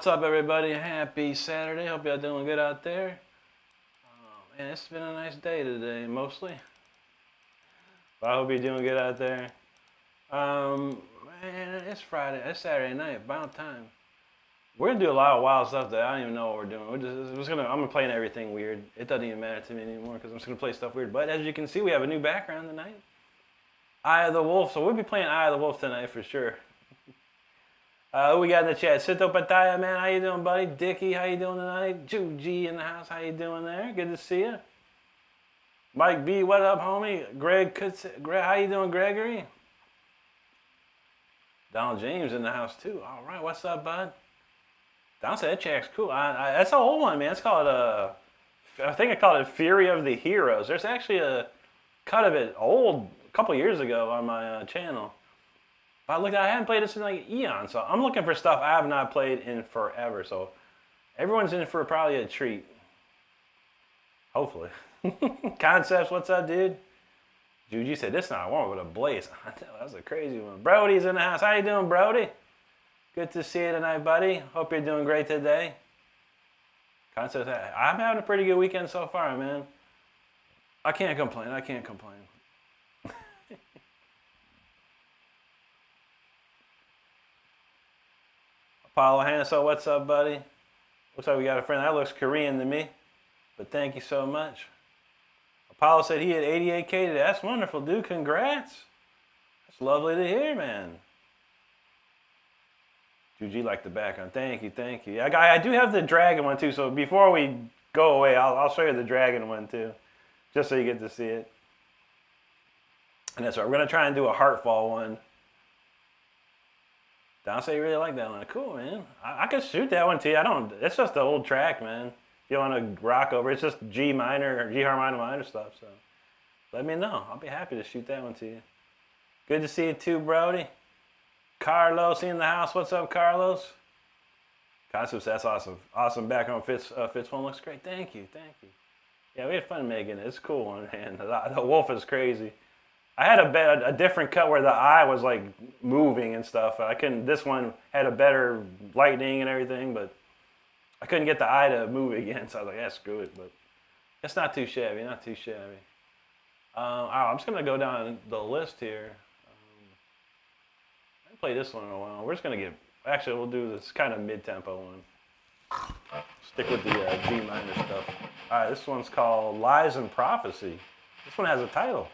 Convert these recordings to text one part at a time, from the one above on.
What's up, everybody? Happy Saturday. Hope y'all doing good out there. Man, it's been a nice day today, mostly. But I hope you're doing good out there. Man, it's Friday. It's Saturday night. About time. We're gonna do a lot of wild stuff that I don't even know what we're doing. I'm gonna play everything weird. It doesn't even matter to me anymore because I'm just gonna play stuff weird. But as you can see, we have a new background tonight. Eye of the Wolf. So we'll be playing Eye of the Wolf tonight for sure. Who we got in the chat? Sito Pataya, man. How you doing, buddy? Dickie, how you doing tonight? Juji in the house. How you doing there? Good to see you. Mike B, what up, homie? Greg, how you doing, Gregory? Donald James in the house too. All right, what's up, bud? Donald said that track's cool. That's an old one, man. It's called I think I called it Fury of the Heroes. There's actually a cut of it old, a couple years ago on my channel. But look, I haven't played this in like eons, so I'm looking for stuff I have not played in forever. So everyone's in for probably a treat. Hopefully. Concepts, what's up, dude? Juji said this not one with a blaze. That's a crazy one. Brody's in the house. How you doing, Brody? Good to see you tonight, buddy. Hope you're doing great today. Concepts, I'm having a pretty good weekend so far, man. I can't complain. I can't complain. Apollo Hanso, what's up, buddy? Looks like we got a friend. That looks Korean to me, but thank you so much. Apollo said he had 88K today. That's wonderful, dude. Congrats. That's lovely to hear, man. Juji like the background. Thank you, thank you. I do have the dragon one too, so before we go away, I'll show you the dragon one too, just so you get to see it. And that's right. We're going to try and do a Heartfall one. Don said you really like that one. Cool, man. I could shoot that one to you. It's just an old track, man. If you want to rock over, it's just G minor or G harmonic minor stuff. So let me know. I'll be happy to shoot that one to you. Good to see you too, Brody. Carlos in the house. What's up, Carlos? Concepts, that's awesome. Awesome background fits one looks great. Thank you, thank you. Yeah, we had fun making it. It's cool, man. The wolf is crazy. I had a different cut where the eye was like moving and stuff. This one had a better lighting and everything, but I couldn't get the eye to move again. So I was like, yeah, screw it. But it's not too shabby, not too shabby. I'm just gonna go down the list here. I haven't played this one in a while. We're just gonna actually we'll do this kind of mid-tempo one. Stick with the G minor stuff. All right, this one's called Lies and Prophecy. This one has a title.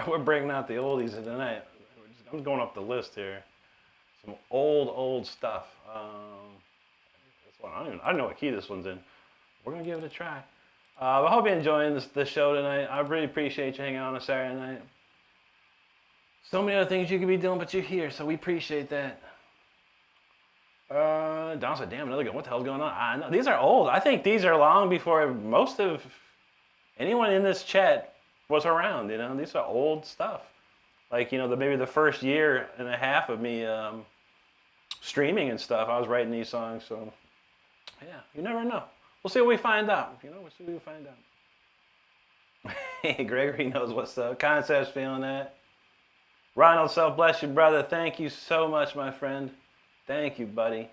We're breaking out the oldies tonight. I'm going up the list here. Some old stuff. Well, I don't know what key this one's in. We're gonna give it a try. I hope you're enjoying the show tonight. I really appreciate you hanging out on a Saturday night. So many other things you could be doing, but you're here, so we appreciate that. Don said, damn, another gun. What the hell's going on? I know. These are old. I think these are long before most of anyone in this chat was around, you know. These are old stuff. Like, you know, maybe the first year and a half of me streaming and stuff, I was writing these songs, so yeah, you never know. We'll see what we find out. You know, we'll see what we find out. Hey, Gregory knows what's up. Concept's feeling that. Ronald, self bless you, brother. Thank you so much, my friend. Thank you, buddy.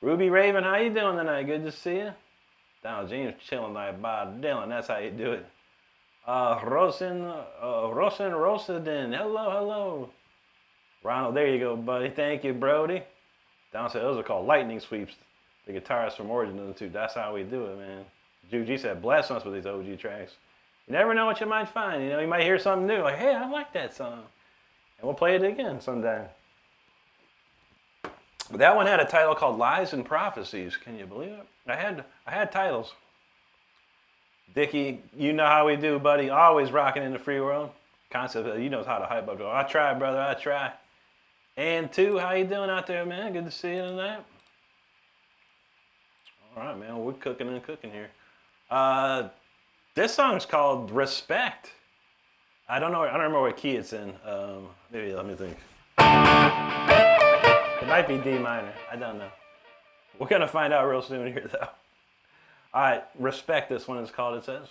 Ruby Raven, how you doing tonight? Good to see you. Donald James chilling like Bob Dylan. That's how you do it. Rosen Rosadin. Hello. Ronald, there you go, buddy. Thank you, Brody. Donald said those are called lightning sweeps. The guitarist from Origin Institute. That's how we do it, man. Juji said, bless us with these OG tracks. You never know what you might find. You know, you might hear something new. Like, hey, I like that song. And we'll play it again sometime. But that one had a title called Lies and Prophecies. Can you believe it? I had titles. Dickie, you know how we do, buddy. Always rocking in the free world. Concept, you know how to hype up. I try, brother. I try. And two, how you doing out there, man? Good to see you tonight. All right, man. We're cooking and cooking here. This song's called Respect. I don't remember what key it's in. Maybe let me think. It might be D minor. I don't know. We're gonna find out real soon here, though. All right, Respect. This one is called. It says.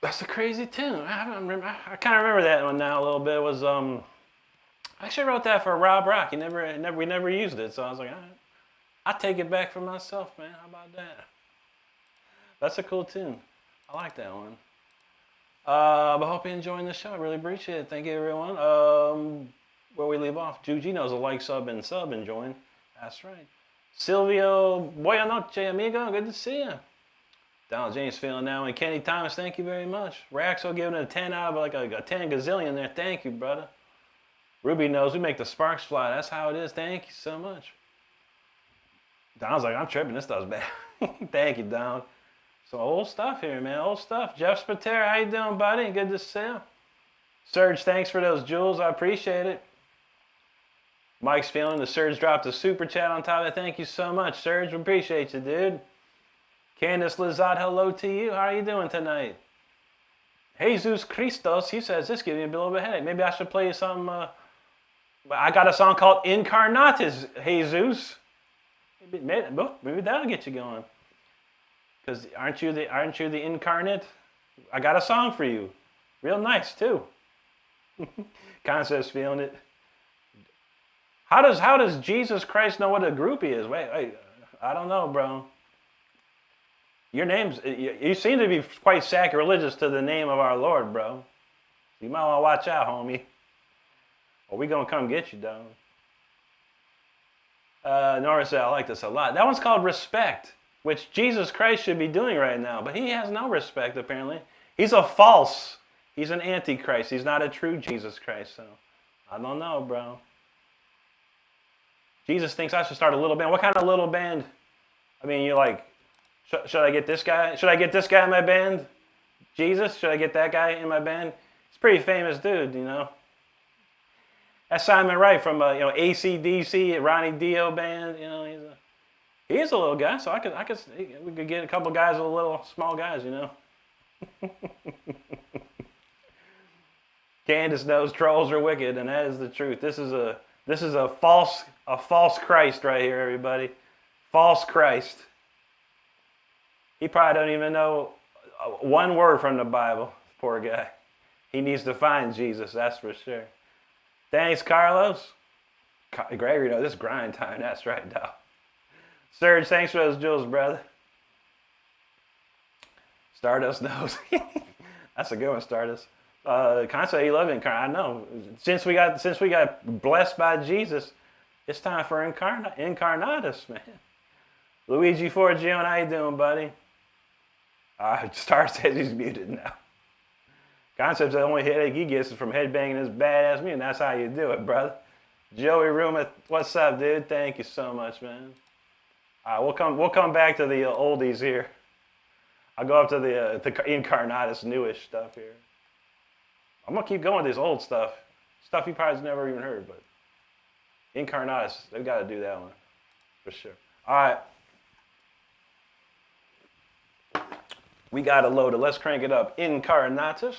That's a crazy tune. I kind of remember that one now a little bit. It was I actually wrote that for Rob Rock. We never used it, so I was like, all right, I'll take it back for myself, man. How about that? That's a cool tune. I like that one. But I hope you're enjoying the show. I really appreciate it. Thank you, everyone. Where we leave off, Gino's a like, sub, and join. That's right. Silvio, buenas noches, amigo. Good to see you. Donald James feeling now. And Kenny Thomas, thank you very much. Raxo giving it a 10 out of like a 10 gazillion there. Thank you, brother. Ruby knows we make the sparks fly. That's how it is. Thank you so much. Don's like, I'm tripping. This stuff's bad. Thank you, Don. So old stuff here, man. Old stuff. Jeff Spatera, how you doing, buddy? Good to see you. Serge, thanks for those jewels. I appreciate it. Mike's feeling the Serge dropped a super chat on top of it. Thank you so much, Serge. We appreciate you, dude. Candace Lizard, hello to you. How are you doing tonight? Jesus Christos, he says, this gives me a little bit of a headache. Maybe I should play you some, I got a song called Incarnatus, Jesus. Maybe that'll get you going. Because aren't you the incarnate? I got a song for you. Real nice, too. Concept's feeling it. How does Jesus Christ know what a groupie is? Wait, I don't know, bro. Your name's, you seem to be quite sacrilegious to the name of our Lord, bro. You might want to watch out, homie. Or we gonna come get you, dog. Nora said, I like this a lot. That one's called Respect, which Jesus Christ should be doing right now. But he has no respect, apparently. He's he's an antichrist. He's not a true Jesus Christ. So, I don't know, bro. Jesus thinks I should start a little band. What kind of little band? I mean, you're like, should I get this guy? Should I get this guy in my band? Jesus? Should I get that guy in my band? He's a pretty famous dude, you know. That's Simon Wright from AC/DC, Ronnie Dio band. You know, he's a little guy, so we could get a couple guys with little small guys, you know. Candace knows trolls are wicked, and that is the truth. This is a false Christ right here, everybody. False Christ. He probably don't even know one word from the Bible. Poor guy. He needs to find Jesus, that's for sure. Thanks, Carlos. Gregory, this is grind time. That's right, dog. Serge, thanks for those jewels, brother. Stardust knows. That's a good one, Stardust. Concept, you love it. I know. Since we got blessed by Jesus, it's time for Incarnatus, man. Luigi Forgione, how you doing, buddy? Star says he's muted now. Concept's the only headache he gets is from headbanging his badass music, and that's how you do it, brother. Joey Ruma, what's up, dude? Thank you so much, man. All right, we'll come back to the oldies here. I'll go up to the Incarnatus newish stuff here. I'm gonna keep going with this old stuff you probably never even heard, but Incarnatus, they've got to do that one for sure. All right. We got it loaded. Let's crank it up. Incarnatus.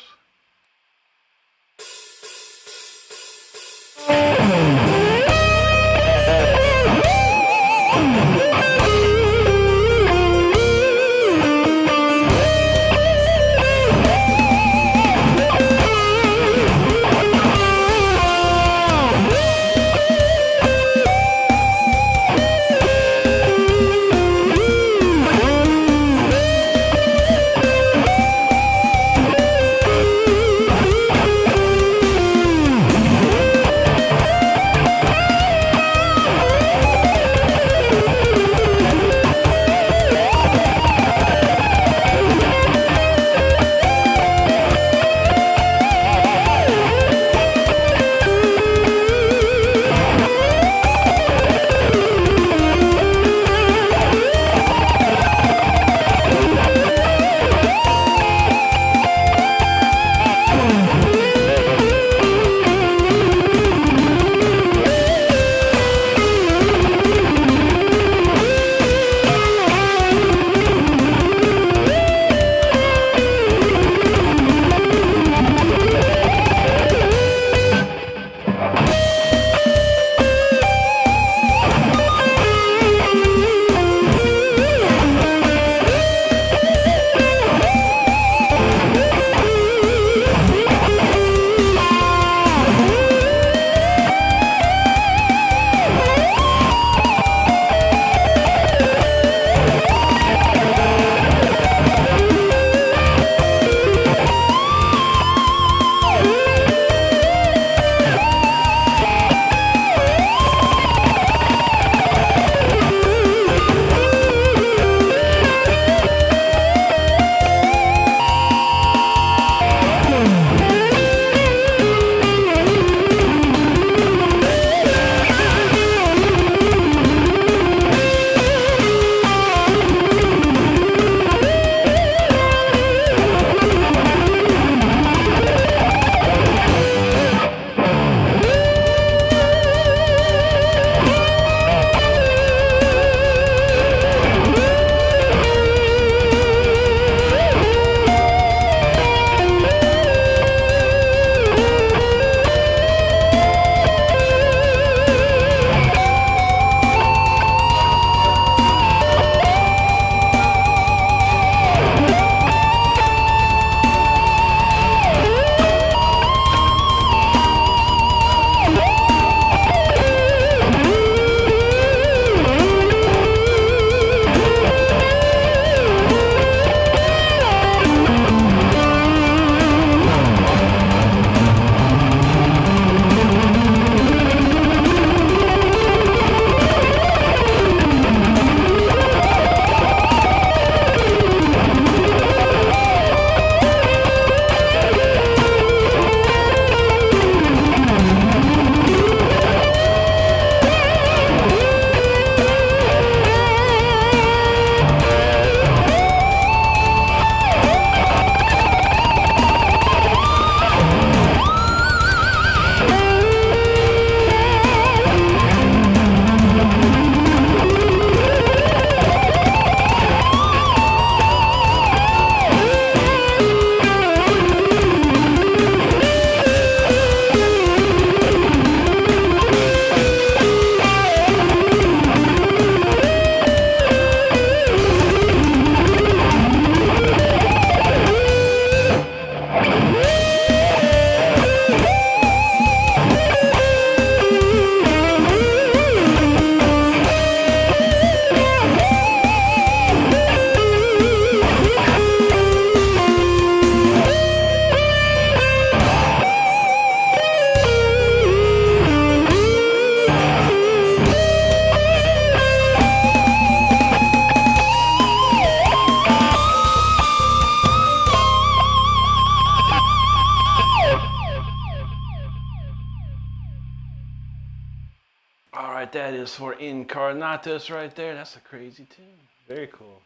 that is for Incarnatus right there. That's a crazy tune. Very cool.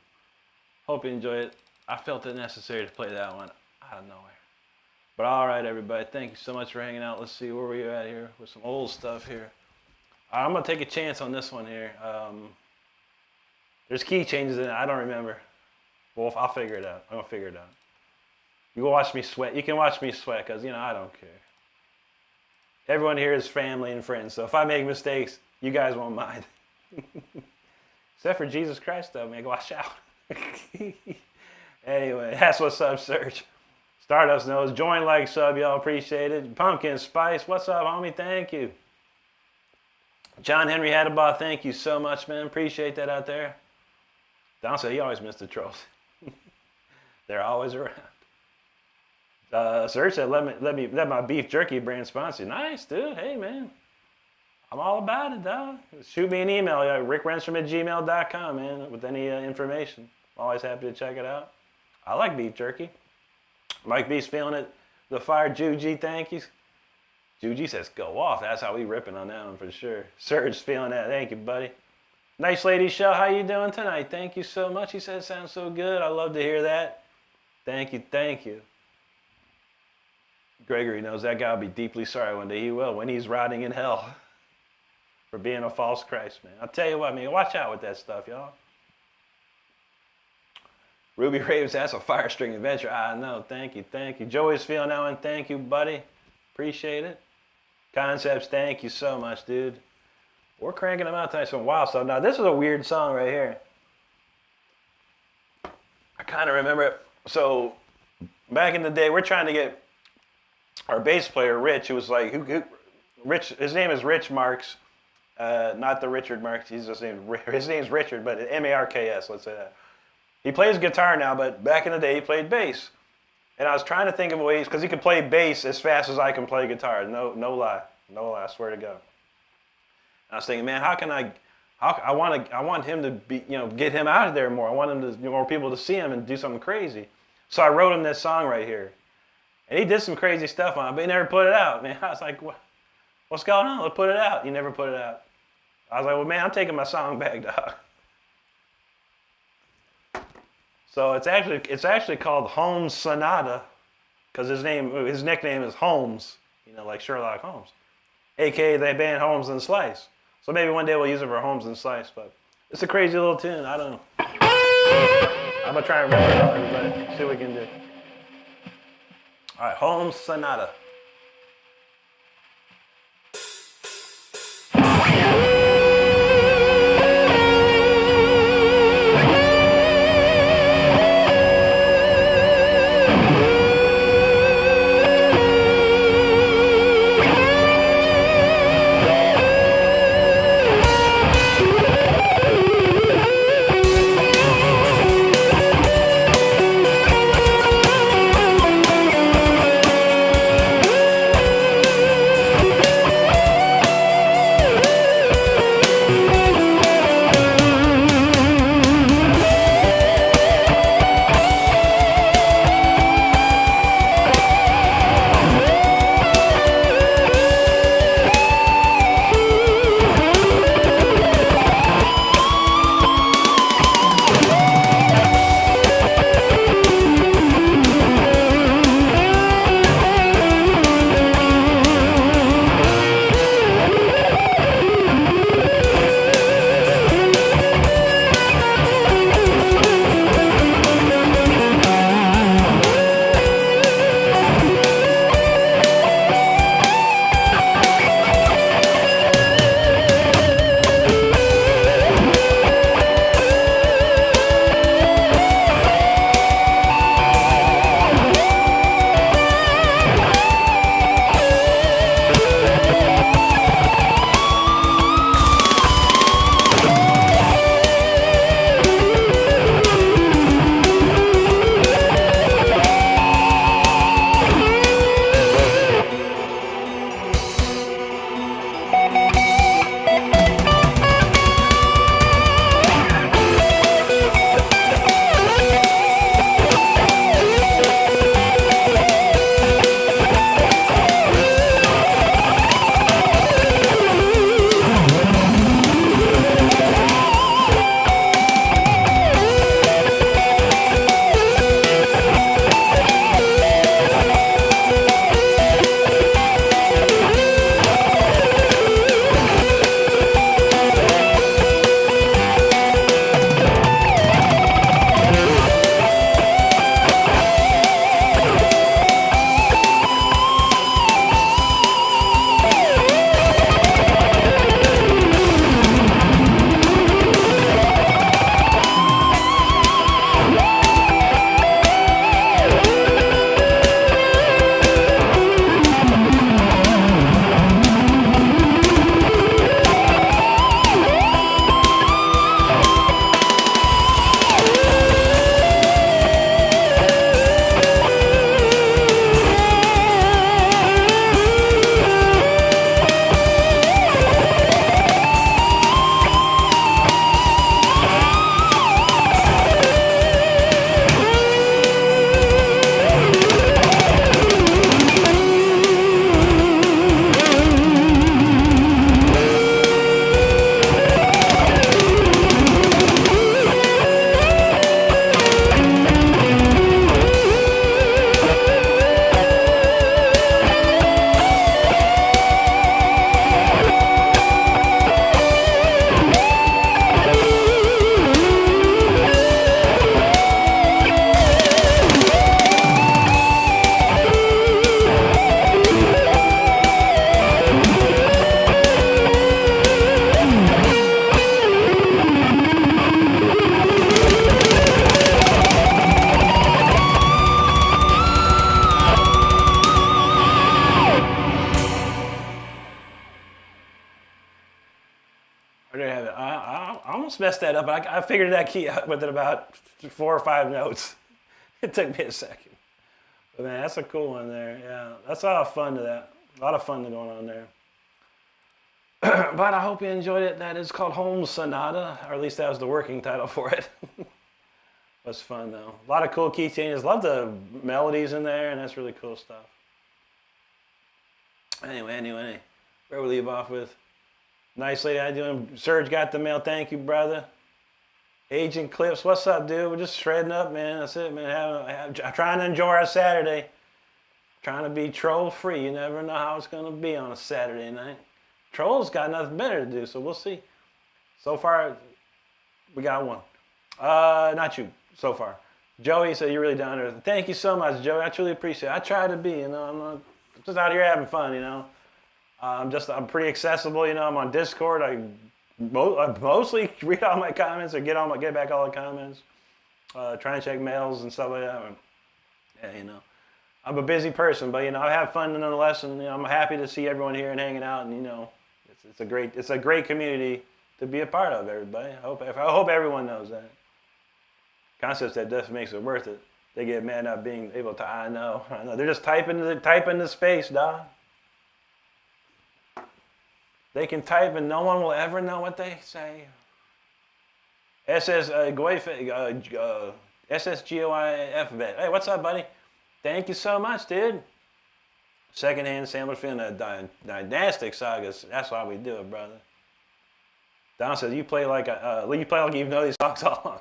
Hope you enjoy it. I felt it necessary to play that one out of nowhere. But all right, everybody. Thank you so much for hanging out. Let's see where we're at here with some old stuff here. I'm going to take a chance on this one here. There's key changes in it. I don't remember. Well, I'll figure it out. I'm going to figure it out. You can watch me sweat. You can watch me sweat because, you know, I don't care. Everyone here is family and friends. So if I make mistakes, you guys won't mind. Except for Jesus Christ, though, man. Watch out. Anyway, that's what's up, Serge. Stardust knows. Join, like, sub. Y'all appreciate it. Pumpkin Spice. What's up, homie? Thank you. John Henry Hadabaugh, thank you so much, man. Appreciate that out there. Don said he always missed the trolls. They're always around. Serge said, let my beef jerky brand sponsor you. Nice, dude. Hey, man. I'm all about it, dog. Shoot me an email, rickrenstrom@gmail.com, man, with any information. Always happy to check it out. I like beef jerky. Mike B's feeling it. The fire, Juji, thank you. Juji says, go off. That's how we ripping on that one for sure. Serge feeling that. Thank you, buddy. Nice lady show. How you doing tonight? Thank you so much. He said, sounds so good. I love to hear that. Thank you, thank you. Gregory knows that guy will be deeply sorry one day. He will, when he's rotting in hell for being a false Christ, man. I'll tell you what, man, watch out with that stuff, y'all. Ruby Raves, that's a fire string adventure. I know, thank you, thank you. Joey's feeling that one. Thank you, buddy. Appreciate it. Concepts, thank you so much, dude. We're cranking them out tonight, some wild stuff. Now, this is a weird song right here. I kind of remember it. So, back in the day, we're trying to get our bass player, Rich, who was like, Rich, his name is Rich Marks, not the Richard Marks. His name's Richard, but M-A-R-K-S, let's say that. He plays guitar now, but back in the day, he played bass. And I was trying to think of ways, because he could play bass as fast as I can play guitar. No lie, I swear to God. And I was thinking, man, I want him to be, get him out of there more. I want him to, more people to see him and do something crazy. So I wrote him this song right here. And he did some crazy stuff on it, but he never put it out, man. I was like, what's going on? Let's put it out. He never put it out. I was like, well, man, I'm taking my song back, dog. So it's actually called Holmes Sonata, because his nickname is Holmes, like Sherlock Holmes, aka they band Holmes and Slice. So maybe one day we'll use it for Holmes and Slice, but it's a crazy little tune. I don't know. I'm gonna try and remember it all, everybody. See what we can do. All right, Holmes Sonata. almost messed that up. I figured that key out within about 4 or 5 notes. It took me a second. But man, that's a cool one there. Yeah, that's a lot of fun to that. A lot of fun going on there. But I hope you enjoyed it. That is called Holmes Sonata, or at least that was the working title for it. Was fun though. A lot of cool key changes. Love the melodies in there, and that's really cool stuff. Anyway, where we leave off with? Nice lady, how you doing? Serge got the mail. Thank you, brother. Agent Clips, what's up, dude? We're just shredding up, man. That's it, man. I'm trying to enjoy our Saturday. Trying to be troll free. You never know how it's gonna be on a Saturday night. Trolls got nothing better to do, so we'll see. So far, we got one. Not you, so far. Joey said you're really down there. Thank you so much, Joey. I truly appreciate it. I try to be, you know. I'm just out here having fun, you know. I'm pretty accessible, you know. I'm on Discord. I mostly read all my comments or get back all the comments. Trying to check mails and stuff like that. Yeah, you know. I'm a busy person, but you know, I have fun nonetheless, and you know, I'm happy to see everyone here and hanging out, and you know, it's a great community to be a part of. Everybody, I hope everyone knows that. Concepts that just makes it worth it. They get mad not being able to. I know. They're just typing the space, dog. They can type, and no one will ever know what they say. SSGOIF vet. Hey, what's up, buddy? Thank you so much, dude. Secondhand sampler feeling dynastic sagas. That's why we do it, brother. Don says you play like you know these songs all along.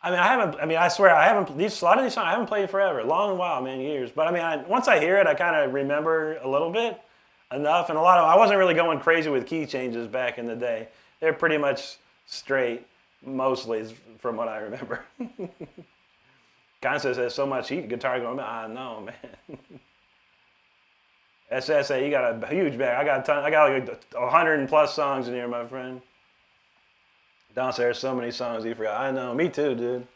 I swear I haven't. A lot of these songs I haven't played forever, long while, man, years. But once I hear it, I kind of remember a little bit, enough, and a lot of. I wasn't really going crazy with key changes back in the day. They're pretty much straight, mostly, from what I remember. Concept says so much heat, guitar going. I know, man. SSA, you got a huge bag. I got like 100 plus songs in here, my friend. Don says there's so many songs you forgot. I know, me too, dude.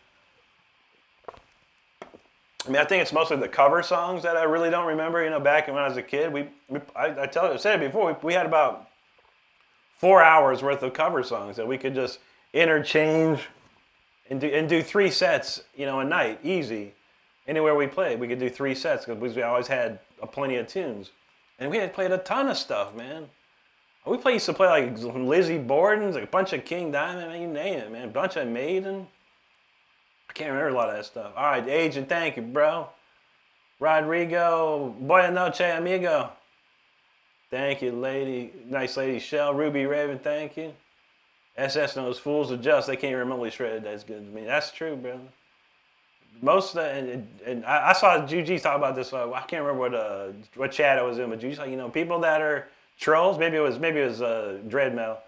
I think it's mostly the cover songs that I really don't remember. You know, back when I was a kid, I said it before. We had about 4 hours worth of cover songs that we could just interchange and do 3 sets, you know, a night, easy. Anywhere we played, we could do 3 sets because we always had plenty of tunes. And we had played a ton of stuff, man. Used to play like Lizzie Borden's, a bunch of King Diamond, man, you name it, man. A bunch of Maiden. I can't remember a lot of that stuff. All right, Agent, thank you, bro. Rodrigo, Buena Noche, amigo. Thank you, lady. Nice lady, Shell. Ruby Raven, thank you. SS knows fools are just. They can't remotely shred it. That's good to me. That's true, brother. Most of the, and I saw Juji talk about this. I can't remember what chat I was in, but Juji's like, you know, people that are trolls. Maybe it was Dread Metal.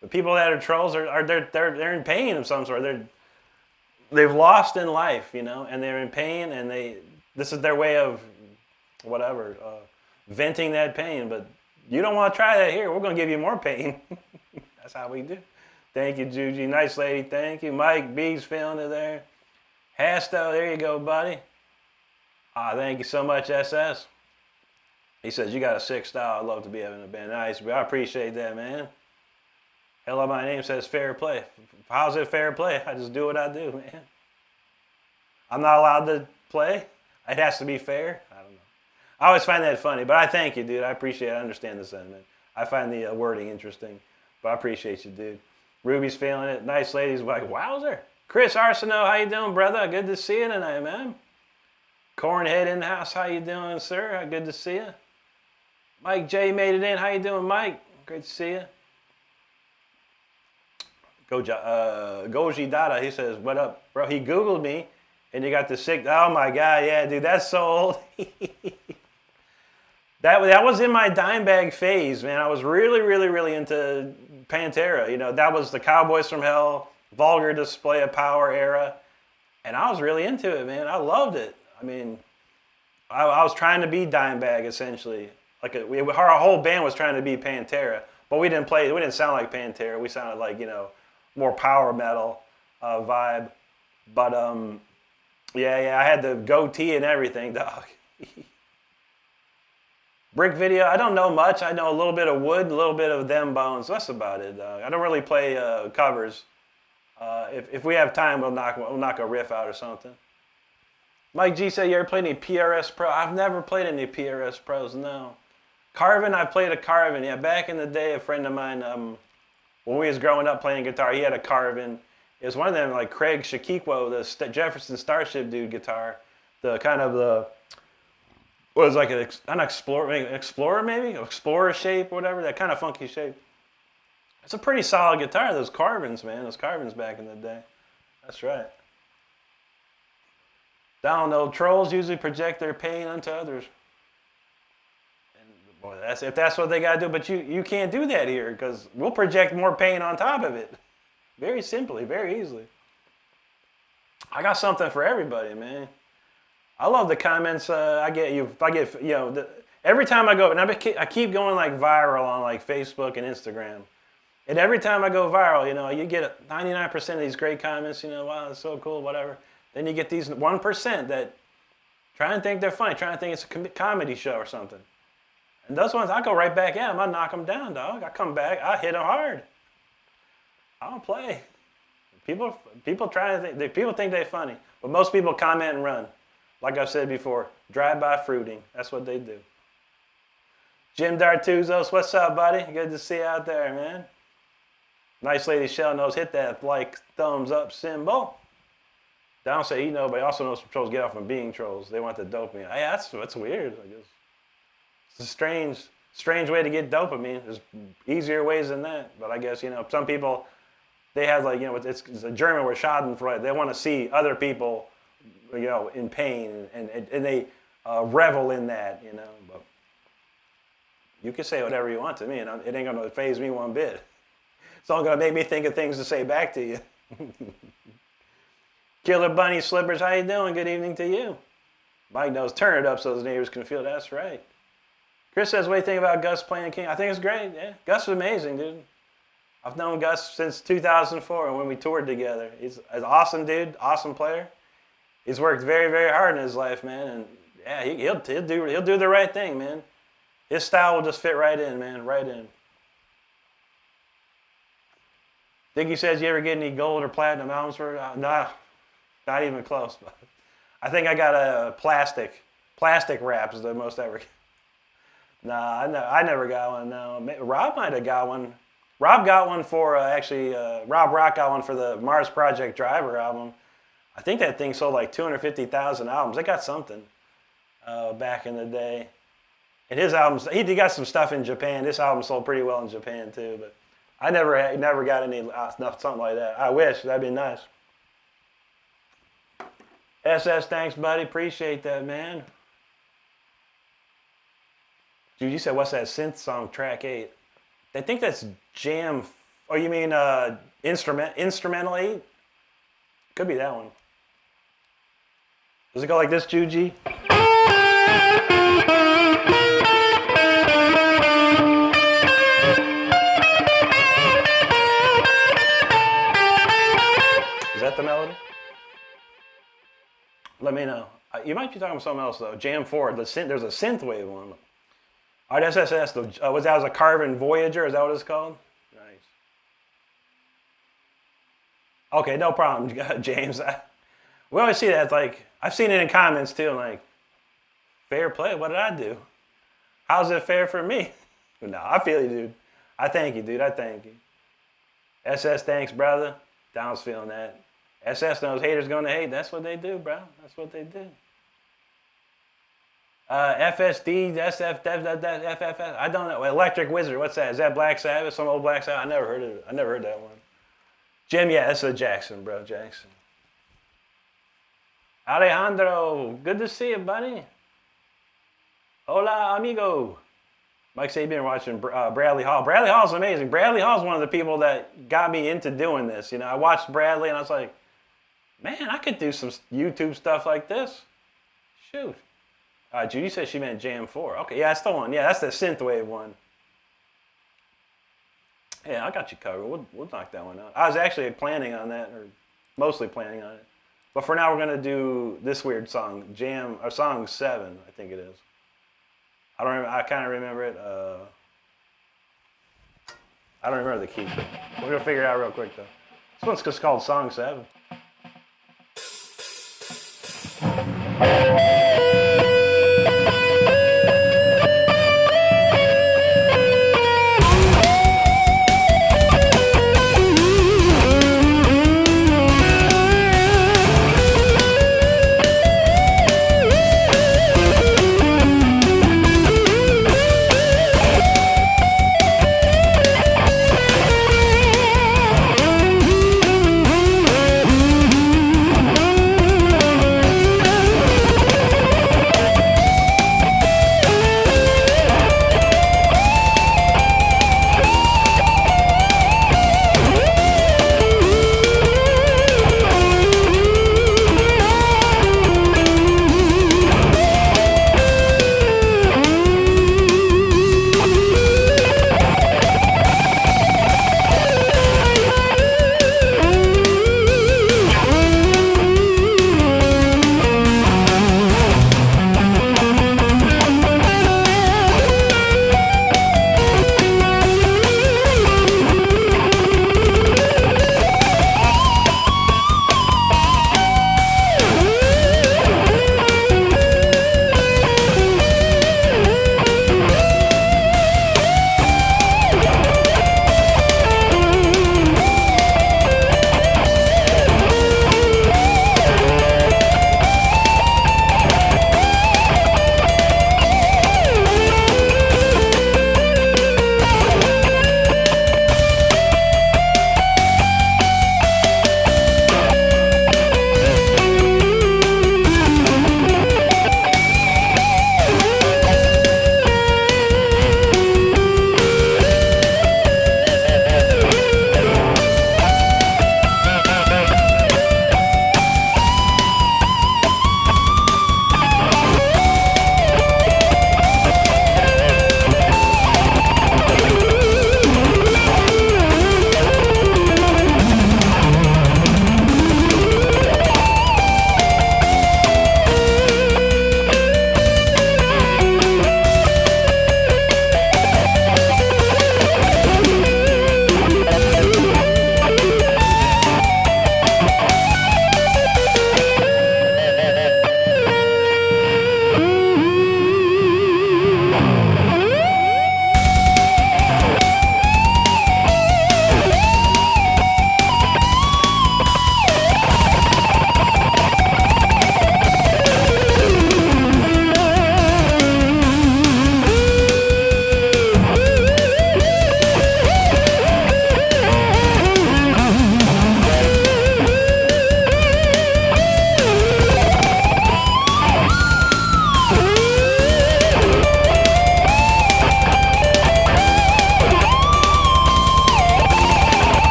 But people that are trolls they're in pain of some sort. They've lost in life, you know, and they're in pain, and this is their way of venting that pain. But you don't want to try that here. We're gonna give you more pain. That's how we do. Thank you, Juji. Nice lady. Thank you, Mike B's feeling it there. Hasto, there you go, buddy. Thank you so much, SS. He says, you got a sick style. I'd love to be having a band. Nice, but I appreciate that, man. Hello, my name says fair play. How's it fair play? I just do what I do, man. I'm not allowed to play? It has to be fair? I don't know. I always find that funny, but I thank you, dude. I appreciate it. I understand the sentiment. I find the wording interesting, but I appreciate you, dude. Ruby's feeling it. Nice ladies like, wowzer. Chris Arsenault, how you doing, brother? Good to see you tonight, man. Cornhead in the house, how you doing, sir? Good to see you. Mike J made it in. How you doing, Mike? Great to see you. Goji Dada, he says, what up, bro? He Googled me, and you got the sick. Oh, my God, yeah, dude, that's so old. That was in my Dimebag phase, man. I was really, really, really into Pantera. You know, that was the Cowboys from Hell, Vulgar Display of Power era, and I was really into it, man. I loved it. I mean, I was trying to be Dimebag, essentially. Our whole band was trying to be Pantera, but we didn't sound like Pantera. We sounded like, you know, more power metal vibe. But, yeah, I had the goatee and everything, dog. Brick Video, I don't know much. I know a little bit of Wood, a little bit of Them Bones. That's about it, dog. I don't really play covers. If we have time, we'll knock a riff out or something. Mike G said, you ever played any PRS Pro? I've never played any PRS Pros, no. Carvin, I played a Carvin. Yeah, back in the day, a friend of mine, when we was growing up playing guitar, he had a Carvin. It was one of them, like Craig Shakikwo, the Jefferson Starship dude guitar. The kind of the, what was like an Explorer maybe? Explorer shape or whatever, that kind of funky shape. It's a pretty solid guitar, those Carvins, man. Those Carvins back in the day. That's right. I don't know, trolls usually project their pain onto others. And boy, if that's what they got to do, but you can't do that here because we'll project more pain on top of it. Very simply, very easily. I got something for everybody, man. I love the comments I get. Every time I go, and I keep going like viral on like Facebook and Instagram. And every time I go viral, you get 99% of these great comments, wow, that's so cool, whatever. Then you get these 1% that try and think they're funny, try and think it's a comedy show or something. And those ones, I go right back at them. I knock them down, dog. I come back, I hit them hard. I don't play. People think they're funny, but most people comment and run. Like I've said before, drive-by fruiting. That's what they do. Jim D'Artuzos, what's up, buddy? Good to see you out there, man. Nice lady Shell knows, hit that like thumbs up symbol. Down say but he also knows some trolls get off on being trolls. They want the dopamine. Hey, that's weird, I guess. It's a strange way to get dopamine. There's easier ways than that. But I guess, some people, they have like, it's a German word, Schadenfreude. They want to see other people, in pain and they revel in that, But you can say whatever you want to me and it ain't going to faze me one bit. It's all going to make me think of things to say back to you. Killer Bunny Slippers, how you doing? Good evening to you. Mike knows, turn it up so his neighbors can feel. That's right. Chris says, what do you think about Gus playing King? I think it's great. Yeah, Gus is amazing, dude. I've known Gus since 2004 when we toured together. He's an awesome dude, awesome player. He's worked very, very hard in his life, man. And yeah, he'll do the right thing, man. His style will just fit right in, man, right in. Diggy says, you ever get any gold or platinum albums for? Nah. Not even close. But I think I got a plastic wrap is the most ever. Nah, I never got one. No, Rob might have got one. Rob got one for Rob Rock got one for the Mars Project Driver album. I think that thing sold like 250,000 albums. They got something back in the day. And his albums, he got some stuff in Japan. This album sold pretty well in Japan too. But I never got any something like that. I wish that'd be nice. SS, thanks, buddy. Appreciate that, man. Dude, you said, what's that synth song, track 8? I think that's Jam. Oh, you mean Instrumental 8? Could be that one. Does it go like this, Juji? Is that the melody? Let me know. You might be talking about something else though. Jam 4, there's a synthwave one. All right, SSS, that was a Carvin Voyager, is that what it's called? Nice. Okay, no problem, James. We always see that, like, I've seen it in comments too, like, fair play, what did I do? How's it fair for me? No, I feel you, dude. I thank you, dude, I thank you. SS, thanks, brother. Down's feeling that. SS knows haters gonna hate. That's what they do, bro. That's what they do. FSD, SF, FFS. I don't know. Electric Wizard. What's that? Is that Black Sabbath? Some old Black Sabbath? I never heard of it. I never heard that one. Jim, yeah, that's a Jackson, bro. Jackson. Alejandro, good to see you, buddy. Hola, amigo. Mike said you've been watching Bradley Hall. Bradley Hall's amazing. Bradley Hall's one of the people that got me into doing this. I watched Bradley and I was like, man, I could do some YouTube stuff like this. Shoot. Judy said she meant Jam 4. Okay, yeah, that's the one. Yeah, that's the synthwave one. Yeah, I got you covered. We'll knock that one out. I was actually planning on that, or mostly planning on it. But for now, we're going to do this weird song, song 7, I think it is. I don't remember. I kind of remember it. I don't remember the key. We're going to figure it out real quick, though. This one's just called Song 7.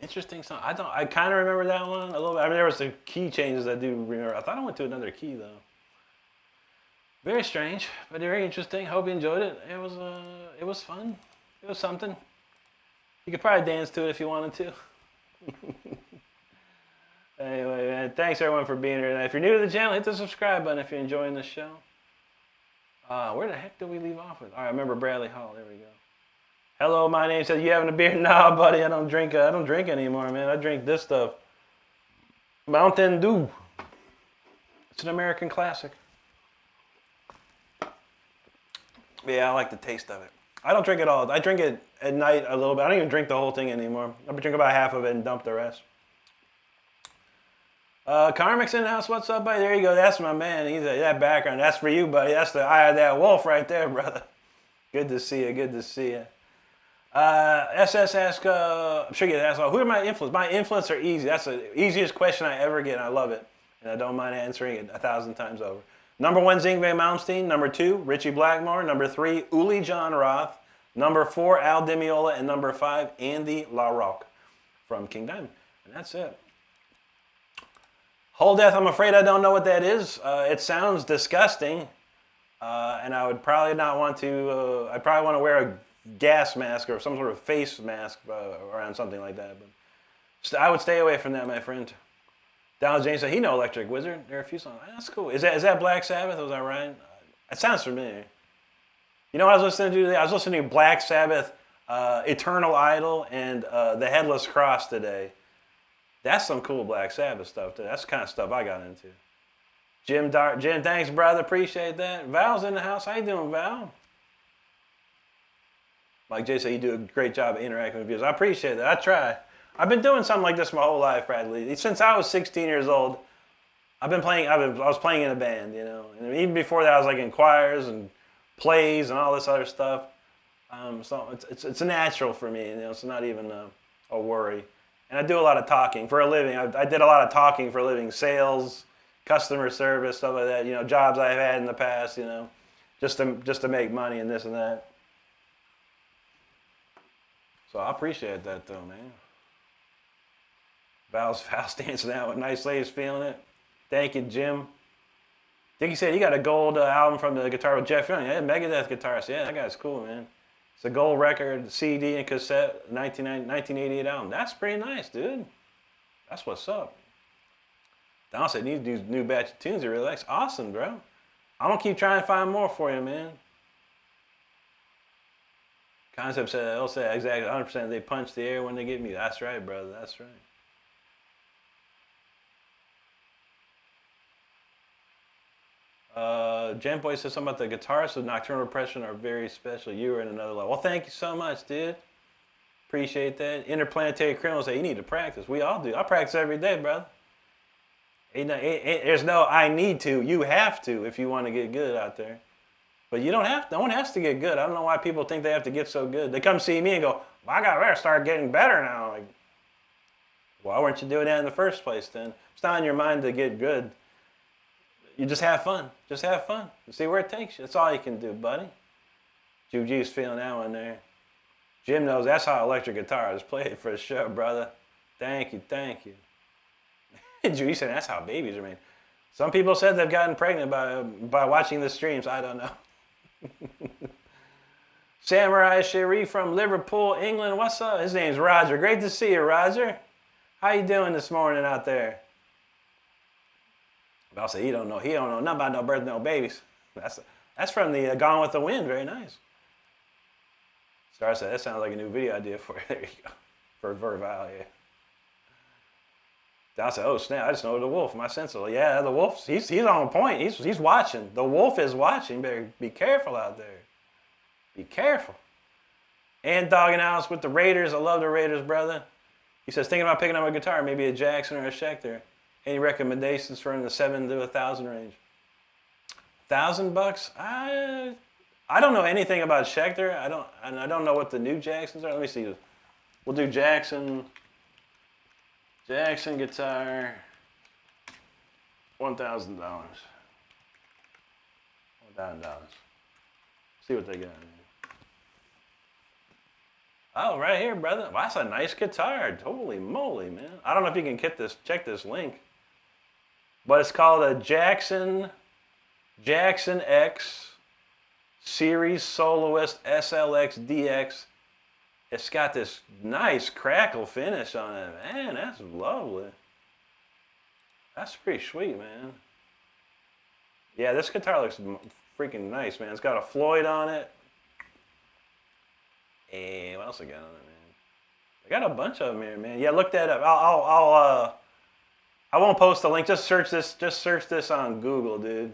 Interesting song. I kind of remember that one a little bit. I mean, there was some key changes I do remember. I thought I went to another key though. Very strange, but very interesting. Hope you enjoyed it. It was fun. It was something. You could probably dance to it if you wanted to. Anyway, man, thanks everyone for being here. And if you're new to the channel, hit the subscribe button if you're enjoying the show. Where the heck did we leave off with? All right, I remember Bradley Hall. There we go. Hello, my name says, you having a beer? Nah, buddy, I don't drink anymore, man. I drink this stuff. Mountain Dew. It's an American classic. Yeah, I like the taste of it. I don't drink it all. I drink it at night a little bit. I don't even drink the whole thing anymore. I drink about half of it and dump the rest. Carmick's in the house. What's up, buddy? There you go. That's my man. That background. That's for you, buddy. That's the eye of that wolf right there, brother. Good to see you. Good to see you. SS asks, I'm sure you get asked, who are my influences? My influences are easy. That's the easiest question I ever get, and I love it. And I don't mind answering it 1,000 times over. Number 1, Yngwie Malmsteen. Number 2, Ritchie Blackmore. Number 3, Uli Jon Roth. Number 4, Al Di Meola. And number 5, Andy LaRocque from King Diamond. And that's it. Whole Death, I'm afraid I don't know what that is. It sounds disgusting. And I would probably not want to, I'd probably want to wear a gas mask or some sort of face mask around something like that. But I would stay away from that, my friend. Donald James said he know Electric Wizard. There are a few songs. That's cool. Is that Black Sabbath? Was that right? It sounds familiar. You know what I was listening to today? I was listening to Black Sabbath, Eternal Idol, and The Headless Cross today. That's some cool Black Sabbath stuff too. That's the kind of stuff I got into. Jim, thanks, brother. Appreciate that. Val's in the house. How you doing, Val? Like Jay said, you do a great job of interacting with viewers. I appreciate that. I try. I've been doing something like this my whole life, Bradley. Since I was 16 years old, I was playing in a band, you know. And even before that, I was like in choirs and plays and all this other stuff. So it's natural for me, you know. It's not even a worry. And I do a lot of talking for a living. I did a lot of talking for a living, sales, customer service, stuff like that. You know, jobs I've had in the past, you know, just to make money and this and that. So I appreciate that though, man. Val's dancing out with Nice Ladies feeling it. Thank you, Jim. Dickie said he got a gold album from the guitar with Jeff Young. Yeah, Megadeth guitarist. Yeah, that guy's cool, man. It's a gold record, CD and cassette, 1988 album. That's pretty nice, dude. That's what's up. Don said he needs to do new batch of tunes he really likes. Awesome, bro. I'm going to keep trying to find more for you, man. Concept said, they'll say exactly 100% they punch the air when they get me. That's right, brother. That's right. Jen Boy says something about the guitarists with Nocturnal Repression are very special. You are in another level. Well, thank you so much, dude. Appreciate that. Interplanetary Criminals say you need to practice. We all do. I practice every day, brother. There's no I need to. You have to if you want to get good out there. But you don't have to. No one has to get good. I don't know why people think they have to get so good. They come see me and go, well, I got to start getting better now. Like, why weren't you doing that in the first place then? It's not in your mind to get good. You just have fun. Just have fun. See where it takes you. That's all you can do, buddy. Juju's feeling that one there. Jim knows that's how electric guitar is played for the show, brother. Thank you, thank you. Juju said that's how babies are made. Some people said they've gotten pregnant by watching the streams. I don't know. Samurai Cherie from Liverpool, England. What's up? His name's Roger. Great to see you, Roger. How you doing this morning out there? I'll say he don't know nothing about no birth, no babies. That's from the Gone with the Wind. Very nice. Star said that sounds like a new video idea for you. There you go. For Val, yeah. Don said, oh snap! I just know the wolf. My sensible. Yeah, the wolf. He's on point. He's watching. The wolf is watching. Better be careful out there. Be careful. And Dog and Alice with the Raiders. I love the Raiders, brother. He says thinking about picking up a guitar, maybe a Jackson or a Schecter. Any recommendations for in the $700 to $1,000 range? $1,000? I don't know anything about Schecter. I don't know what the new Jacksons are. Let me see. We'll do Jackson guitar, $1,000. $1,000. See what they got. Oh, right here, brother. Wow, that's a nice guitar. Holy moly, man. I don't know if you can check this link. But it's called a Jackson X Series Soloist SLX DX. It's got this nice crackle finish on it. Man, that's lovely. That's pretty sweet, man. Yeah, this guitar looks freaking nice, man. It's got a Floyd on it. And what else I got on it, man? I got a bunch of them here, man. Yeah, look that up. I won't post the link. Just search this. Just search this on Google, dude.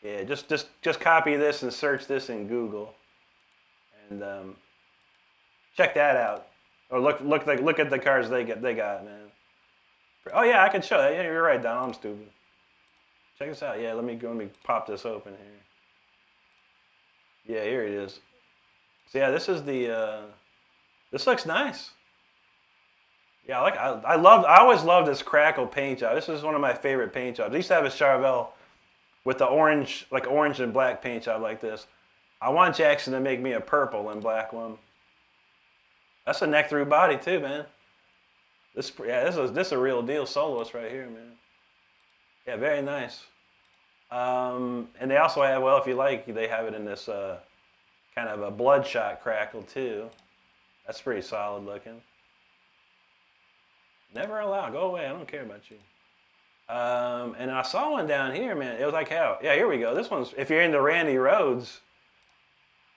Yeah, just copy this and search this in Google, and check that out. Or look at the cars they got, man. Oh yeah, I can show that. Yeah, you're right, Don. I'm stupid. Check this out. Yeah, let me pop this open here. Yeah, here it is. So yeah, this is the. This looks nice. Yeah, I always loved this Crackle paint job. This is one of my favorite paint jobs. I used to have a Charvel with the orange and black paint job like this. I want Jackson to make me a purple and black one. That's a neck through body too, man. This is a real deal soloist right here, man. Yeah, very nice. And they also have, well, if you like, they have it in this kind of a bloodshot Crackle too. That's pretty solid looking. Never allow. Go away. I don't care about you. And I saw one down here, man. It was like how? Yeah, here we go. This one's, if you're into Randy Rhoads,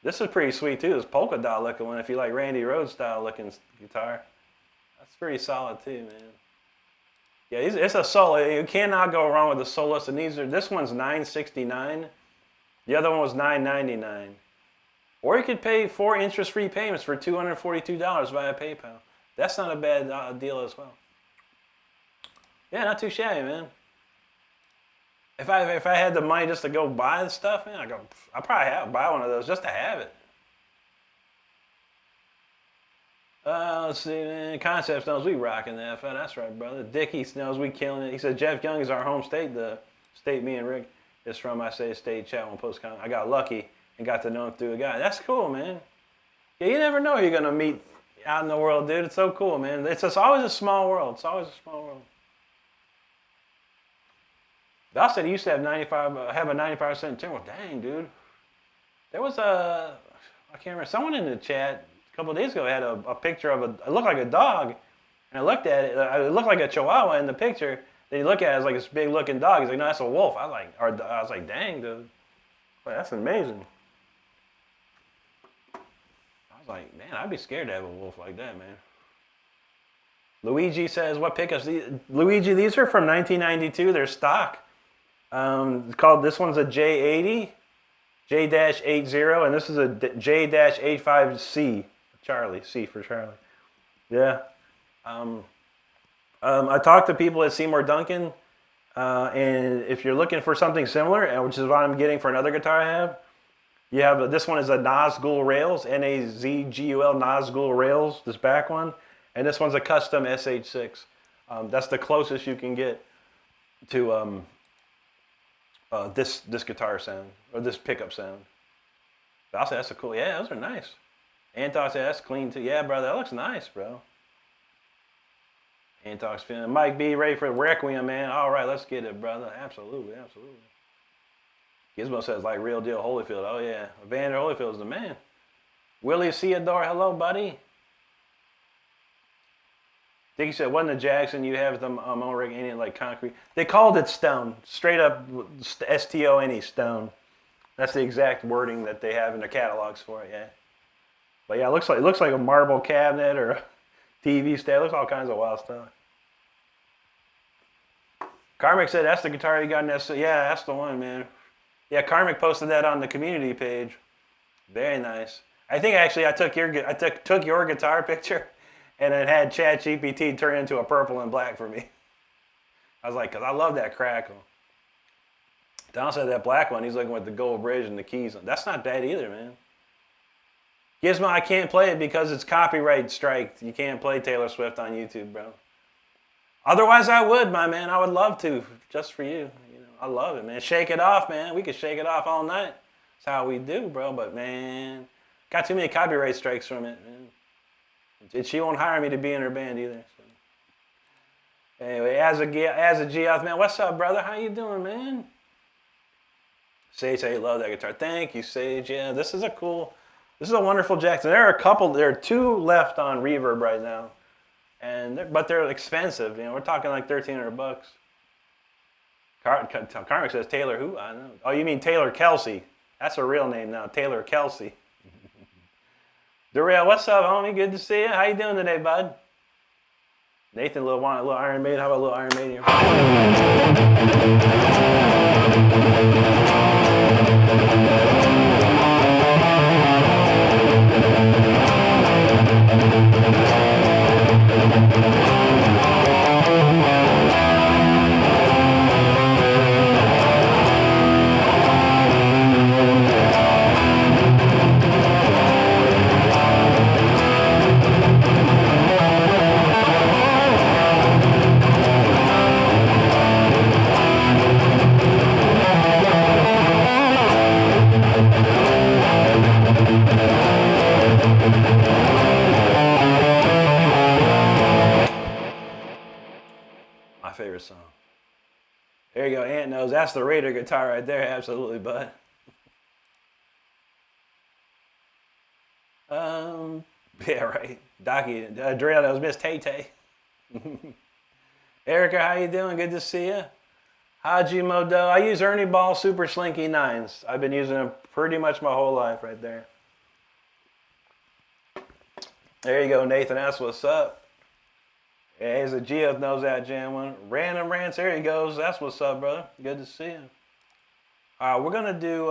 this is pretty sweet too. This polka dot looking one. If you like Randy Rhoads style looking guitar, that's pretty solid too, man. Yeah, it's a solo. You cannot go wrong with the soloist. And this one's $969. The other one was $999. Or you could pay 4 interest-free payments for $242 via PayPal. That's not a bad deal as well. Yeah, not too shabby, man. If I had the money just to go buy the stuff, man, I'd probably buy one of those just to have it. Let's see, man. Concept knows we rocking that. That's right, brother. Dickie knows we killing it. He said Jeff Young is our home state. The state me and Rick is from. I say state chat on post comment. I got lucky and got to know him through a guy. That's cool, man. Yeah, you never know who you're gonna meet out in the world, dude. It's so cool, man. It's always a small world. It's always a small world. Val said he used to have a 95% turn. Well, dang, dude. There was I can't remember, someone in the chat a couple of days ago had a picture of it looked like a dog, and I looked at it. It looked like a Chihuahua in the picture. Then you look at it, it's like this big looking dog. He's like, no, that's a wolf. I was like, dang, dude. Boy, that's amazing. I was like, man, I'd be scared to have a wolf like that, man. Luigi says, what pickups? Luigi, these are from 1992. They're stock. This one's a J80, J-80, and this is a J-85C, Charlie, C for Charlie. Yeah. I talked to people at Seymour Duncan, and if you're looking for something similar, which is what I'm getting for another guitar I have, you have this one is a Nazgul Rails, N-A-Z-G-U-L, Nazgul Rails, this back one, and this one's a custom SH6. That's the closest you can get to this guitar sound, or this pickup sound. But I'll say that's a cool, yeah, those are nice. Antox said that's clean too. Yeah, brother, that looks nice, bro. Antox feeling. Mike B, ready for Requiem, man. All right, let's get it, brother. Absolutely, absolutely. Gizmo says, like real deal Holyfield. Oh, yeah. Evander Holyfield's the man. Willie Theodore, hello, buddy. Dickie said, wasn't the Jackson you have the motor ain't it like concrete? They called it stone. Straight up S-T-O-N-E, stone. That's the exact wording that they have in their catalogs for it, yeah. But yeah, it looks like a marble cabinet or a TV stand. It looks all kinds of wild stuff. Karmic said, that's the guitar you got in that. Yeah, that's the one, man. Yeah, Karmic posted that on the community page. Very nice. I think actually I took your guitar picture and it had ChatGPT turn into a purple and black for me. I was like, because I love that Crackle. Don said that black one, he's looking with the gold bridge and the keys. That's not bad either, man. Gizmo, I can't play it because it's copyright striked. You can't play Taylor Swift on YouTube, bro. Otherwise, I would, my man. I would love to, just for you. You know, I love it, man. Shake it off, man. We could shake it off all night. That's how we do, bro. But, man, got too many copyright strikes from it, man. She won't hire me to be in her band either. So. Anyway, as a Geoff, man, what's up, brother? How you doing, man? Sage, I love that guitar. Thank you, Sage. Yeah, this is a wonderful Jackson. There are 2 left on Reverb right now, but they're expensive. You know, we're talking like $1,300. Karmic says Taylor who? I don't know. Oh, you mean Taylor Kelsey? That's a real name now, Taylor Kelsey. Durrell, what's up, homie? Good to see you. How you doing today, bud? Nathan, a little Iron Maiden. How about a little Iron Maiden? favorite song. There you go, Ant knows. That's the Raider guitar right there. Absolutely, bud. Yeah, right. Docky, Dre knows Miss Tay Tay. Erica, how you doing? Good to see you. Haji Modo. I use Ernie Ball Super Slinky 9s. I've been using them pretty much my whole life right there. There you go, Nathan. That's what's up. Yeah, he's a Geoff knows that jam one. Random Rants. There he goes. That's what's up, brother. Good to see you. All right, we're going to do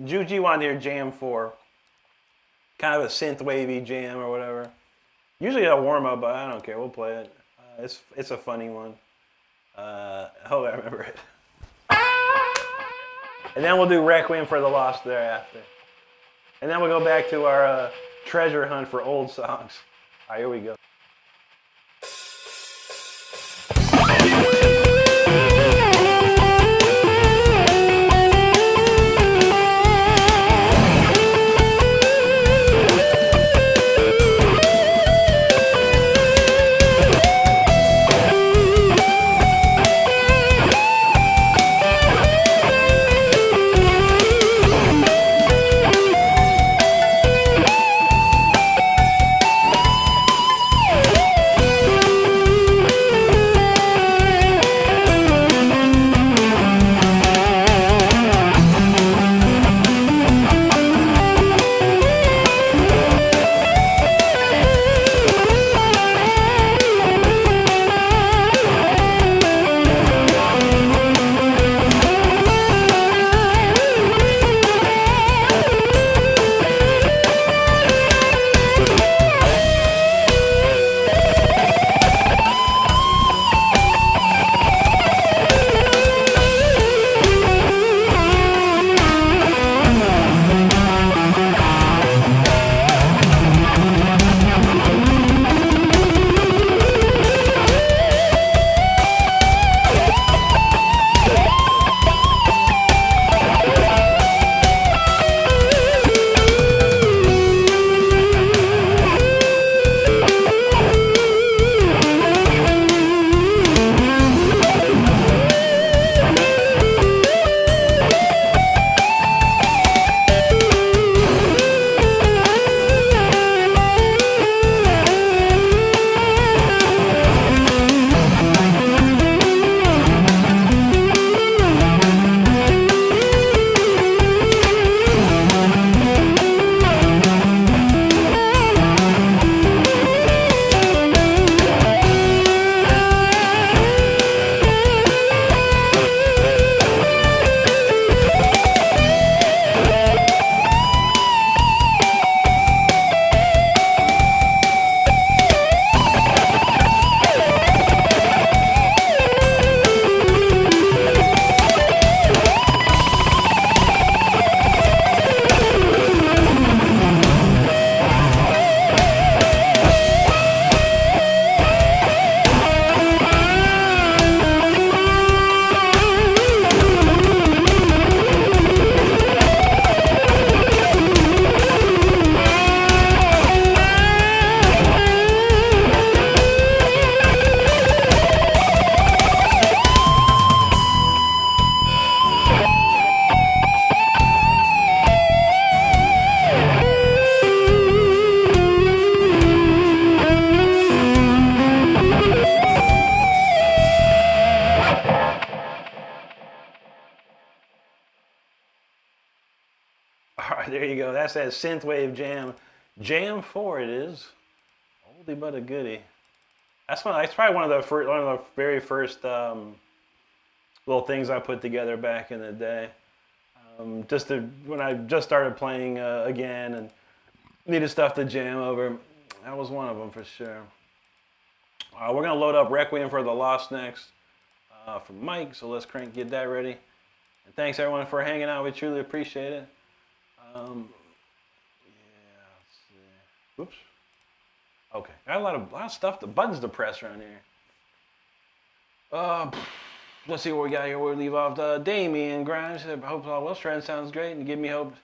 Juji wanted to hear Jam 4. Kind of a synth wavy jam or whatever. Usually a warm up, but I don't care. We'll play it. It's a funny one. Hope I remember it. And then we'll do Requiem for the Lost thereafter. And then we'll go back to our treasure hunt for old songs. All right, here we go. There you go. That's that synthwave jam. Jam 4 it is. Oldie but a goodie. That's probably one of the very first little things I put together back in the day. When I just started playing again and needed stuff to jam over. That was one of them for sure. We're gonna load up Requiem for the Lost next from Mike. So let's get that ready. And thanks everyone for hanging out. We truly appreciate it. Yeah, let's see. Oops. Okay, got a lot of stuff, the buttons to press around here. Let's see what we got here. We'll leave off. Damien Grimes said, "Hope all well. Trend sounds great and give me hope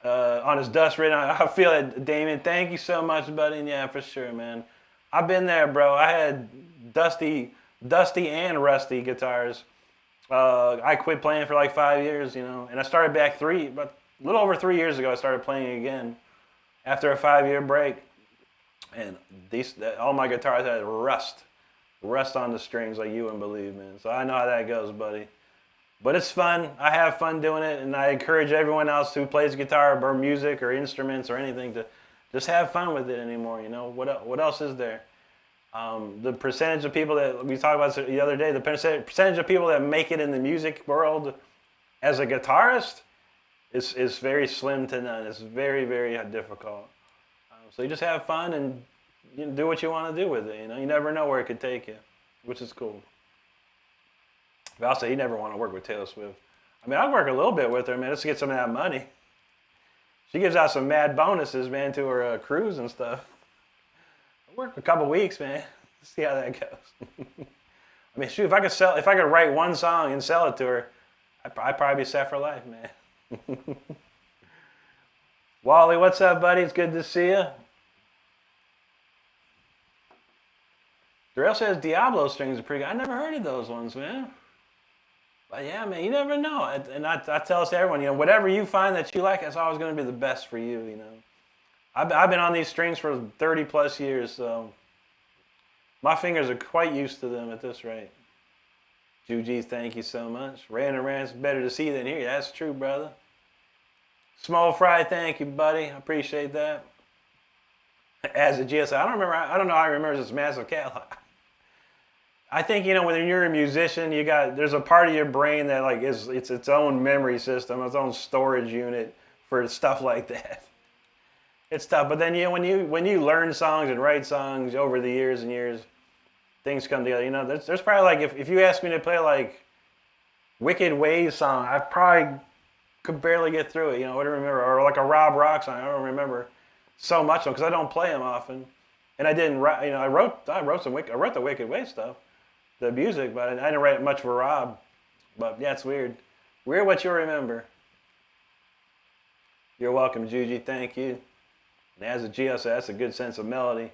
on his dust right now." I feel it, Damien. Thank you so much, buddy. And yeah, for sure, man. I've been there, bro. I had Dusty dusty and rusty guitars. I quit playing for like 5 years, and I started back but a little over 3 years ago. I started playing again after a 5-year break, and all my guitars had rust on the strings like you wouldn't believe, man. So I know how that goes, buddy. But it's fun. I have fun doing it, and I encourage everyone else who plays guitar or music or instruments or anything to just have fun with it anymore. What else is there? The percentage of people that we talked about the other day, the percentage of people that make it in the music world as a guitarist is very slim to none. It's very, very difficult. So you just have fun and do what you want to do with it. You never know where it could take you, which is cool. But I'll say you never want to work with Taylor Swift. I mean, I'd work a little bit with her, man, just to get some of that money. She gives out some mad bonuses, man, to her cruise and stuff. I work a couple weeks, man. See how that goes. I mean, shoot, if I could write one song and sell it to her, I'd probably be set for life, man. Wally, what's up, buddy? It's good to see you. Darrell says Diablo strings are pretty good. I never heard of those ones, man. But yeah, man, you never know. And I tell this to everyone, whatever you find that you like, that's always going to be the best for you, I've been on these strings for 30 plus years, so my fingers are quite used to them at this rate. Juji, thank you so much. Random Rants, better to see than hear. That's true, brother. Small Fry, thank you, buddy. I appreciate that. As a GS, I don't know how I remember this massive catalog. I think, when you're a musician, there's a part of your brain that it's its own memory system, its own storage unit for stuff like that. It's tough, but then when you learn songs and write songs over the years and years, things come together. There's probably if you asked me to play Wicked Waves song, I probably could barely get through it. I wouldn't remember, or a Rob Rock song. I don't remember so much because I don't play them often, and I didn't write. I wrote the Wicked Waves stuff, the music, but I didn't write much for Rob. But yeah, it's weird. Weird what you remember. You're welcome, Juji. Thank you. And as a GS, that's a good sensibility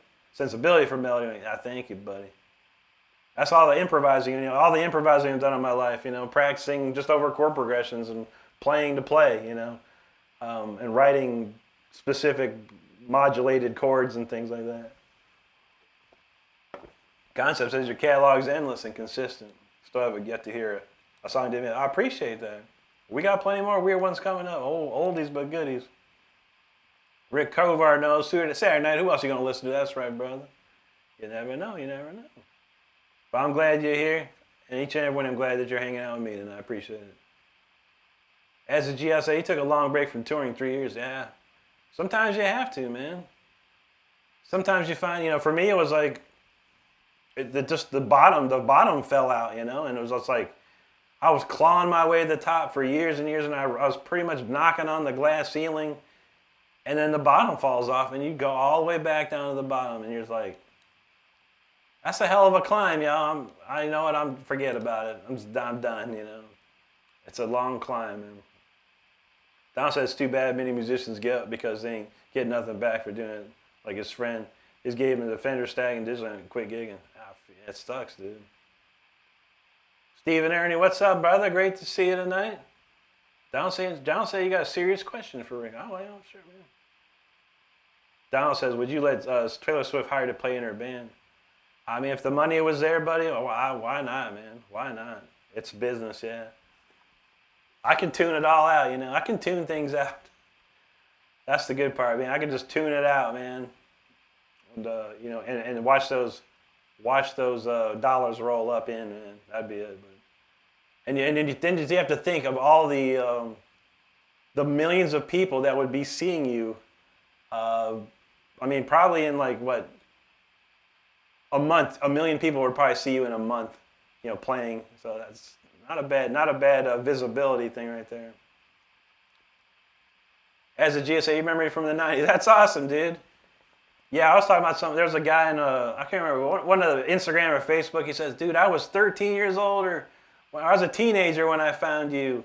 for melody. I thank you, buddy. That's all the improvising, all the improvising I've done in my life, practicing just over chord progressions and playing to play, and writing specific modulated chords and things like that. Concept says your catalog's endless and consistent. Still haven't yet to hear a song. I appreciate that. We got plenty more weird ones coming up. Oldies but goodies. Rick Kovar knows. Saturday night, who else are you going to listen to? That's right, brother. You never know. But I'm glad you're here. And each and every one, I'm glad that you're hanging out with me tonight. I appreciate it. As a GSA, he took a long break from touring 3 years. Yeah. Sometimes you have to, man. Sometimes you find, for me, it was the bottom fell out, and it was just I was clawing my way to the top for years and years, and I was pretty much knocking on the glass ceiling. And then the bottom falls off, and you go all the way back down to the bottom, and you're just that's a hell of a climb, y'all. Forget about it. I'm done, It's a long climb, man. Don says it's too bad many musicians get up because they ain't getting nothing back for doing it. Like his friend, gave him the Fender Stag and Digital and quit gigging. It sucks, dude. Stephen Ernie, what's up, brother? Great to see you tonight. Don says you got a serious question for Rick. Oh, yeah, sure, man. Donald says, would you let Taylor Swift hire to play in her band? I mean, if the money was there, buddy, why not, man? Why not? It's business, yeah. I can tune it all out, I can tune things out. That's the good part, man. I can just tune it out, man. And, and watch those dollars roll up in, man. That'd be it. But, then you have to think of all the millions of people that would be seeing you. Probably in a month, 1 million people would probably see you in a month, playing. So that's not a bad visibility thing right there. As a GSA, you remember me from the 90s? That's awesome, dude. Yeah, I was talking about something. There was a guy in I can't remember, one of the Instagram or Facebook. He says, dude, I was 13 years old, or when I was a teenager when I found you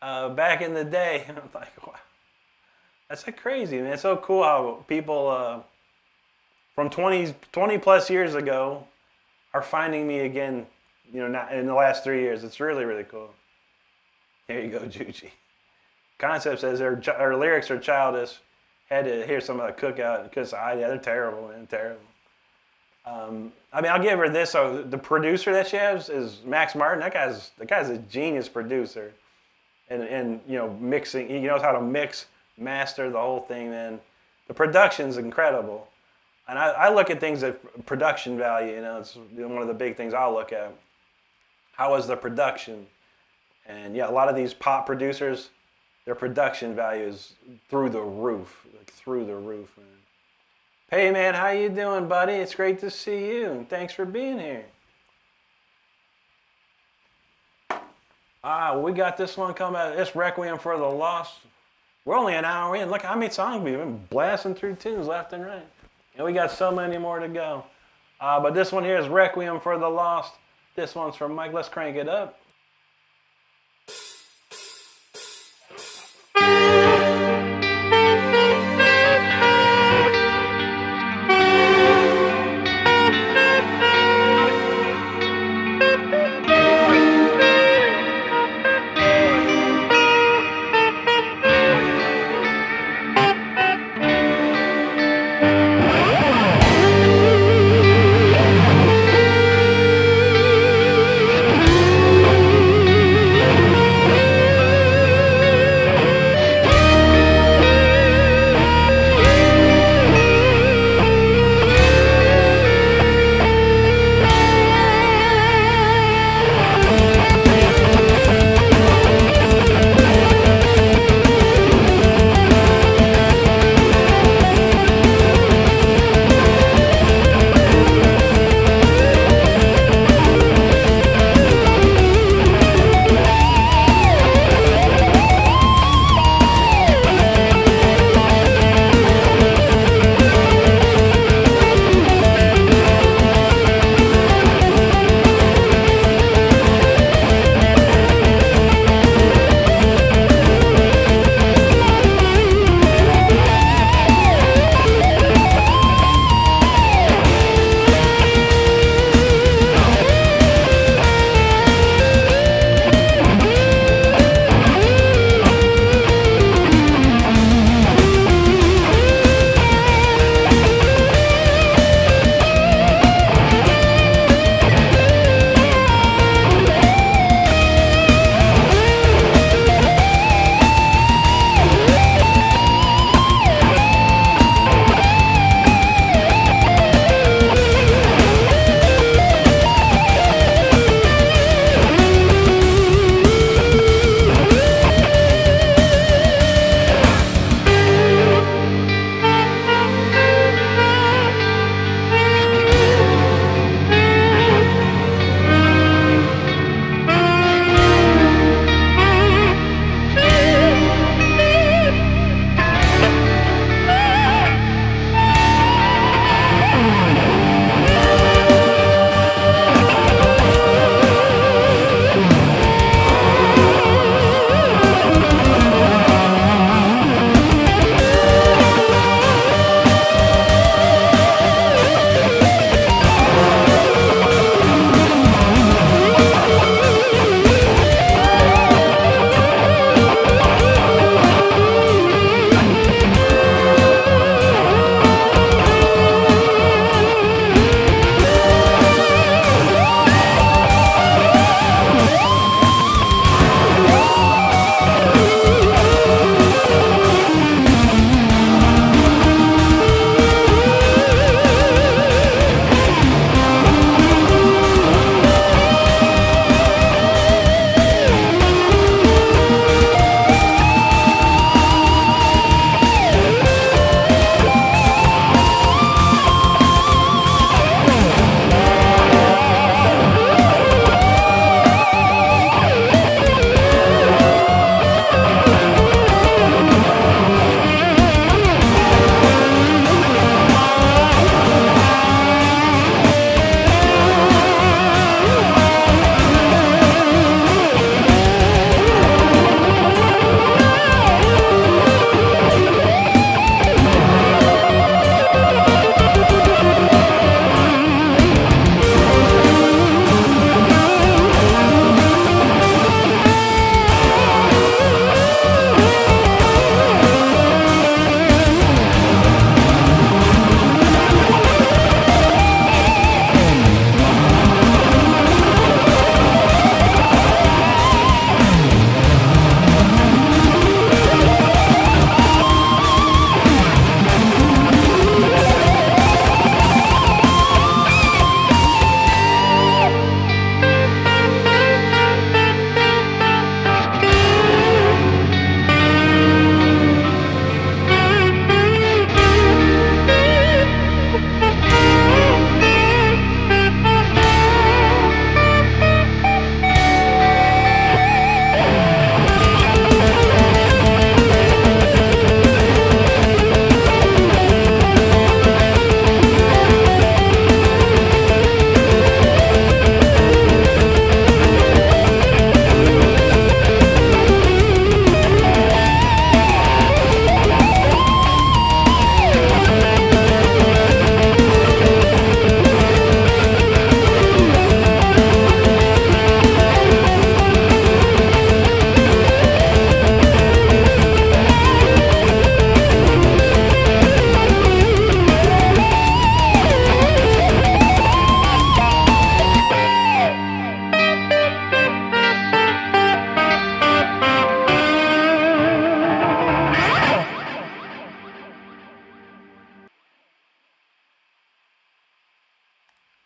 back in the day. And I'm like, wow. That's crazy, man. It's so cool how people from 20 plus years ago are finding me again not in the last 3 years. It's really, really cool. Here you go, Juji. Concept says our lyrics are childish. Had to hear some of the cookout because they're terrible, man, terrible. I'll give her this. So the producer that she has is Max Martin. That guy's a genius producer, and mixing. He knows how to mix, master the whole thing, man. The production's incredible, and I look at things at production value. It's one of the big things I'll look at. How is the production? And a lot of these pop producers, their production value is through the roof, man. Hey man, how you doing, buddy? It's great to see you, and thanks for being here. We got this one coming out. It's Requiem for the Lost. We're only an hour in. Look how many songs we've been blasting through tunes left and right. And we got so many more to go. But this one here is Requiem for the Lost. This one's from Mike. Let's crank it up.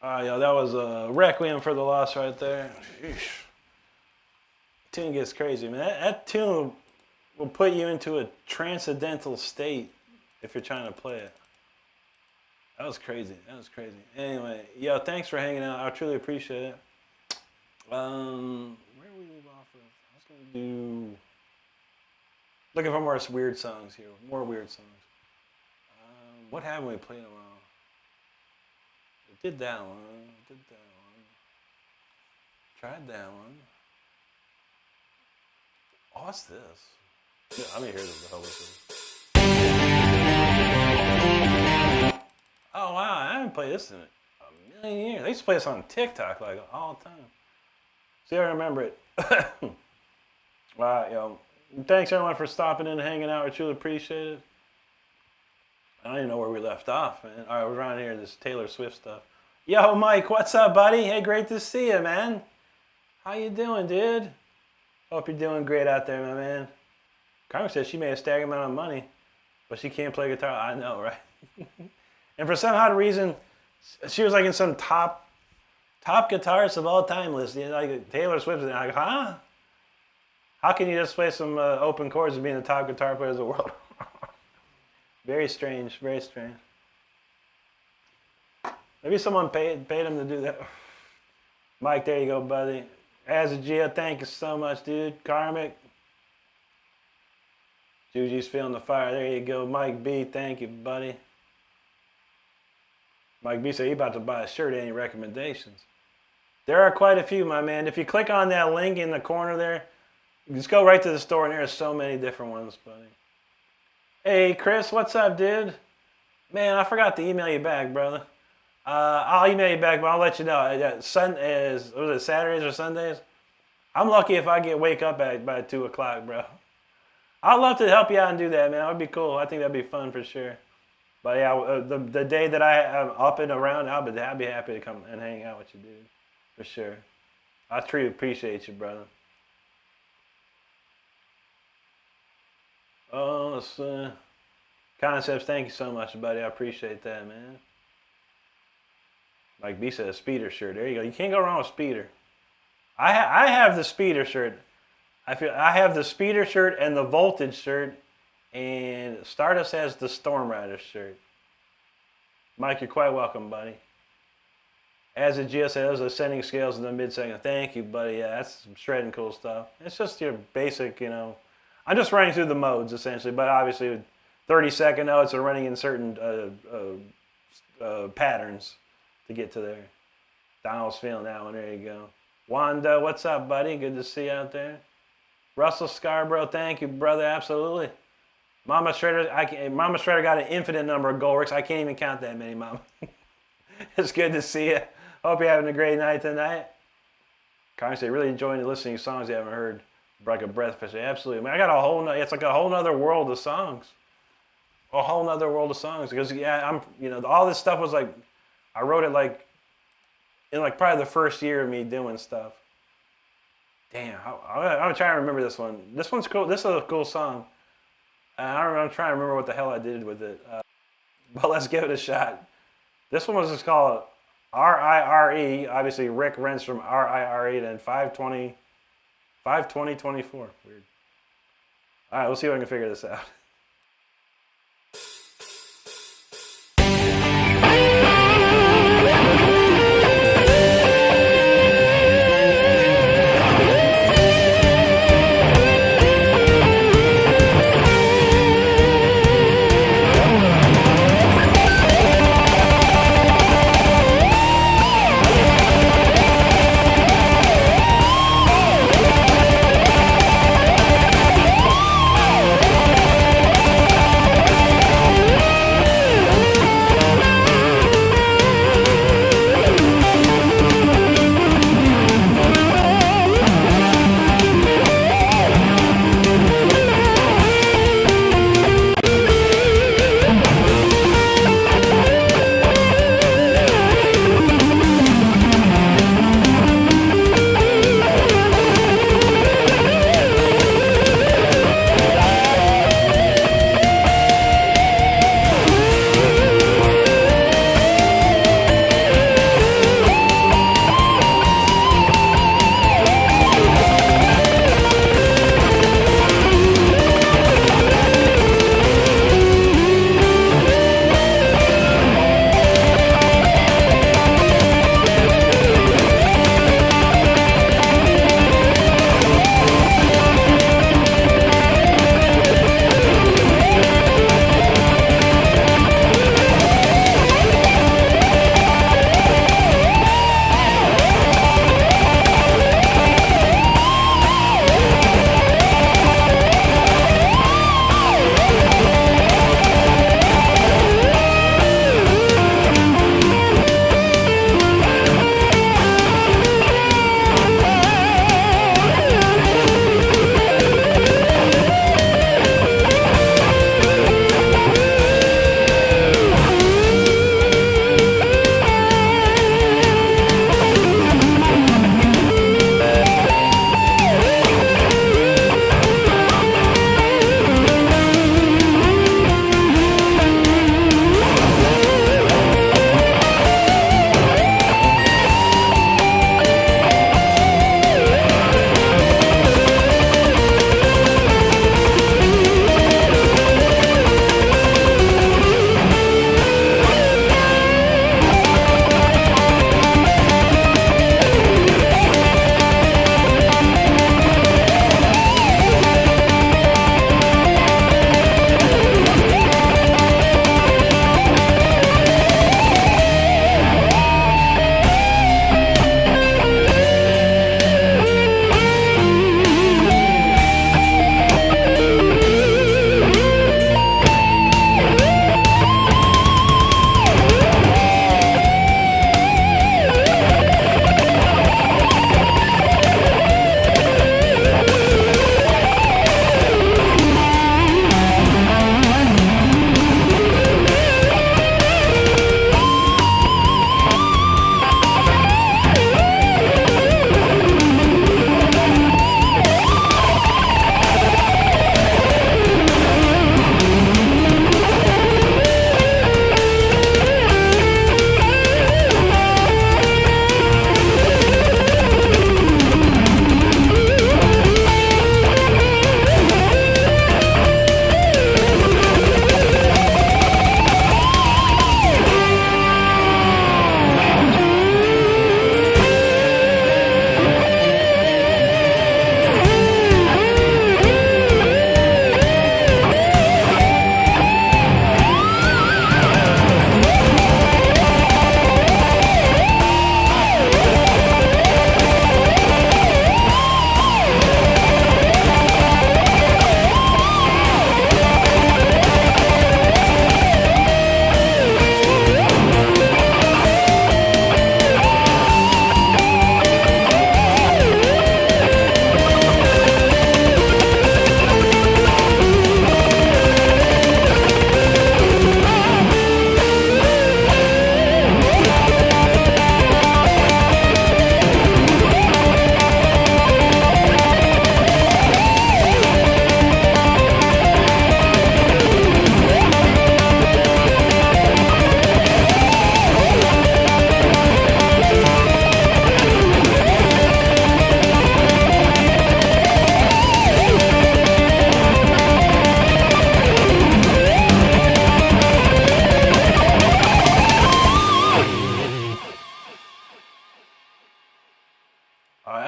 Yo, that was a Requiem for the Lost right there. Sheesh. Tune gets crazy, man. That tune will put you into a transcendental state if you're trying to play it. That was crazy. That was crazy. Anyway, yo, thanks for hanging out. I truly appreciate it. Where do we leave off of? I was gonna do. Looking for more weird songs here. More weird songs. What haven't we played in a while? We did that one. Did that one. Tried that one. Oh, what's this? Yeah, I'm gonna hear this. The hell this is. Oh wow, I haven't played this in a million years. I used to play this on TikTok like all the time. See, I remember it. Wow, yo. Thanks everyone for stopping in and hanging out. I truly appreciate it. I don't even know where we left off, man. All right, we're around here, this Taylor Swift stuff. Yo, Mike, what's up, buddy? Hey, great to see you, man. How you doing, dude? Hope you're doing great out there, my man. Carmen says she made a staggering amount of money, but she can't play guitar. I know, right? And for some odd reason, she was like in some top guitarists of all time list. You know, like Taylor Swift. And I'm like, huh? How can you just play some open chords and be the top guitar players of the world? Very strange, very strange. Maybe someone paid him to do that. Mike, there you go, buddy. Azagio, thank you so much, dude. Karmic. Juji's feeling the fire. There you go. Mike B, thank you, buddy. Mike B said he about to buy a shirt. Any recommendations? There are quite a few, my man. If you click on that link in the corner there, just go right to the store, and there are so many different ones, buddy. Hey, Chris, what's up, dude? Man, I forgot to email you back, brother. I'll email you back, but I'll let you know. Was it Saturdays or Sundays? I'm lucky if I wake up by 2 o'clock, bro. I'd love to help you out and do that, man. That would be cool. I think that'd be fun for sure. But yeah, the day that I'm up and around, I'll be happy to come and hang out with you, dude. For sure. I truly appreciate you, brother. Oh, let's Concepts, thank you so much, buddy. I appreciate that, man. Like B said, a Speeder shirt. There you go. You can't go wrong with Speeder. I have the Speeder shirt. I have the Speeder shirt and the Voltage shirt, and Stardust has the Storm Rider shirt. Mike, you're quite welcome, buddy. As a GS said, those ascending scales in the mid-second. Thank you, buddy. Yeah, that's some shredding cool stuff. It's just your basic, you know. I'm just running through the modes, essentially, but obviously 30-second notes are running in certain patterns to get to there. Donald's feeling that one. There you go. Wanda, what's up, buddy? Good to see you out there. Russell Scarborough, thank you, brother. Absolutely. Mama Shredder got an infinite number of gold works. I can't even count that many, Mama. It's good to see you. Hope you're having a great night tonight. Constantly really enjoying listening to songs you haven't heard. Like a breath of fresh air. Absolutely. I mean, I got a whole. It's like a whole nother world of songs. A whole nother world of songs. Because yeah, all this stuff was like, I wrote it like, in like probably the first year of me doing stuff. Damn, I'm trying to remember this one. This one's cool. This is a cool song. I'm trying to remember what the hell I did with it. But let's give it a shot. This one was just called R-I-R-E. Obviously, Rick Renstrom, R-I-R-E, then 520. 52024. Weird. All right, we'll see if I can figure this out.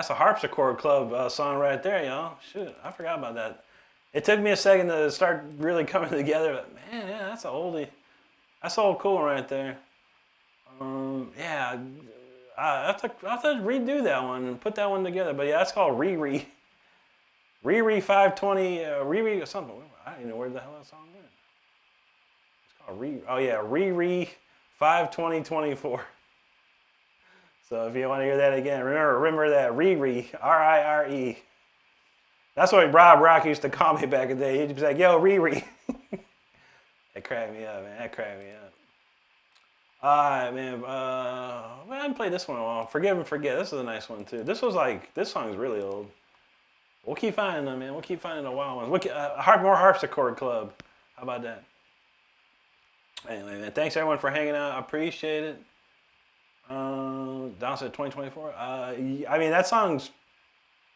that's a harpsichord club song right there, y'all. Shoot, I forgot about that. It took me a second to start really coming together, but man, yeah, that's an oldie. That's all cool right there. Yeah, I have to redo that one and put that one together. But yeah, that's called Riri. Riri 520, Riri or something. I don't even know where the hell that song went. It's called Riri. Oh yeah, Riri 52024. So if you want to hear that again, remember that Riri, R-I-R-E. That's what Rob Rock used to call me back in the day. He'd be like, yo, Riri. That cracked me up, man. That cracked me up. All right, man. I haven't played this one in a while. Forgive and Forget. This is a nice one, too. This song's really old. We'll keep finding them, man. We'll keep finding the wild ones. More Harpsichord Club. How about that? Anyway, man. Thanks, everyone, for hanging out. I appreciate it. Down to 2024. I mean, that song's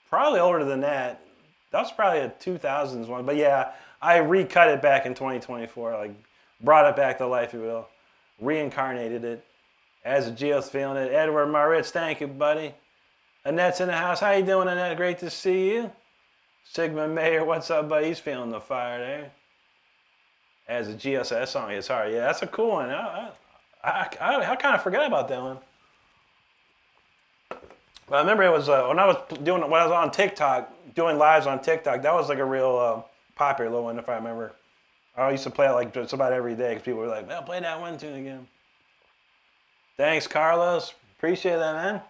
probably older than that. That was probably a 2000s one. But yeah, I recut it back in 2024. Like, brought it back to life, if you will. Reincarnated it. As Geo's feeling it. Edward Maritz, thank you, buddy. Annette's in the house. How you doing, Annette? Great to see you. Sigmund Mayer, what's up, buddy? He's feeling the fire there. As a GSS song is hard. Yeah, that's a cool one. I kind of forgot about that one. But I remember it was when I was on TikTok, doing lives on TikTok. That was like a real popular little one, if I remember. I used to play it like just about every day because people were like, "Well, play that one tune again." Thanks, Carlos. Appreciate that, man.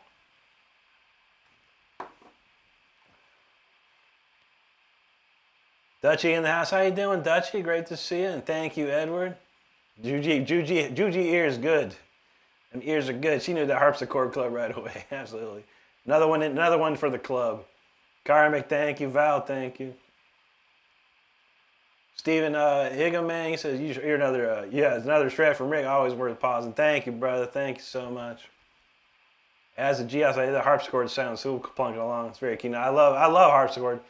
Dutchie in the house. How you doing, Dutchie? Great to see you. And thank you, Edward. Juji ears good. Them ears are good. She knew the harpsichord club right away. Absolutely. Another one for the club. Karmic, thank you. Val, thank you. Stephen Higgleman, he says, you're another, it's another shred from Rick. Always worth pausing. Thank you, brother. Thank you so much. As a GS, the harpsichord sounds so plunking along. It's very keen. I love harpsichord.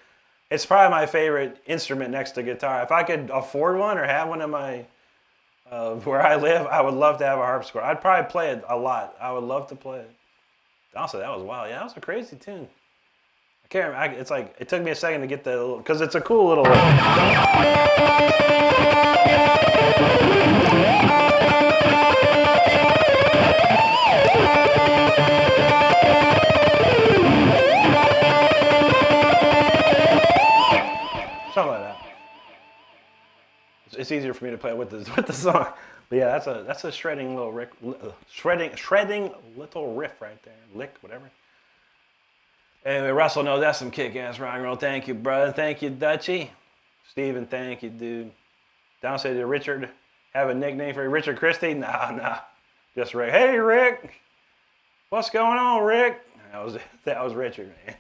It's probably my favorite instrument next to guitar. If I could afford one or have one in my, where I live, I would love to have a harpsichord. I'd probably play it a lot. I would love to play it. Also, that was wild. Yeah, that was a crazy tune. I can't remember. It's like, it took me a second to get the, because it's a cool little. Something like that. It's easier for me to play with the song. But yeah, that's a shredding little riff, shredding little riff right there. Lick, whatever. Anyway, Russell knows that's some kick-ass rock and roll. Thank you, brother. Thank you, Dutchie. Steven, thank you, dude. Down said, did Richard have a nickname for you? Richard Christie? Nah. Just Rick. Hey, Rick. What's going on, Rick? That was Richard, man.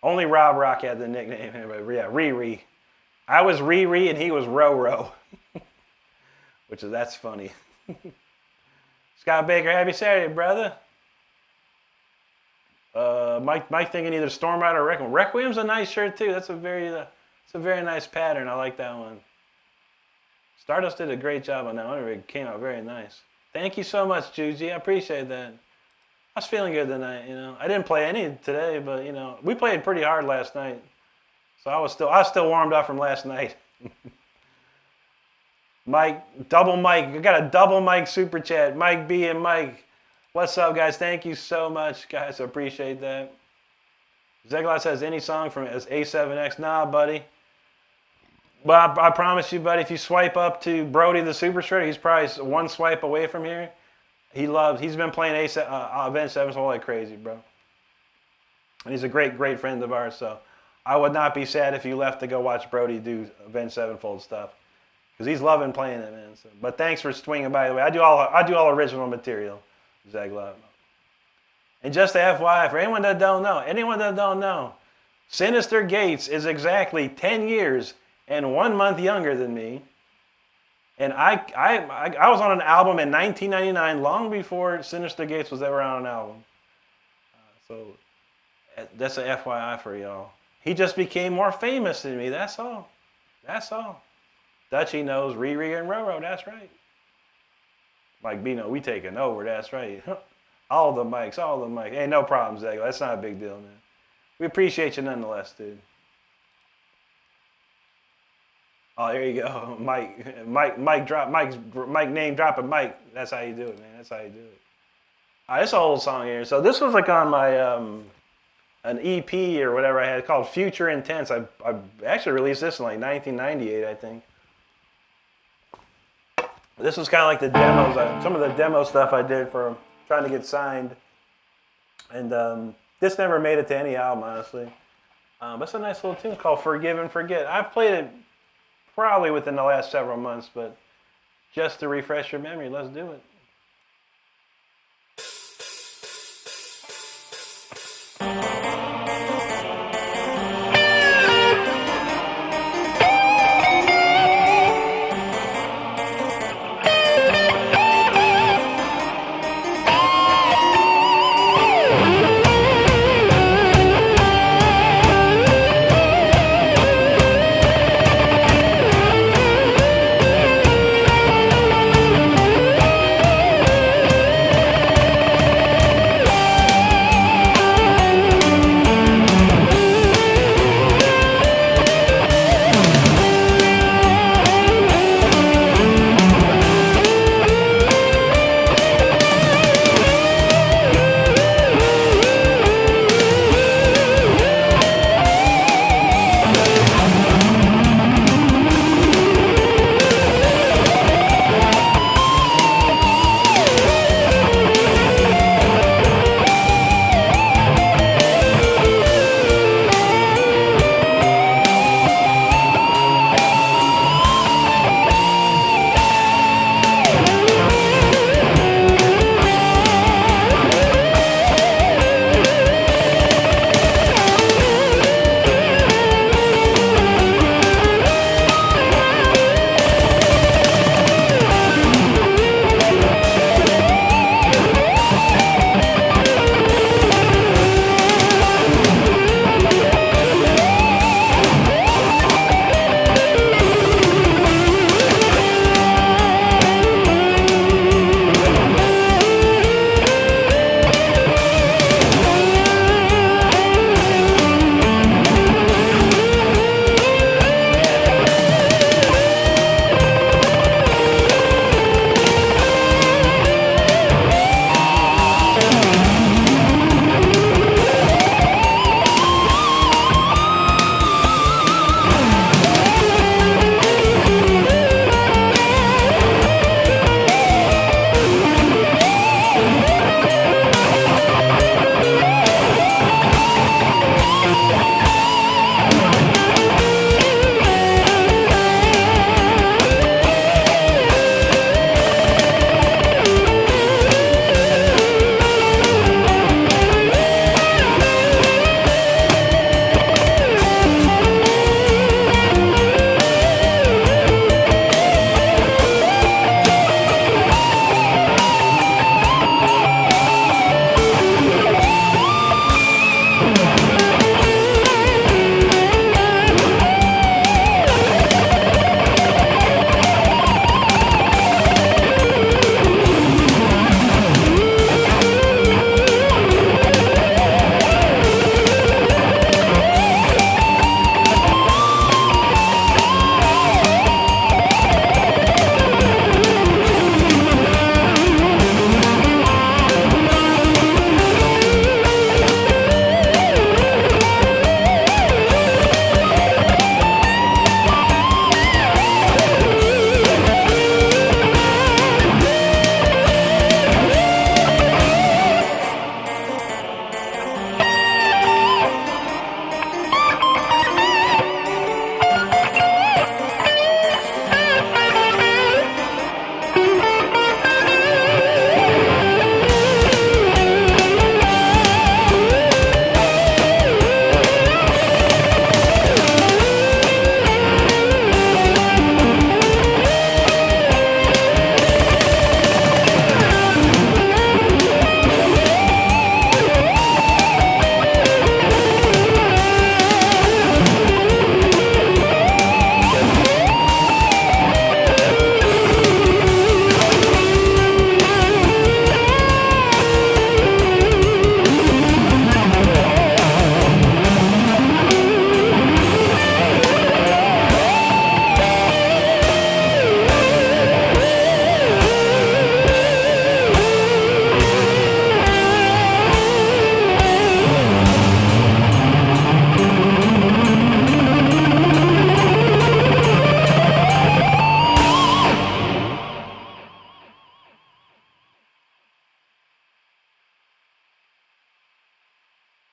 Only Rob Rock had the nickname. But yeah, Riri. I was Riri and he was Ro. That's funny. Scott Baker, happy Saturday, brother. Mike thinking either Stormrider or Requiem. Requiem's a nice shirt too. That's a very nice pattern. I like that one. Stardust did a great job on that one. It came out very nice. Thank you so much, Juji. I appreciate that. I was feeling good tonight, I didn't play any today, but we played pretty hard last night. So I was still warmed up from last night. Mike, double Mike. I got a double Mike super chat. Mike B and Mike. What's up, guys? Thank you so much, guys. I appreciate that. Zeglar says, any song from A7X? Nah, buddy. But I promise you, buddy, if you swipe up to Brody the Super Shredder, he's probably one swipe away from here. He's been playing Avenged Sevenfold like crazy, bro. And he's a great friend of ours, so I would not be sad if you left to go watch Brody do Avenged Sevenfold stuff. Because he's loving playing it, man. So, but thanks for swinging by the way. I do all original material, Zeglar. And just to FYI, for anyone that don't know, Sinister Gates is exactly 10 years and 1 month younger than me. And I was on an album in 1999, long before Sinister Gates was ever on an album. So that's a FYI for y'all. He just became more famous than me. That's all. Dutchie knows Riri and Roro. That's right. Like Bino, we taking over. That's right. All the mics, all the mics. Hey, no problem, Zeg. That's not a big deal, man. We appreciate you nonetheless, dude. Oh, there you go. Mike drop, Mike name dropping Mike. That's how you do it, man. That's how you do it. All right, it's an old song here. So this was like on my an EP or whatever I had called Future Intense. I actually released this in like 1998, I think. This was kind of like the demos, some of the demo stuff I did for trying to get signed. And this never made it to any album, honestly. But it's a nice little tune called Forgive and Forget. I've played it probably within the last several months, but just to refresh your memory, let's do it.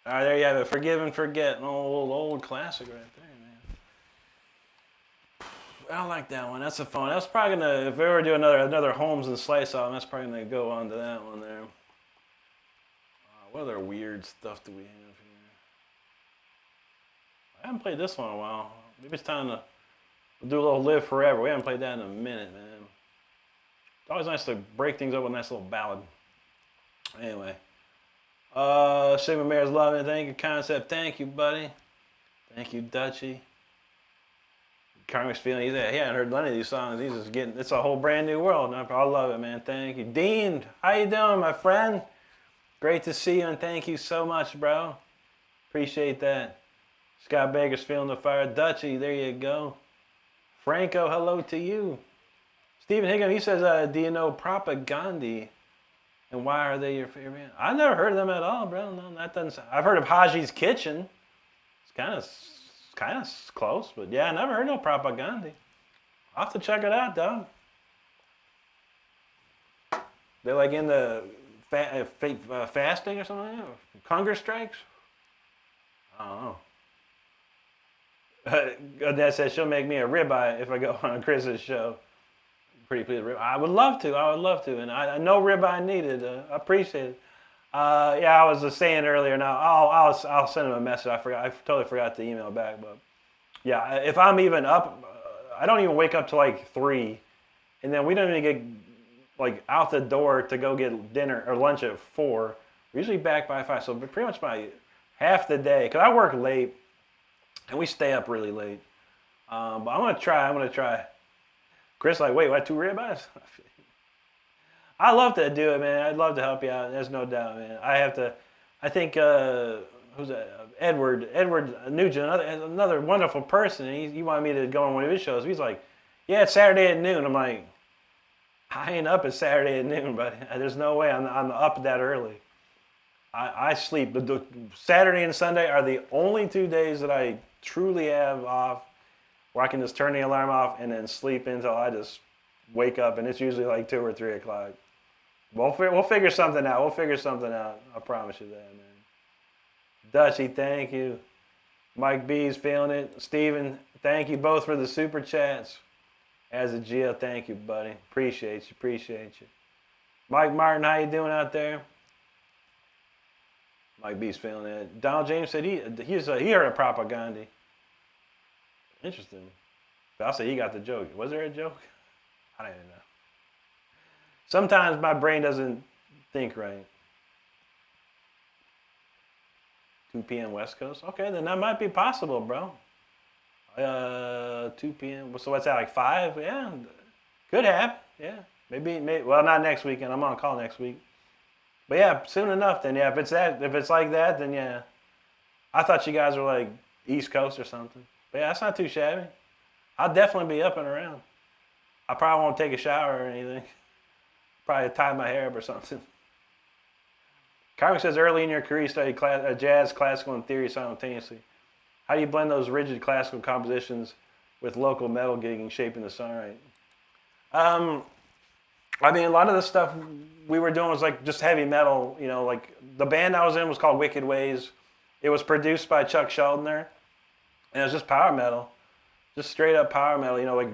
All right, there you have it. Forgive and Forget, an old classic right there, man. I like that one. That's a fun one. That's probably gonna, if we ever do another Holmes and Slice album, that's probably gonna go on to that one there. What other weird stuff do we have here? I haven't played this one in a while. Maybe it's time to do a little Live Forever. We haven't played that in a minute, man. It's always nice to break things up with a nice little ballad. Anyway. Sigma Mayor's loving it. Thank you, Concept. Thank you, buddy. Thank you, Dutchie. Karmic's feeling he hadn't heard none of these songs. He's just getting, it's a whole brand new world. I love it, man. Thank you. Dean, how you doing, my friend? Great to see you, and thank you so much, bro. Appreciate that. Scott Baker's feeling the fire. Dutchie, there you go. Franco, hello to you. Stephen Higgin, he says, do you know Propagandhi? And why are they your favorite? I've never heard of them at all, bro. No, that doesn't. I've heard of Haji's Kitchen. It's kind of close, but yeah, I never heard no Propagandhi. I'll have to check it out, dog. They're like in the fasting or something, or hunger strikes. I don't know. Dad says she'll make me a ribeye if I go on Chris's show. Pretty pleased. I would love to. And I no ribeye needed. I appreciate it. Yeah, I was just saying earlier. Now I'll send him a message. I totally forgot to email back. But yeah, if I'm even up, I don't even wake up till like 3, and then we don't even get like out the door to go get dinner or lunch at 4. We're usually back by 5. So pretty much my half the day, because I work late and we stay up really late. But I'm gonna try. Chris, like, wait, what, 2 ribeyes? I love to do it, man. I'd love to help you out. There's no doubt, man. I think, who's that? Edward Nugent, another wonderful person. And he wanted me to go on one of his shows. He's like, yeah, it's Saturday at noon. I'm like, I ain't up at Saturday at noon, buddy. There's no way I'm up that early. I sleep. Saturday and Sunday are the only 2 days that I truly have off, where I can just turn the alarm off and then sleep until I just wake up, and it's usually like 2 or 3 o'clock. We'll figure something out. I promise you that, man. Dutchie, thank you. Mike B's feeling it. Steven, thank you both for the super chats. As a Gio, thank you, buddy. Appreciate you. Mike Martin, how you doing out there? Mike B's feeling it. Donald James said he heard of Propagandhi. Interesting. I'll say he got the joke. Was there a joke? I don't even know. Sometimes my brain doesn't think right. 2 p.m. West Coast? Okay, then that might be possible, bro. 2 p.m. So what's that, like 5? Yeah, could happen. Yeah, maybe. Well, not next weekend. I'm on call next week. But yeah, soon enough. Then yeah, if it's like that, then yeah. I thought you guys were like East Coast or something. But yeah, that's not too shabby. I'll definitely be up and around. I probably won't take a shower or anything. Probably tie my hair up or something. Carmen says, early in your career, you studied jazz, classical, and theory simultaneously. How do you blend those rigid classical compositions with local metal gigging, shaping the songwriting? I mean, a lot of the stuff we were doing was like just heavy metal. You know, like the band I was in was called Wicked Ways. It was produced by Chuck Schuldiner, and it was just power metal, just straight up power metal. You know, like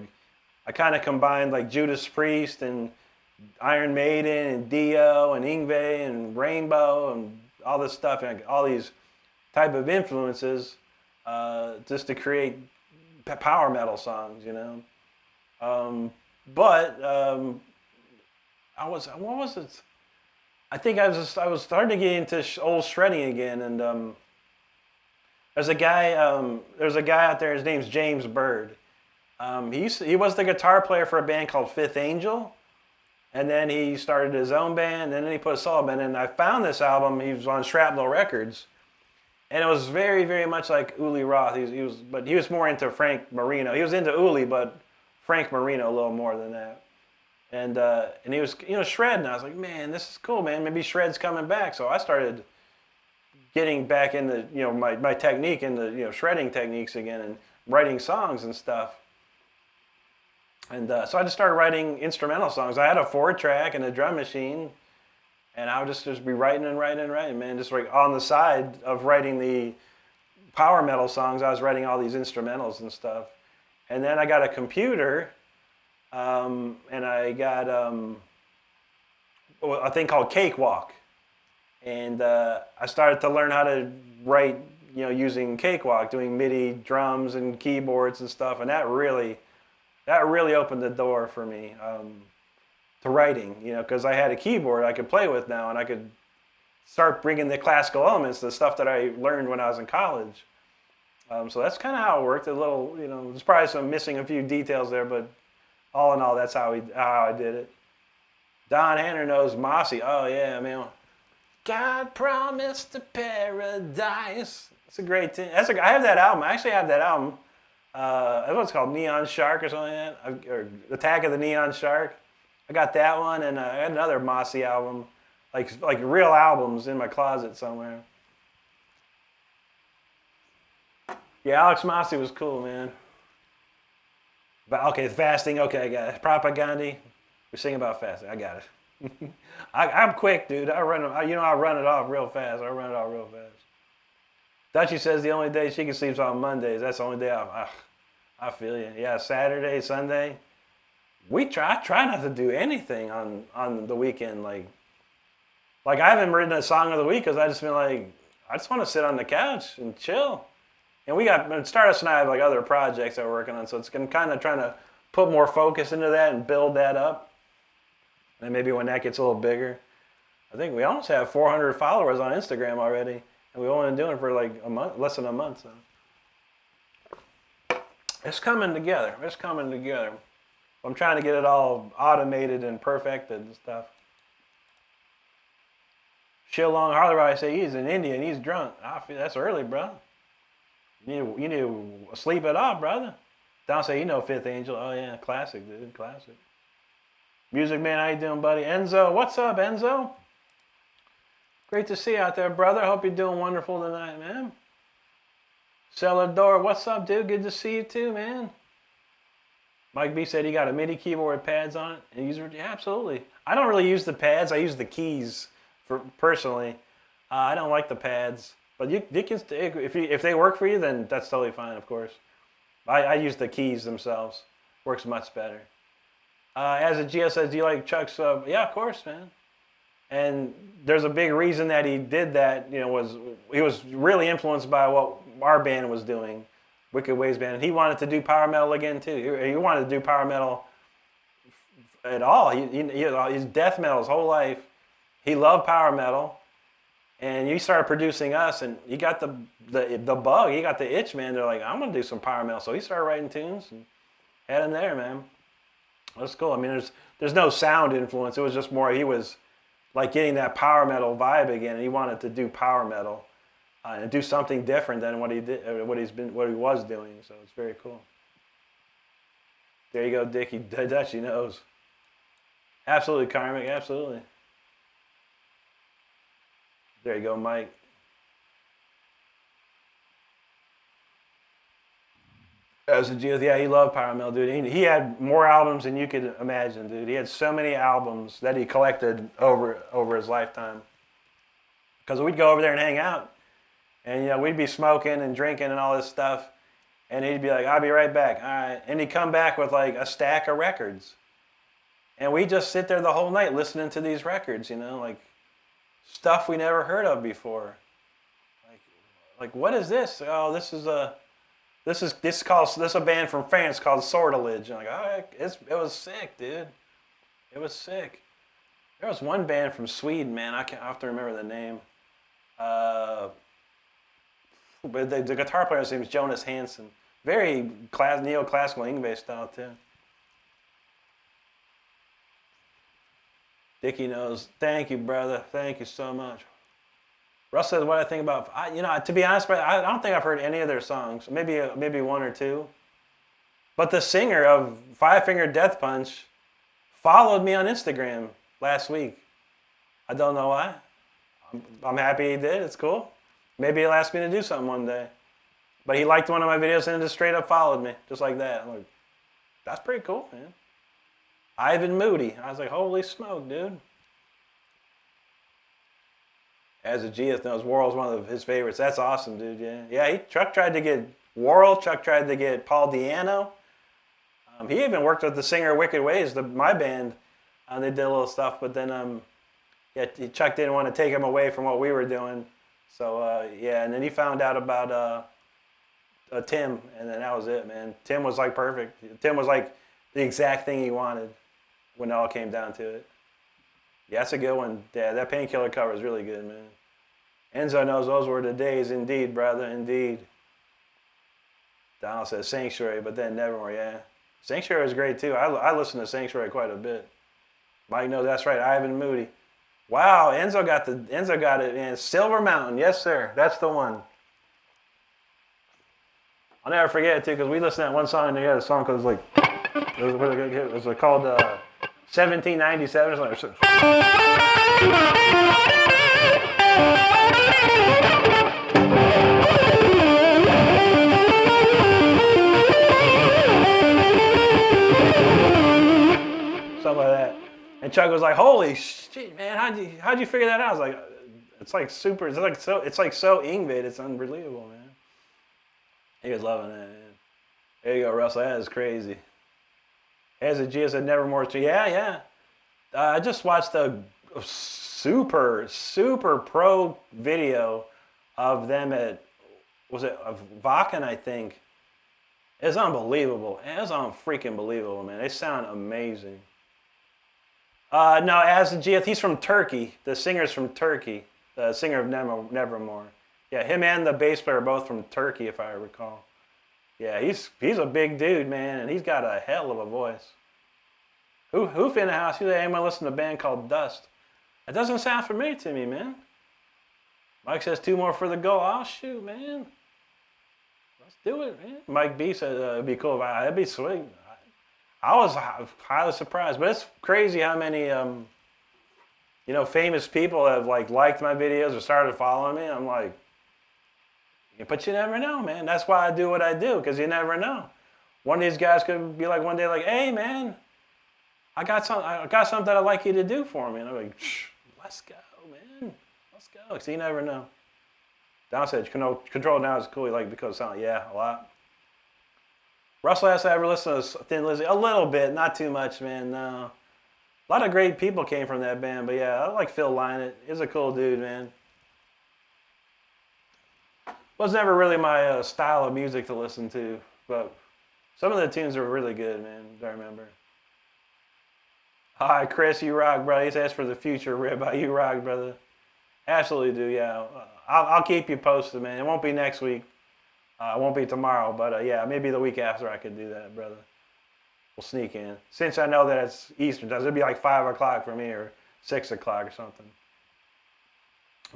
I kind of combined like Judas Priest and Iron Maiden and Dio and Yngwie and Rainbow and all this stuff, and all these type of influences, just to create power metal songs, you know. What was it? I think I was starting to get into old shredding again, and there's a guy out there. His name's James Bird. He was the guitar player for a band called Fifth Angel, and then he started his own band, and then he put a solo band. And I found this album. He was on Shrapnel Records, and it was very, very much like Uli Roth. But he was more into Frank Marino. He was into Uli, but Frank Marino a little more than that. And he was, shredding. I was like, man, this is cool, man. Maybe shred's coming back. So I started getting back into, my technique, into, shredding techniques again, and writing songs and stuff. And so I just started writing instrumental songs. I had a 4-track and a drum machine, And I would just be writing and writing and writing, man. Just like on the side of writing the power metal songs, I was writing all these instrumentals and stuff. And then I got a computer, and I got a thing called Cakewalk. And I started to learn how to write, using Cakewalk, doing MIDI drums and keyboards and stuff. And that really opened the door for me to writing, because I had a keyboard I could play with now, and I could start bringing the classical elements, the stuff that I learned when I was in college. So that's kind of how it worked. A little, there's probably missing a few details there, but all in all, that's how I did it. Don Hanner knows Mossy. Oh yeah, man. God promised a paradise. It's a great thing. I have that album. I actually have that album. That's what it's called, Neon Shark or something like that, or Attack of the Neon Shark. I got that one, and I had another Mossy album, like real albums in my closet somewhere. Yeah, Alex Mossy was cool, man. But okay, fasting. Okay, I got it. Propaganda. We're singing about fasting. I got it. I'm quick, dude. I run it off real fast. Dutchie says the only day she can sleep is on Mondays. That's the only day I feel you. Yeah, Saturday, Sunday. I try not to do anything on the weekend. Like I haven't written a song of the week because I just been like, I just want to sit on the couch and chill. And Stardust and I have like other projects that we're working on, so it's kind of trying to put more focus into that and build that up. And maybe when that gets a little bigger, I think we almost have 400 followers on Instagram already, and we've only been doing it for like a month, less than a month. So it's coming together. I'm trying to get it all automated and perfected and stuff. Shillong Harley Ride say he's in India and he's drunk. I feel that's early, bro. You need to sleep it off, brother. Don say Fifth Angel. Oh yeah, classic, dude, classic. Music Man, how you doing, buddy? Enzo, what's up, Enzo? Great to see you out there, brother. Hope you're doing wonderful tonight, man. Celador, what's up, dude? Good to see you too, man. Mike B said he got a MIDI keyboard with pads on it. Yeah, absolutely. I don't really use the pads. I use the keys personally. I don't like the pads. But if they work for you, then that's totally fine, of course. I use the keys themselves. Works much better. As a GS says, do you like Chuck's? Yeah, of course, man. And there's a big reason that he did that. He was really influenced by what our band was doing, Wicked Waves Band. And he wanted to do power metal again too. He wanted to do power metal at all. He's death metal his whole life. He loved power metal. And you started producing us, and you got the bug, you got the itch, man. They're like, I'm gonna do some power metal. So he started writing tunes and had him there, man. That's cool. I mean, there's no sound influence. It was just more he was like getting that power metal vibe again, and he wanted to do power metal and do something different than what he did, what he was doing. So it's very cool. There you go, Dickie. Dutchie knows. Absolutely, Karmic. Absolutely. There you go, Mike. As a Geoth, yeah, he loved power metal, dude. He had more albums than you could imagine, dude. He had so many albums that he collected over his lifetime. Because we'd go over there and hang out, and we'd be smoking and drinking and all this stuff, and he'd be like, "I'll be right back." All right, and he'd come back with like a stack of records, and we'd just sit there the whole night listening to these records, like stuff we never heard of before. Like what is this? Oh, this is a band from France called Sortilege. And I'm like, oh, it was sick, dude. It was sick. There was one band from Sweden, man. I have to remember the name. But the guitar player's name is Jonas Hansen. Very neoclassical Yngwie style too. Dickie knows. Thank you, brother. Thank you so much. Russ says, what I think about, to be honest, I don't think I've heard any of their songs. Maybe one or two. But the singer of Five Finger Death Punch followed me on Instagram last week. I don't know why. I'm happy he did. It's cool. Maybe he'll ask me to do something one day. But he liked one of my videos and just straight up followed me, just like that. I'm like, that's pretty cool, man. Ivan Moody. I was like, holy smoke, dude. As a Geoff knows, Worrell's one of his favorites. That's awesome, dude. Yeah, yeah. Chuck tried to get Worrell. Chuck tried to get Paul Di'Anno. He even worked with the singer Wicked Ways, my band. They did a little stuff, but then yeah, Chuck didn't want to take him away from what we were doing. So yeah, and then he found out about Tim, and then that was it, man. Tim was like perfect. Tim was like the exact thing he wanted when it all came down to it. Yeah, that's a good one. Yeah, that Painkiller cover is really good, man. Enzo knows those were the days, indeed, brother, indeed. Donald says Sanctuary, but then Nevermore, yeah. Sanctuary is great, too. I listen to Sanctuary quite a bit. Mike knows that's right. Ivan Moody. Wow, Enzo got it, man. Silver Mountain, yes, sir. That's the one. I'll never forget it, too, because we listened to that one song, and they had a song called, it was called 1797 or something. Something like that. And Chuck was like, "Holy shit, man! How'd you figure that out?" I was like, "It's like super. It's like so Yngwie. It's unbelievable, man." He was loving that, man. There you go, Russell. That is crazy. As a Gia said, Nevermore. Yeah. I just watched a super pro video of them at Vakken, I think. It's unbelievable. It's freaking believable, man. They sound amazing. No, as a Gia, he's from Turkey. The singer's from Turkey. The singer of Nevermore. Yeah, him and the bass player are both from Turkey, if I recall. Yeah, he's a big dude, man, and he's got a hell of a voice. Hoof in the house. He's like, I'm gonna listen to a band called Dust. That doesn't sound familiar to me, man. Mike says 2 more for the goal. Oh shoot, man. Let's do it, man. Mike B said it'd be cool. That'd be sweet. I was highly surprised, but it's crazy how many famous people have liked my videos or started following me. I'm like, but you never know, man. That's why I do what I do, because you never know. One of these guys could be like one day like, hey, man, I got something I'd like you to do for me. And I'm like, let's go, man. Let's go. So you never know. Down said, Control Now is cool. Because sound, yeah, a lot. Russell asked, I ever listen to Thin Lizzy? A little bit, not too much, man. No. A lot of great people came from that band, but yeah, I like Phil Lynott. He's a cool dude, man. Was never really my style of music to listen to, but some of the tunes were really good, man. I remember. Hi, Chris, you rock, brother. He's asked for the future ribeye. You rock, brother. Absolutely do, yeah. I'll keep you posted, man. It won't be next week. It won't be tomorrow, but yeah, maybe the week after I could do that, brother. We'll sneak in. Since I know that it's Eastern time, it'll be like 5 o'clock for me or 6 o'clock or something.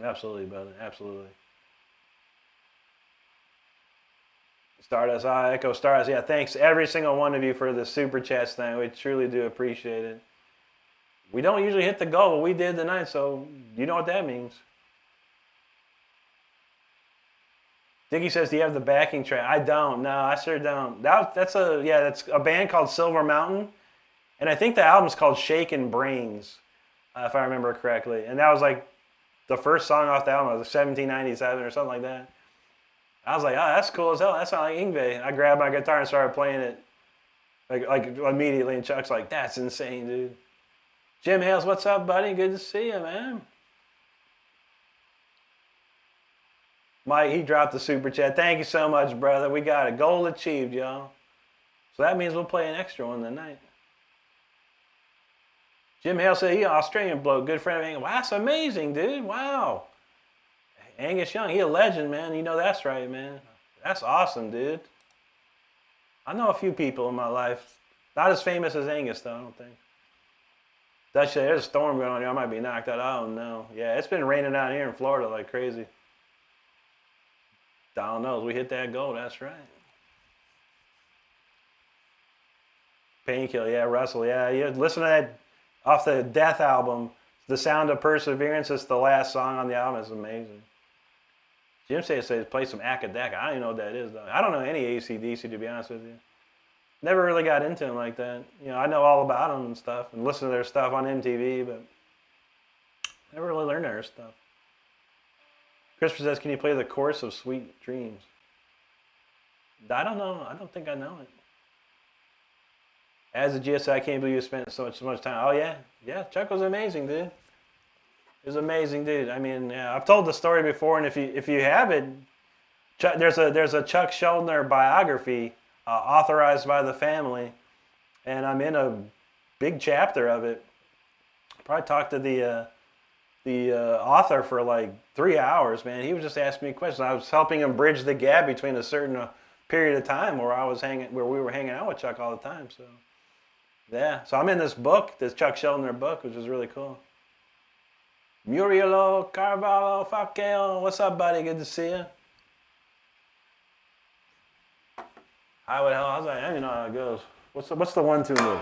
Absolutely, brother. Absolutely. Stardust, Echo Stardust. Yeah, thanks every single one of you for the super chats thing. We truly do appreciate it. We don't usually hit the goal, but we did tonight, so you know what that means. Dickie says, do you have the backing track? I don't. No, I sure don't. That's a band called Silver Mountain, and I think the album's called Shaken Brains, if I remember correctly. And that was like the first song off the album. It was 1797 or something like that. I was like, oh, that's cool as hell. That sounds like Yngwie. I grabbed my guitar and started playing it like immediately, and Chuck's like, that's insane, dude. Jim Hales, what's up, buddy? Good to see you, man. Mike, he dropped the super chat. Thank you so much, brother. We got it. Goal achieved, y'all. So that means we'll play an extra one tonight. Jim Hale said, he's an Australian bloke, good friend of Angus. Wow, that's amazing, dude. Wow. Angus Young, he a legend, man. You know that's right, man. That's awesome, dude. I know a few people in my life. Not as famous as Angus, though, I don't think. Dutch said, there's a storm going on here. I might be knocked out. I don't know. Yeah, it's been raining down here in Florida like crazy. Donald knows we hit that goal. That's right. Painkiller, yeah, Russell, yeah. You listen to that off the Death album, The Sound of Perseverance. It's the last song on the album. It's amazing. Jim says play some Akadaka. I don't even know what that is, though. I don't know any AC/DC, to be honest with you. Never really got into them like that. You know, I know all about them and stuff, and listen to their stuff on MTV, but never really learned their stuff. Christopher says, can you play the chorus of Sweet Dreams? I don't know. I don't think I know it. As a GSA, I can't believe you spent so much time. Oh, yeah? Yeah, Chuck was amazing, dude. He was amazing, dude. I mean, yeah, I've told the story before, and if you haven't, there's a Chuck Schuldiner biography authorized by the family, and I'm in a big chapter of it. Probably talked to the author for like 3 hours, man. He was just asking me questions. I was helping him bridge the gap between a certain period of time where we were hanging out with Chuck all the time. So, yeah. So I'm in this book, this Chuck Schuldiner book, which is really cool. Murielo Carvalho Fakeo, what's up, buddy? Good to see you. Hi, what the hell? How's that? I don't even know how it goes. What's the 1-2 move?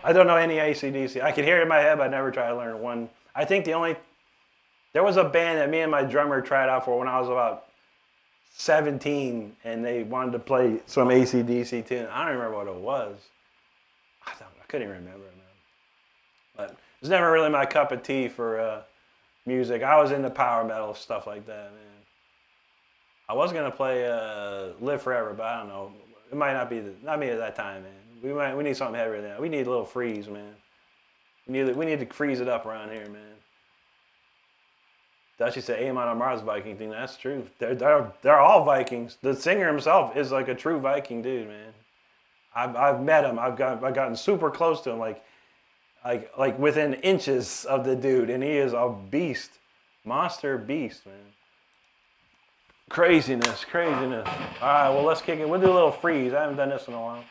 I don't know any AC/DC. I could hear it in my head, but I never tried to learn one. I think there was a band that me and my drummer tried out for when I was about 17, and they wanted to play some AC/DC tune. I don't remember what it was. I couldn't even remember it, man. But it was never really my cup of tea for music. I was into power metal, stuff like that, man. I was going to play Live Forever, but I don't know. It might not me at that time, man. We need something heavier than that. We need a little freeze, man. We need to freeze it up around here, man. Dusty said, Amon on Mars Viking thing. That's true. They're all Vikings. The singer himself is like a true Viking dude, man. I've met him. I've gotten super close to him, like within inches of the dude, and he is a beast, monster beast, man. Craziness. All right, well, let's kick it. We'll do a little freeze. I haven't done this in a while.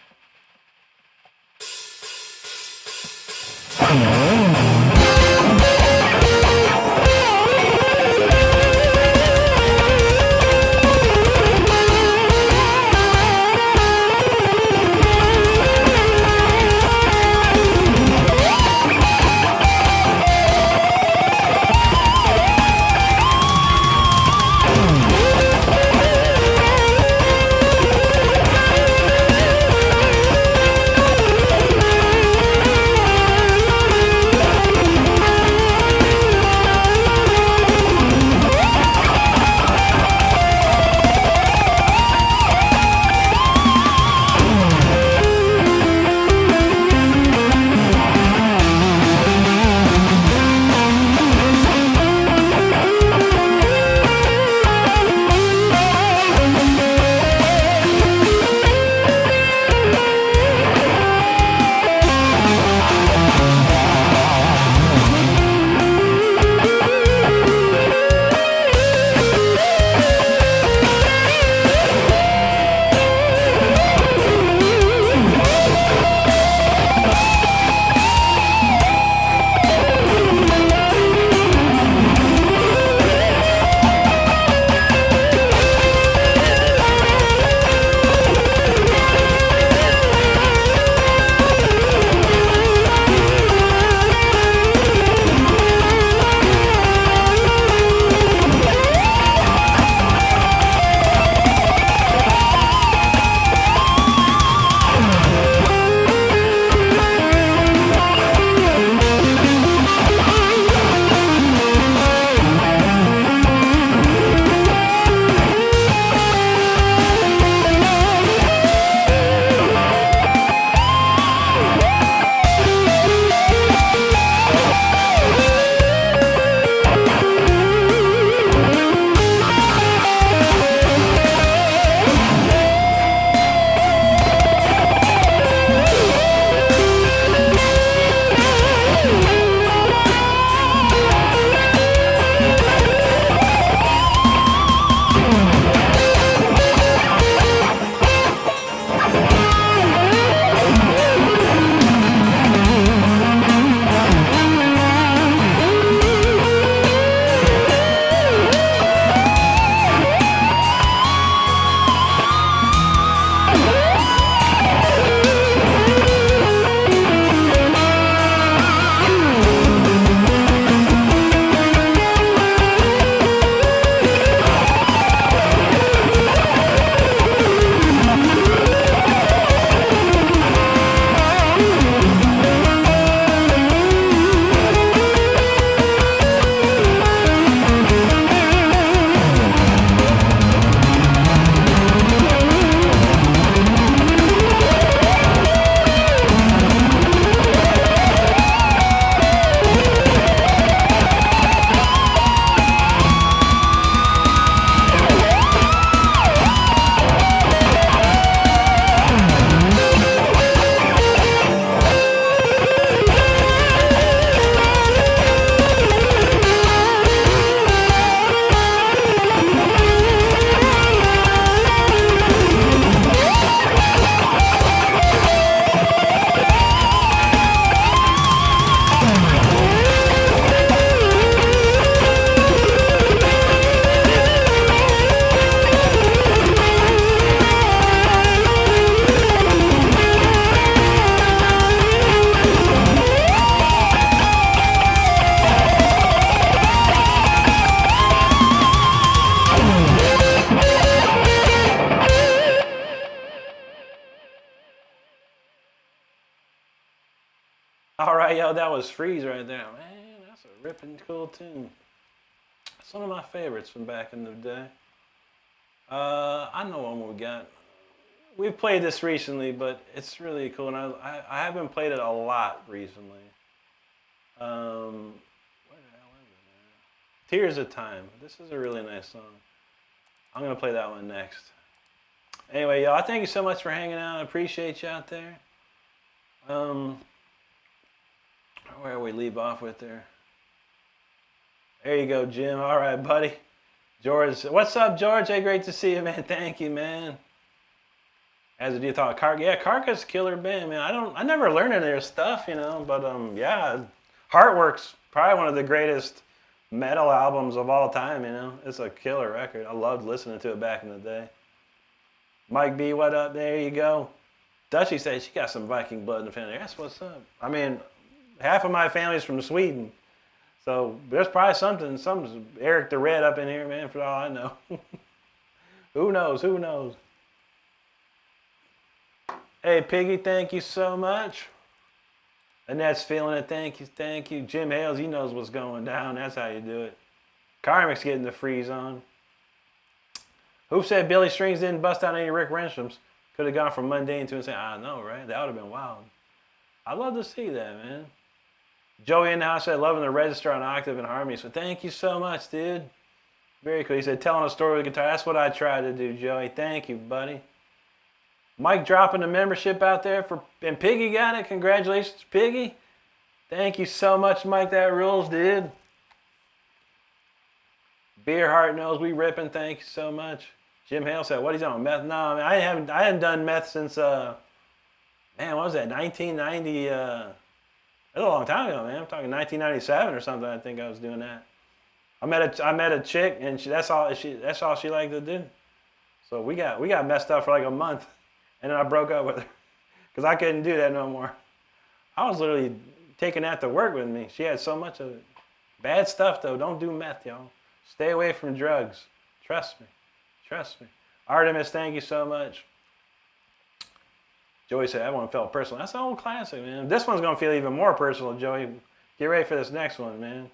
All right, yo, that was Freeze right there. Man, that's a ripping cool tune. It's one of my favorites from back in the day. I know one we got. We've played this recently, but it's really cool, and I haven't played it a lot recently. Where the hell is it, man? Tears of Time. This is a really nice song. I'm gonna play that one next. Anyway, y'all, thank you so much for hanging out. I appreciate you out there. Where we leave off with there? There you go, Jim. All right, buddy. George, what's up, George? Hey, great to see you, man. Thank you, man. As a do you thought, Karka? Yeah, Karka's killer band, man. I never learned any of their stuff, you know, but yeah, Heartwork's probably one of the greatest metal albums of all time, you know. It's a killer record. I loved listening to it back in the day. Mike B, what up? There you go. Dutchie says she got some Viking blood in the family. That's what's up. I mean, half of my family's from Sweden. So there's probably some Eric the Red up in here, man, for all I know. Who knows? Who knows? Hey, Piggy, thank you so much. Annette's feeling it. Thank you, thank you. Jim Hales, he knows what's going down. That's how you do it. Karmic's getting the freeze on. Who said Billy Strings didn't bust out any Rick Renstroms? Could have gone from mundane to insane. I know, right? That would have been wild. I'd love to see that, man. Joey in the house said, loving the register on octave and harmony. So thank you so much, dude. Very cool. He said, telling a story with guitar. That's what I try to do, Joey. Thank you, buddy. Mike dropping the membership out there and Piggy got it. Congratulations, Piggy. Thank you so much, Mike. That rules, dude. Beer Heart knows we ripping. Thank you so much. Jim Hale said, what he's on meth? No, I hadn't done meth since man, what was that? 1990. That's a long time ago, man. I'm talking 1997 or something. I think I was doing that. I met a chick, and that's all she liked to do. So we got messed up for like a month, and then I broke up with her because I couldn't do that no more. I was literally taking that to work with me. She had so much of it. Bad stuff though. Don't do meth, y'all. Stay away from drugs. Trust me. Trust me. Artemis, thank you so much. Joey said that one felt personal. That's an old classic, man. This one's going to feel even more personal, Joey. Get ready for this next one, man.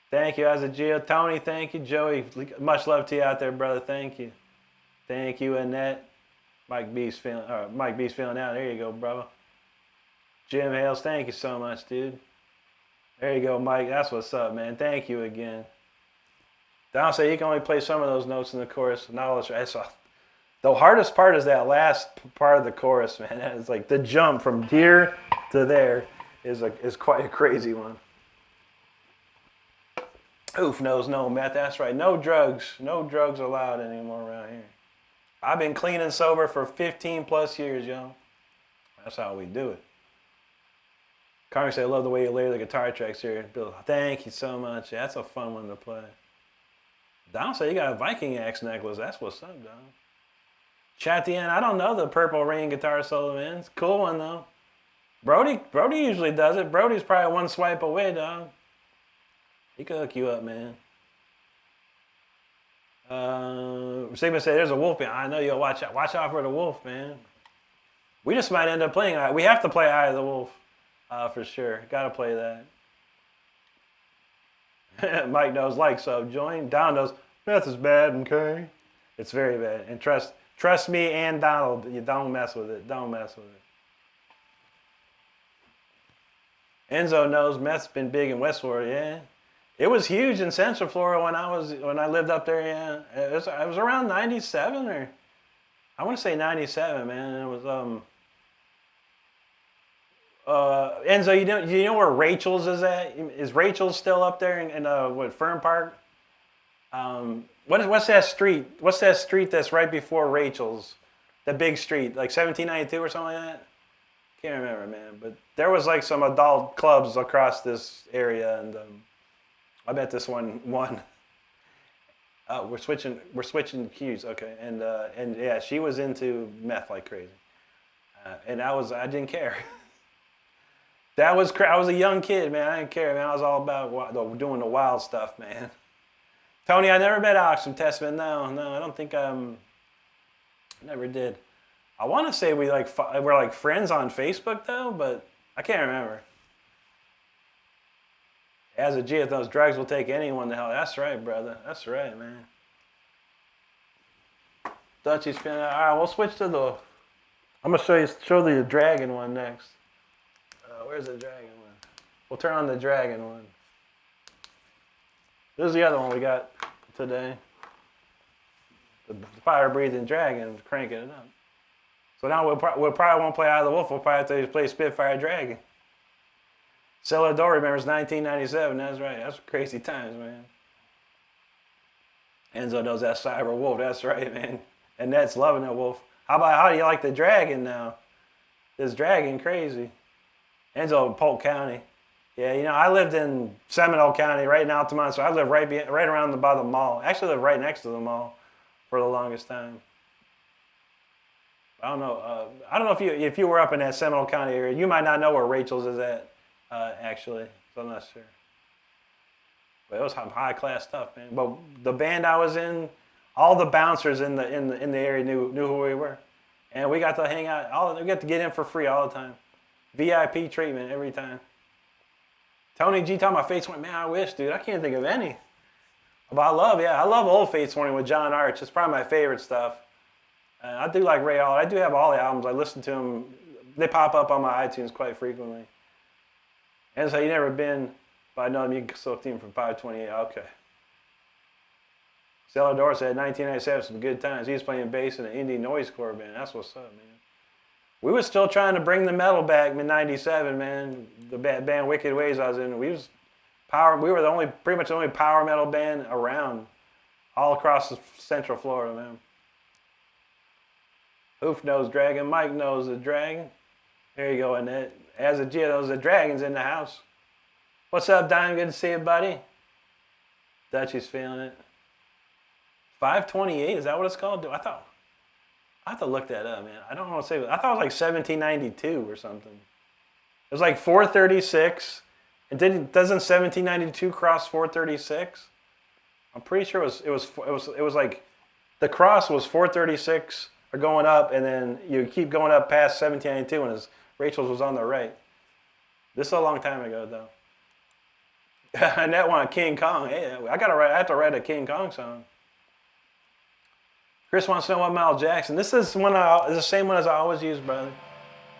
Thank you, Azagio. Tony, thank you. Joey, much love to you out there, brother. Thank you. Thank you, Annette. Mike B's feeling out. There you go, brother. Jim Hales, thank you so much, dude. There you go, Mike. That's what's up, man. Thank you again. Don said you can only play some of those notes in the chorus. The hardest part is that last part of the chorus, man. That is like the jump from here to there is quite a crazy one. Oof knows no meth. That's right. No drugs allowed anymore around here. I've been clean and sober for 15 plus years, yo. That's how we do it. Carmen said, I love the way you layer the guitar tracks here. Bill, thank you so much. Yeah, that's a fun one to play. Don said you got a Viking axe necklace. That's what's up, Don. Chatien, I don't know the Purple Rain guitar solo, man. It's a cool one, though. Brody usually does it. Brody's probably one swipe away, dog. He could hook you up, man. Sigmund said, there's a wolf behind. I know you'll watch out. Watch out for the wolf, man. We just might end up playing. We have to play Eye of the Wolf, for sure. Got to play that. Mike knows, like, sub, join. Don knows, meth is bad, okay? It's very bad. And trust me and Donald, you don't mess with it. Don't mess with it. Enzo knows meth's been big in West Florida, yeah. It was huge in Central Florida when I lived up there, yeah. It was around 97 or I want to say 97, man. And it was Enzo, you know where Rachel's is at? Is Rachel's still up there in Fern Park? What's that street? What's that street that's right before Rachel's? The big street, like 1792 or something like that? Can't remember, man. But there was like some adult clubs across this area, and I bet this one won. We're switching cues, okay. And yeah, she was into meth like crazy, and I didn't care. I was a young kid, man. I didn't care, man. I was all about doing the wild stuff, man. Tony, I never met Alex from Testament. No, I don't think never did. I want to say we're like friends on Facebook though, but I can't remember. As a G, if those drugs will take anyone to hell. That's right, brother. That's right, man. Dutchie's feeling. All right, we'll switch to the. I'm gonna show the dragon one next. Where's the dragon one? We'll turn on the dragon one. This is the other one we got today. The fire-breathing dragon, cranking it up. So now we'll probably won't play Eye of the Wolf. We'll probably have to play Spitfire Dragon. Celador remembers 1997. That's right. That's crazy times, man. Enzo knows that Cyber Wolf. That's right, man. And that's loving it, Wolf. How do you like the dragon now? This dragon crazy. Enzo in Polk County. Yeah, you know, I lived in Seminole County, right in Altamont, so I lived right around by the mall. Actually, I lived right next to the mall for the longest time. I don't know if you were up in that Seminole County area. You might not know where Rachel's is at, actually. So I'm not sure. But it was some high class stuff, man. But the band I was in, all the bouncers in the area knew who we were, and we got to hang out. We got to get in for free all the time, VIP treatment every time. Tony G talking about Fates 20. Man, I wish, dude. I can't think of any. But I love old Fates 20 with John Arch. It's probably my favorite stuff. I do like Ray Allard. I do have all the albums. I listen to them. They pop up on my iTunes quite frequently. And so you never been, but I know them. You can still team from 528. Okay. Celador said 1997, some good times. He was playing bass in an indie noisecore band. That's what's up, man. We were still trying to bring the metal back in '97, man. The band Wicked Ways I was in, we were pretty much the only power metal band around, all across Central Florida, man. Hoof knows Dragon, Mike knows the Dragon. There you go, Annette. As a G, those the Dragons in the house. What's up, Dime? Good to see you, buddy. Dutchie's feeling it. 528, is that what it's called? I have to look that up, man. I don't know what to say. I thought it was like 1792 or something. It was like 436. And doesn't 1792 cross 436? I'm pretty sure it was like the cross was 436 or going up, and then you keep going up past 1792, and Rachel's was on the right. This is a long time ago, though. And that one, King Kong. Hey, I have to write a King Kong song. Chris wants to know what Miles Jackson. This is the same one as I always use, brother.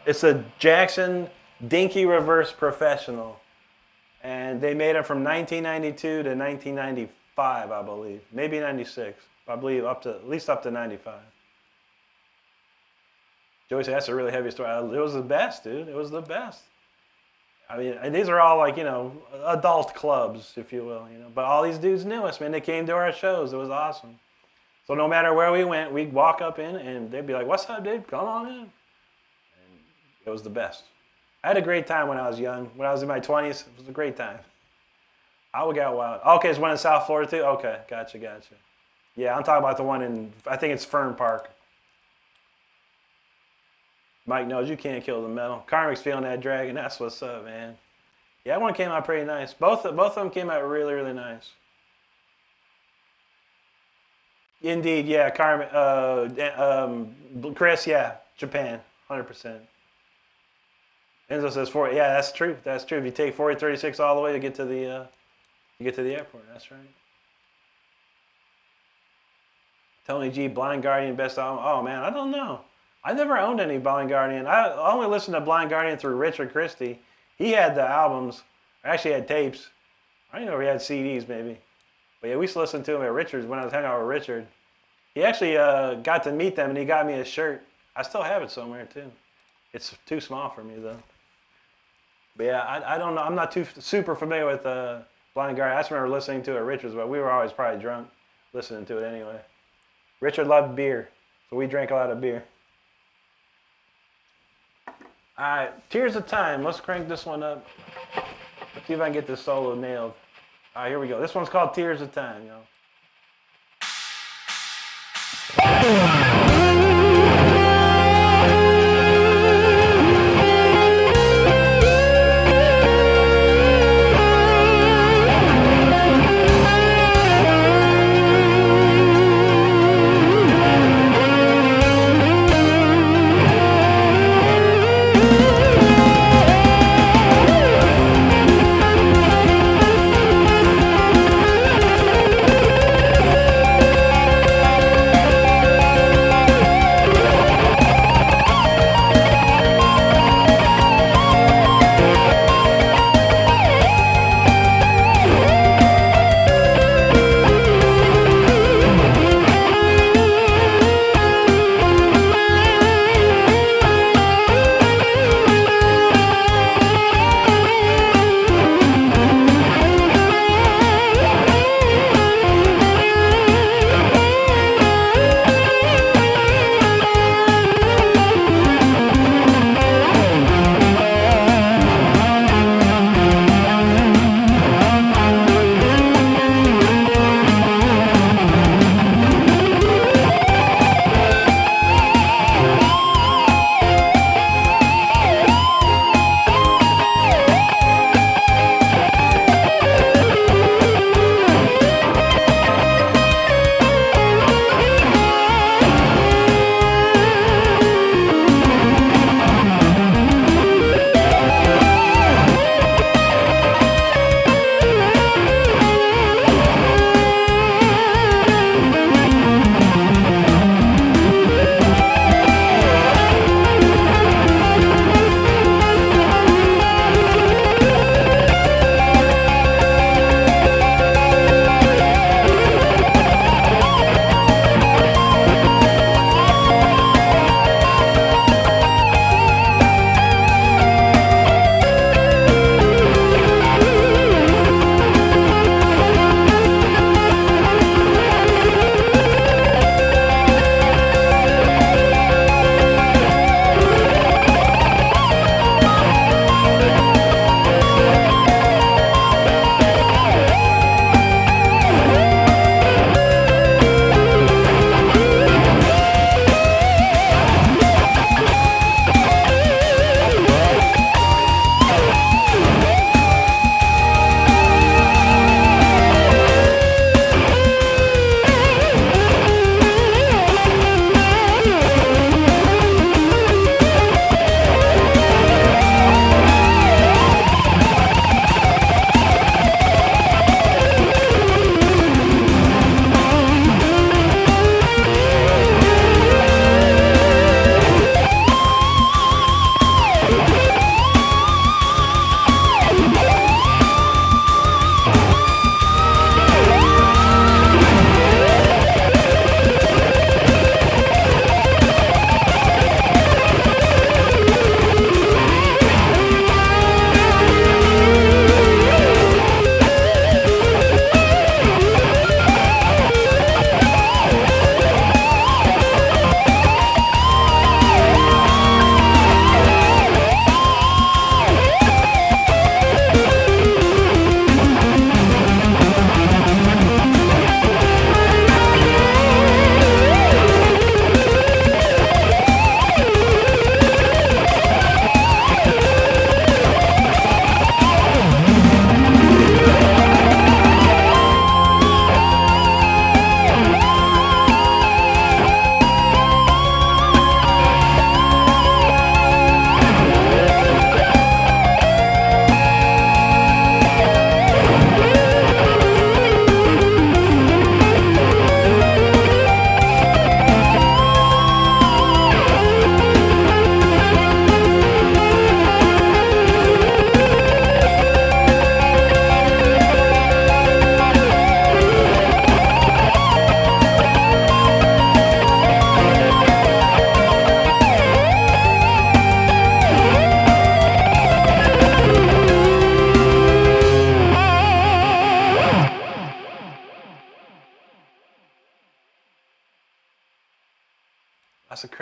It's a Jackson Dinky Reverse Professional. And they made it from 1992 to 1995, I believe. Maybe 96. I believe at least up to 95. Joey said, that's a really heavy story. It was the best, dude. It was the best. I mean, and these are all like, adult clubs, if you will, But all these dudes knew us, man. They came to our shows. It was awesome. So no matter where we went, we'd walk up in and they'd be like, what's up, dude? Come on in. And it was the best. I had a great time when I was young. When I was in my 20s, it was a great time. I would get wild. Okay, it's one in South Florida too? Okay, gotcha. Yeah, I'm talking about the one in, I think it's Fern Park. Mike knows you can't kill the metal. Karmic's feeling that dragon. That's what's up, man. Yeah, that one came out pretty nice. Both of them came out really, really nice. Indeed, yeah, Carmen, Chris, yeah, Japan, 100%. Enzo says 40. Yeah, that's true. That's true. If you take 4036 all the way to get to the, airport. That's right. Tony G, Blind Guardian, best album. Oh man, I don't know. I never owned any Blind Guardian. I only listened to Blind Guardian through Richard Christie. He had the albums. I actually had tapes. I don't know if he had CDs maybe. But yeah, we used to listen to him at Richard's when I was hanging out with Richard. He actually got to meet them, and he got me a shirt. I still have it somewhere, too. It's too small for me, though. But yeah, I don't know. I'm not too super familiar with Blind Guardian. I just remember listening to it at Richard's, but we were always probably drunk listening to it anyway. Richard loved beer, so we drank a lot of beer. All right, Tears of Time. Let's crank this one up. Let's see if I can get this solo nailed. All right, here we go. This one's called Tears of Time, y'all.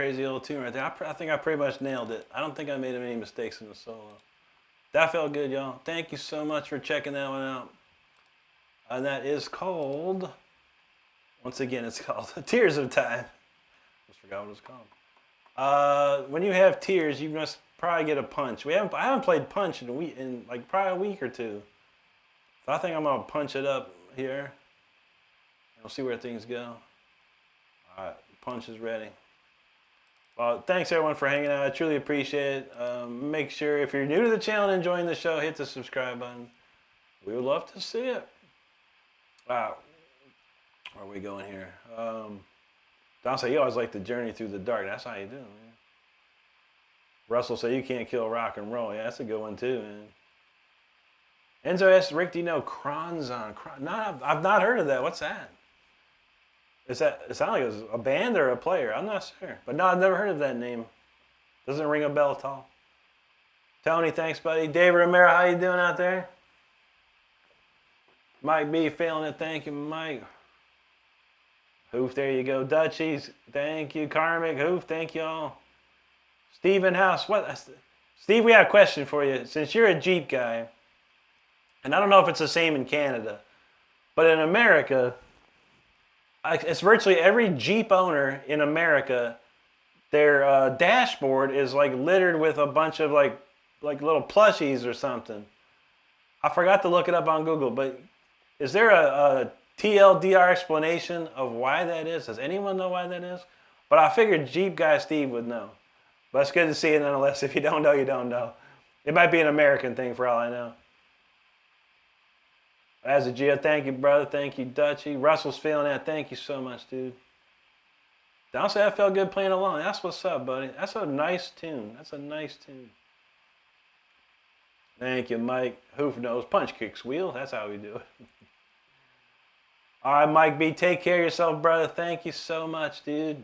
crazy old tune right there. I think I pretty much nailed it. I don't think I made any mistakes in the solo. That felt good, y'all. Thank you so much for checking that one out. And that is called, once again, it's called Tears of Time. Just forgot what it's called. When you have tears, you must probably get a punch. I haven't played punch in like probably a week or two. So I think I'm gonna punch it up here. We'll see where things go. All right, punch is ready. Well, thanks everyone for hanging out. I truly appreciate it. Make sure if you're new to the channel and enjoying the show, hit the subscribe button. We would love to see it. Wow, where are we going here? Don said, you always like the journey through the dark. That's how you do it, man. Russell said, you can't kill rock and roll. Yeah, that's a good one too, man. Enzo asked, Rick, do you know Kronzon? No, I've not heard of that. What's that? It sounds like it was a band or a player. I'm not sure. But no, I've never heard of that name. Doesn't ring a bell at all. Tony, thanks, buddy. David Romero, how you doing out there? Mike B, feeling it. Thank you, Mike. Hoof, there you go. Dutchies, thank you. Karmic, Hoof, thank y'all. Stephen House, what? Steve, we have a question for you. Since you're a Jeep guy, and I don't know if it's the same in Canada, but in America, it's virtually every Jeep owner in America, their dashboard is like littered with a bunch of like little plushies or something. I forgot to look it up on Google, but is there a TLDR explanation of why that is? Does anyone know why that is? But I figured Jeep guy Steve would know. But it's good to see you nonetheless. If you don't know, you don't know. It might be an American thing for all I know. As a Gio, thank you, brother. Thank you, Dutchie. Russell's feeling that. Thank you so much, dude. Don't say I felt good playing along. That's what's up, buddy. That's a nice tune. That's a nice tune. Thank you, Mike. Hoof knows. Punch kicks wheel. That's how we do it. All right, Mike B. Take care of yourself, brother. Thank you so much, dude.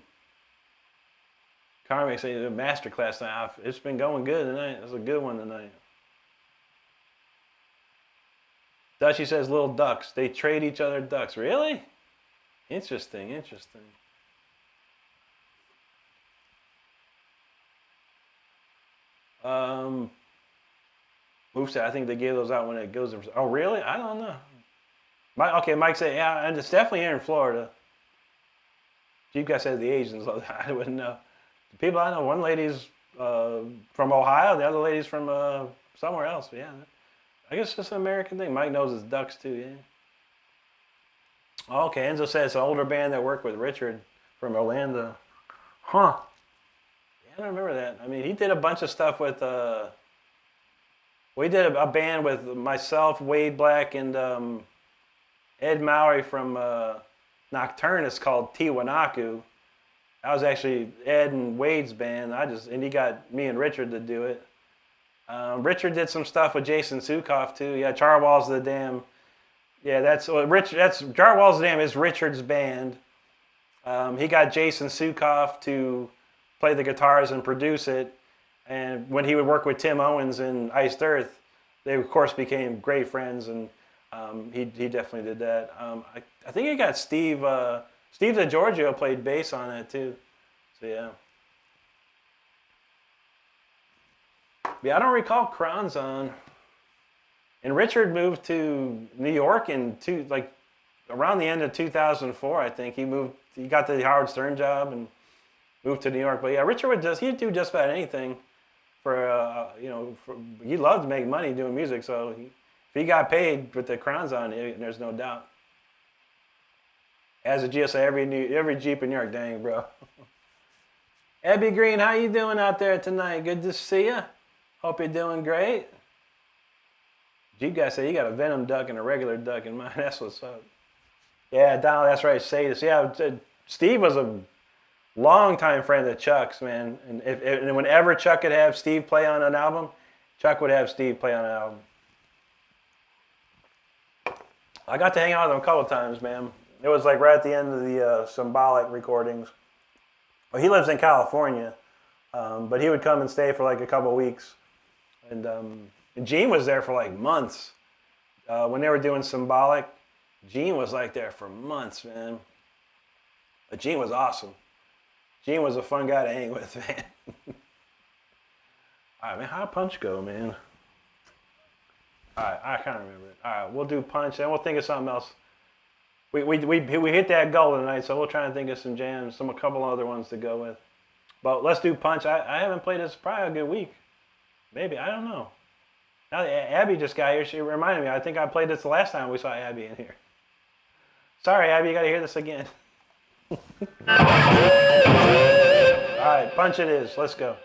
Carmick said the masterclass tonight. It's been going good tonight. It was a good one tonight. Dutchie says little ducks. They trade each other ducks. Really? Interesting, interesting. Move said, I think they gave those out when it goes. Oh, really? I don't know. Mike said, yeah, and it's definitely here in Florida. Jeep guy says the Asians. I wouldn't know. The people I know, one lady's from Ohio, the other lady's from somewhere else. But yeah, I guess it's just an American thing. Mike knows his ducks too, yeah. Okay, Enzo says it's an older band that worked with Richard from Orlando. Huh. Yeah, I don't remember that. I mean, he did a bunch of stuff with, we did a band with myself, Wade Black, and Ed Mowry from Nocturnus called Tiwanaku. That was actually Ed and Wade's band. And he got me and Richard to do it. Richard did some stuff with Jason Sukoff too. Yeah, Charwall's the Dam. Yeah, that's Charwall's the Dam is Richard's band. He got Jason Sukoff to play the guitars and produce it. And when he would work with Tim Owens in Iced Earth, they of course became great friends. And he definitely did that. I think he got Steve DeGiorgio played bass on it too. So yeah. Yeah, I don't recall Kronzon. And Richard moved to New York around the end of 2004, I think. He got the Howard Stern job and moved to New York. But yeah, Richard he'd do just about anything he loved to make money doing music. So if he got paid with the Kronzon, there's no doubt. As a GSA, every Jeep in New York, dang, bro. Abby Green, how you doing out there tonight? Good to see you. Hope you're doing great. Jeep guy said you got a Venom duck and a regular duck in mind. That's what's up. Yeah, Donald, that's right. Say this. Yeah, Steve was a longtime friend of Chuck's, man. And whenever Chuck could have Steve play on an album, Chuck would have Steve play on an album. I got to hang out with him a couple times, man. It was like right at the end of the Symbolic recordings. Well, he lives in California, but he would come and stay for like a couple weeks. And Gene was there for like months. When they were doing Symbolic, Gene was like there for months, man. But Gene was awesome. Gene was a fun guy to hang with, man. All right, man. How'd punch go, man? All right, I can't remember it. All right, we'll do punch, and we'll think of something else. We hit that goal tonight, so we'll try and think of some jams, a couple other ones to go with. But let's do punch. I haven't played this probably a good week. Maybe, I don't know. Now that Abby just got here, she reminded me. I think I played this the last time we saw Abby in here. Sorry, Abby, you got to hear this again. All right, punch it is. Let's go.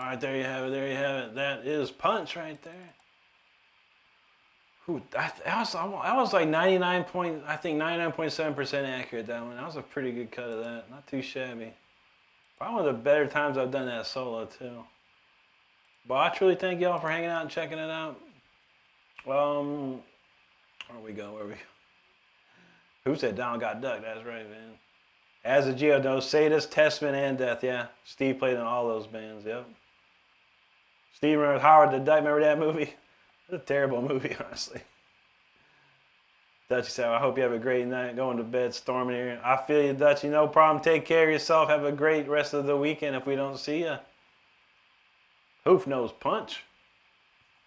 right, there you have it. There you have it. That is Punch right there. Ooh, that was like 99.7% accurate. That one. That was a pretty good cut of that. Not too shabby. Probably one of the better times I've done that solo too. But I truly thank y'all for hanging out and checking it out. Where we go? Who said Down Got Duck? That's right, man. As a Geodos, Sadist, Testament, and Death. Yeah, Steve played in all those bands. Yep. Steve remembers Howard the Duck. Remember that movie? It's a terrible movie, honestly. Dutchie said, I hope you have a great night. Going to bed, storming here. I feel you, Dutchie. No problem. Take care of yourself. Have a great rest of the weekend if we don't see you. Hoof Nose Punch.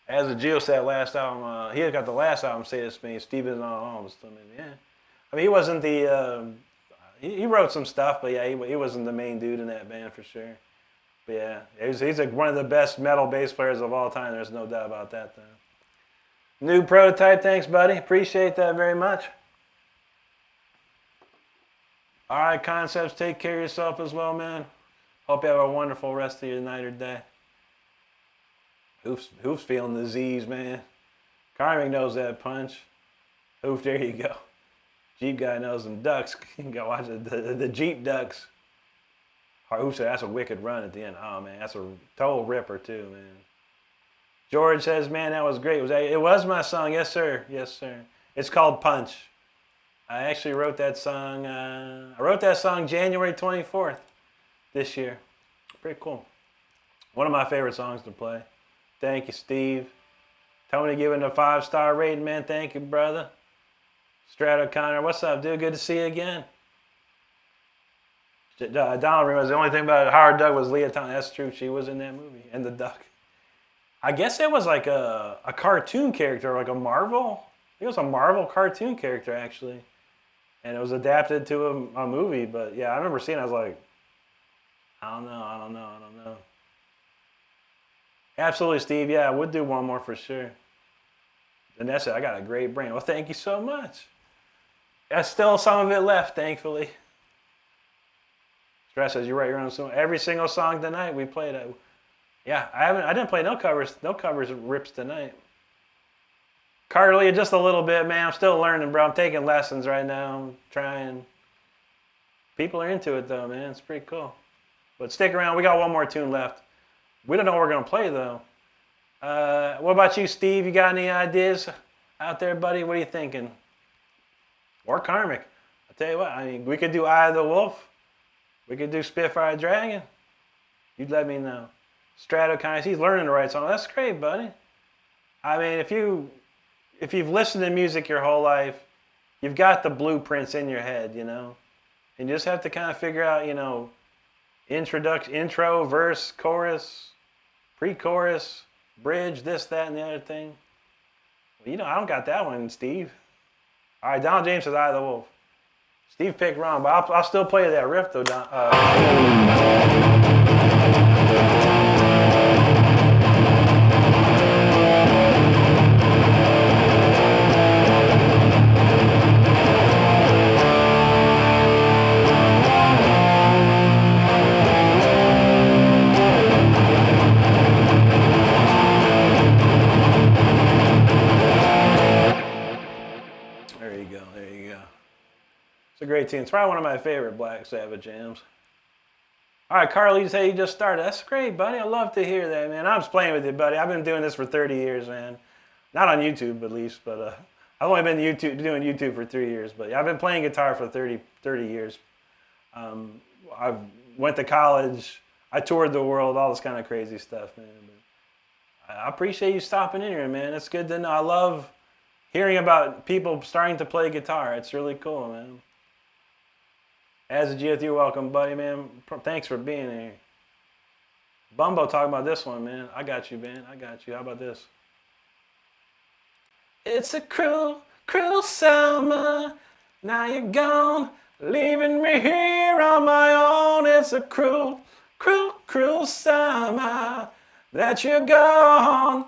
As a Geo said last album, he got the last album, Say This Me. Steve is on all of them. Yeah. I mean, he wasn't the... he wrote some stuff, but yeah, he wasn't the main dude in that band for sure. But yeah, he's like one of the best metal bass players of all time. There's no doubt about that, though. New Prototype, thanks, buddy. Appreciate that very much. All right, Concepts, take care of yourself as well, man. Hope you have a wonderful rest of your night or day. Hoof's feeling the Z's, man. Karmic knows that Punch. Hoof, there you go. Jeep guy knows them ducks. You can go watch the Jeep ducks. Hoof said that's a wicked run at the end. Oh, man, that's a total ripper, too, man. George says, man, that was great. It was my song. Yes, sir. Yes, sir. It's called Punch. I actually wrote that song. I wrote that song January 24th this year. Pretty cool. One of my favorite songs to play. Thank you, Steve. Tony giving a 5-star rating, man. Thank you, brother. Strato Connor, what's up, dude? Good to see you again. Donald remembers the only thing about Howard Duck was Leah Thompson. That's true. She was in that movie. And the duck. I guess it was like a cartoon character, like a Marvel. I think it was a Marvel cartoon character, actually. And it was adapted to a movie. But yeah, I remember seeing it. I was like, I don't know. Absolutely, Steve. Yeah, I would do one more for sure. And that's it. I got a great brain. Well, thank you so much. There's still some of it left, thankfully. Stress says, you write your own song. Every single song tonight we played it. Yeah, I didn't play no covers rips tonight. Carly, just a little bit, man. I'm still learning, bro. I'm taking lessons right now. I'm trying. People are into it, though, man. It's pretty cool. But stick around. We got one more tune left. We don't know what we're going to play, though. What about you, Steve? You got any ideas out there, buddy? What are you thinking? Or Karmic. I'll tell you what. I mean, we could do Eye of the Wolf. We could do Spitfire Dragon. You'd let me know. Stratokind, he's learning to write songs. That's great, buddy. I mean, if you've listened to music your whole life, you've got the blueprints in your head, you know? And you just have to kind of figure out, you know, intro, verse, chorus, pre-chorus, bridge, this, that, and the other thing. Well, you know, I don't got that one, Steve. All right, Donald James says Eye of the Wolf. Steve picked wrong, but I'll still play that riff, though, Don. It's a great tune. It's probably one of my favorite Black Sabbath jams. All right, Carly, you say you just started. That's great, buddy. I love to hear that, man. I'm just playing with you, buddy. I've been doing this for 30 years, man. Not on YouTube, at least, but I've only been doing YouTube for 3 years. But yeah, I've been playing guitar for 30 years. I went to college. I toured the world, all this kind of crazy stuff, man. But I appreciate you stopping in here, man. It's good to know. I love hearing about people starting to play guitar. It's really cool, man. As a GF, you're welcome, buddy, man. Thanks for being here. Bumbo talking about this one, man. I got you, man. I got you. How about this? It's a cruel, cruel summer. Now you're gone, leaving me here on my own. It's a cruel, cruel, cruel summer that you're gone.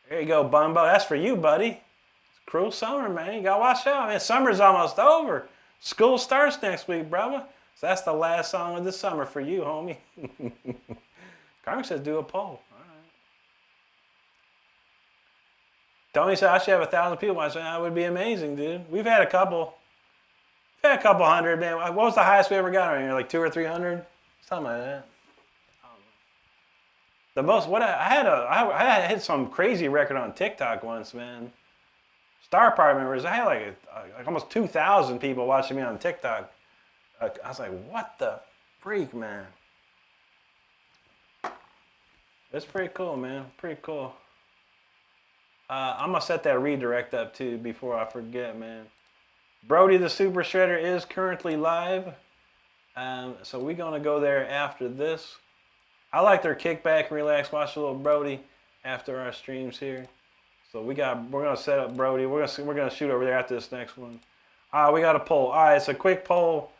There you go, Bumbo. That's for you, buddy. It's a cruel summer, man. You gotta watch out, man. Summer's almost over. School starts next week, brother. So that's the last song of the summer for you, homie. Congress says do a poll. All right. Tony said I should have 1,000 people. I said that would be amazing, dude. We've had a couple hundred, man. What was the highest we ever got on here? Like 200 or 300, something like that. The most I hit some crazy record on TikTok once, man. Star Party members. I had like almost 2,000 people watching me on TikTok. I was like, what the freak, man? It's pretty cool, man. Pretty cool. I'm gonna set that redirect up too before I forget, man. Brody the Super Shredder is currently live, so we're gonna go there after this. I like their kickback and relax, watch a little Brody after our streams here. So we're gonna set up Brody. We're gonna shoot over there after this next one. We got a poll. All right, it's a quick poll.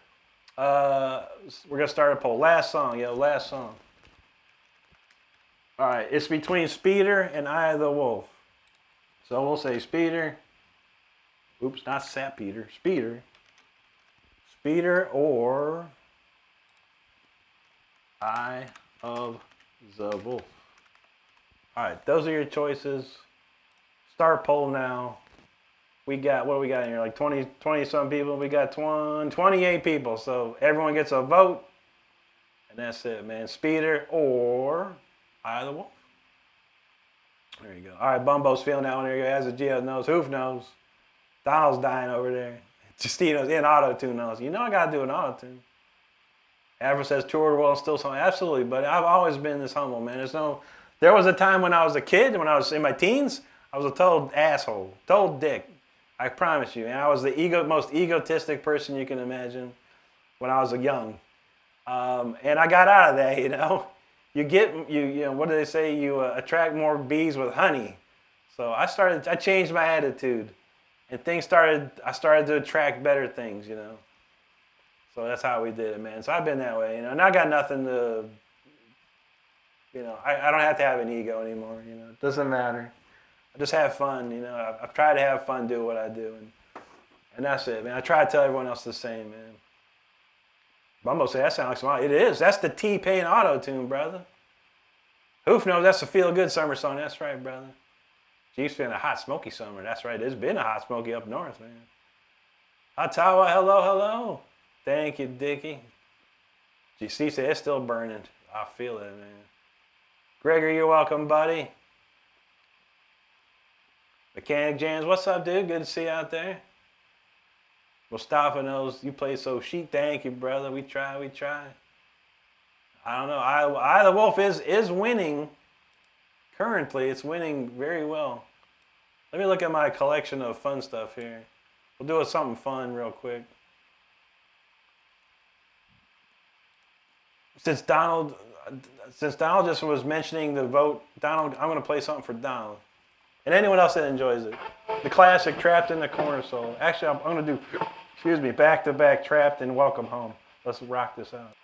We're gonna start a poll. Last song, last song. All right, it's between Speeder and Eye of the Wolf. So we'll say Speeder. Oops, not Sap Peter. Speeder. Speeder or Eye of the Wolf. All right, those are your choices. Start poll now. We got, what do we got in here? Like 20 some people. We got 28 people. So everyone gets a vote. And that's it, man. Speeder or Eye of the Wolf. There you go. All right, Bumbo's feeling that one. There you go. As a Geo knows. Hoof knows. Donald's dying over there. Justino's in auto-tune knows. You know I got to do an auto-tune. Aver says toured well, still something. Absolutely, but I've always been this humble, man. There was a time when I was a kid, when I was in my teens, I was a total asshole, total dick. I promise you. And I was the most egotistic person you can imagine when I was young. And I got out of that, you know. You know, what do they say? You attract more bees with honey. So I changed my attitude. And I started to attract better things, you know. So that's how we did it, man. So I've been that way, you know. And I got nothing to, you know, I don't have to have an ego anymore, you know. It doesn't matter. I just have fun, you know. I've tried to have fun, do what I do. And that's it, man. I try to tell everyone else the same, man. Bumbo said, that sounds like some, it is. That's the T-Pain auto-tune, brother. Hoof knows that's a feel-good summer song. That's right, brother. Jeep's been a hot, smoky summer. That's right. It's been a hot, smoky up north, man. Ottawa, hello, hello. Thank you, Dickie. Steve said it's still burning. I feel it, man. Gregory, you're welcome, buddy. Mechanic Jams, what's up, dude? Good to see you out there. Mustafa knows you play so chic. Thank you, brother. We try. I don't know. Eye of the Wolf is winning. Currently, it's winning very well. Let me look at my collection of fun stuff here. We'll do something fun real quick. Since Donald just was mentioning the vote, Donald, I'm going to play something for Donald. And anyone else that enjoys it. The classic Trapped in the Corner solo. Actually, I'm going to do, back-to-back Trapped and Welcome Home. Let's rock this out.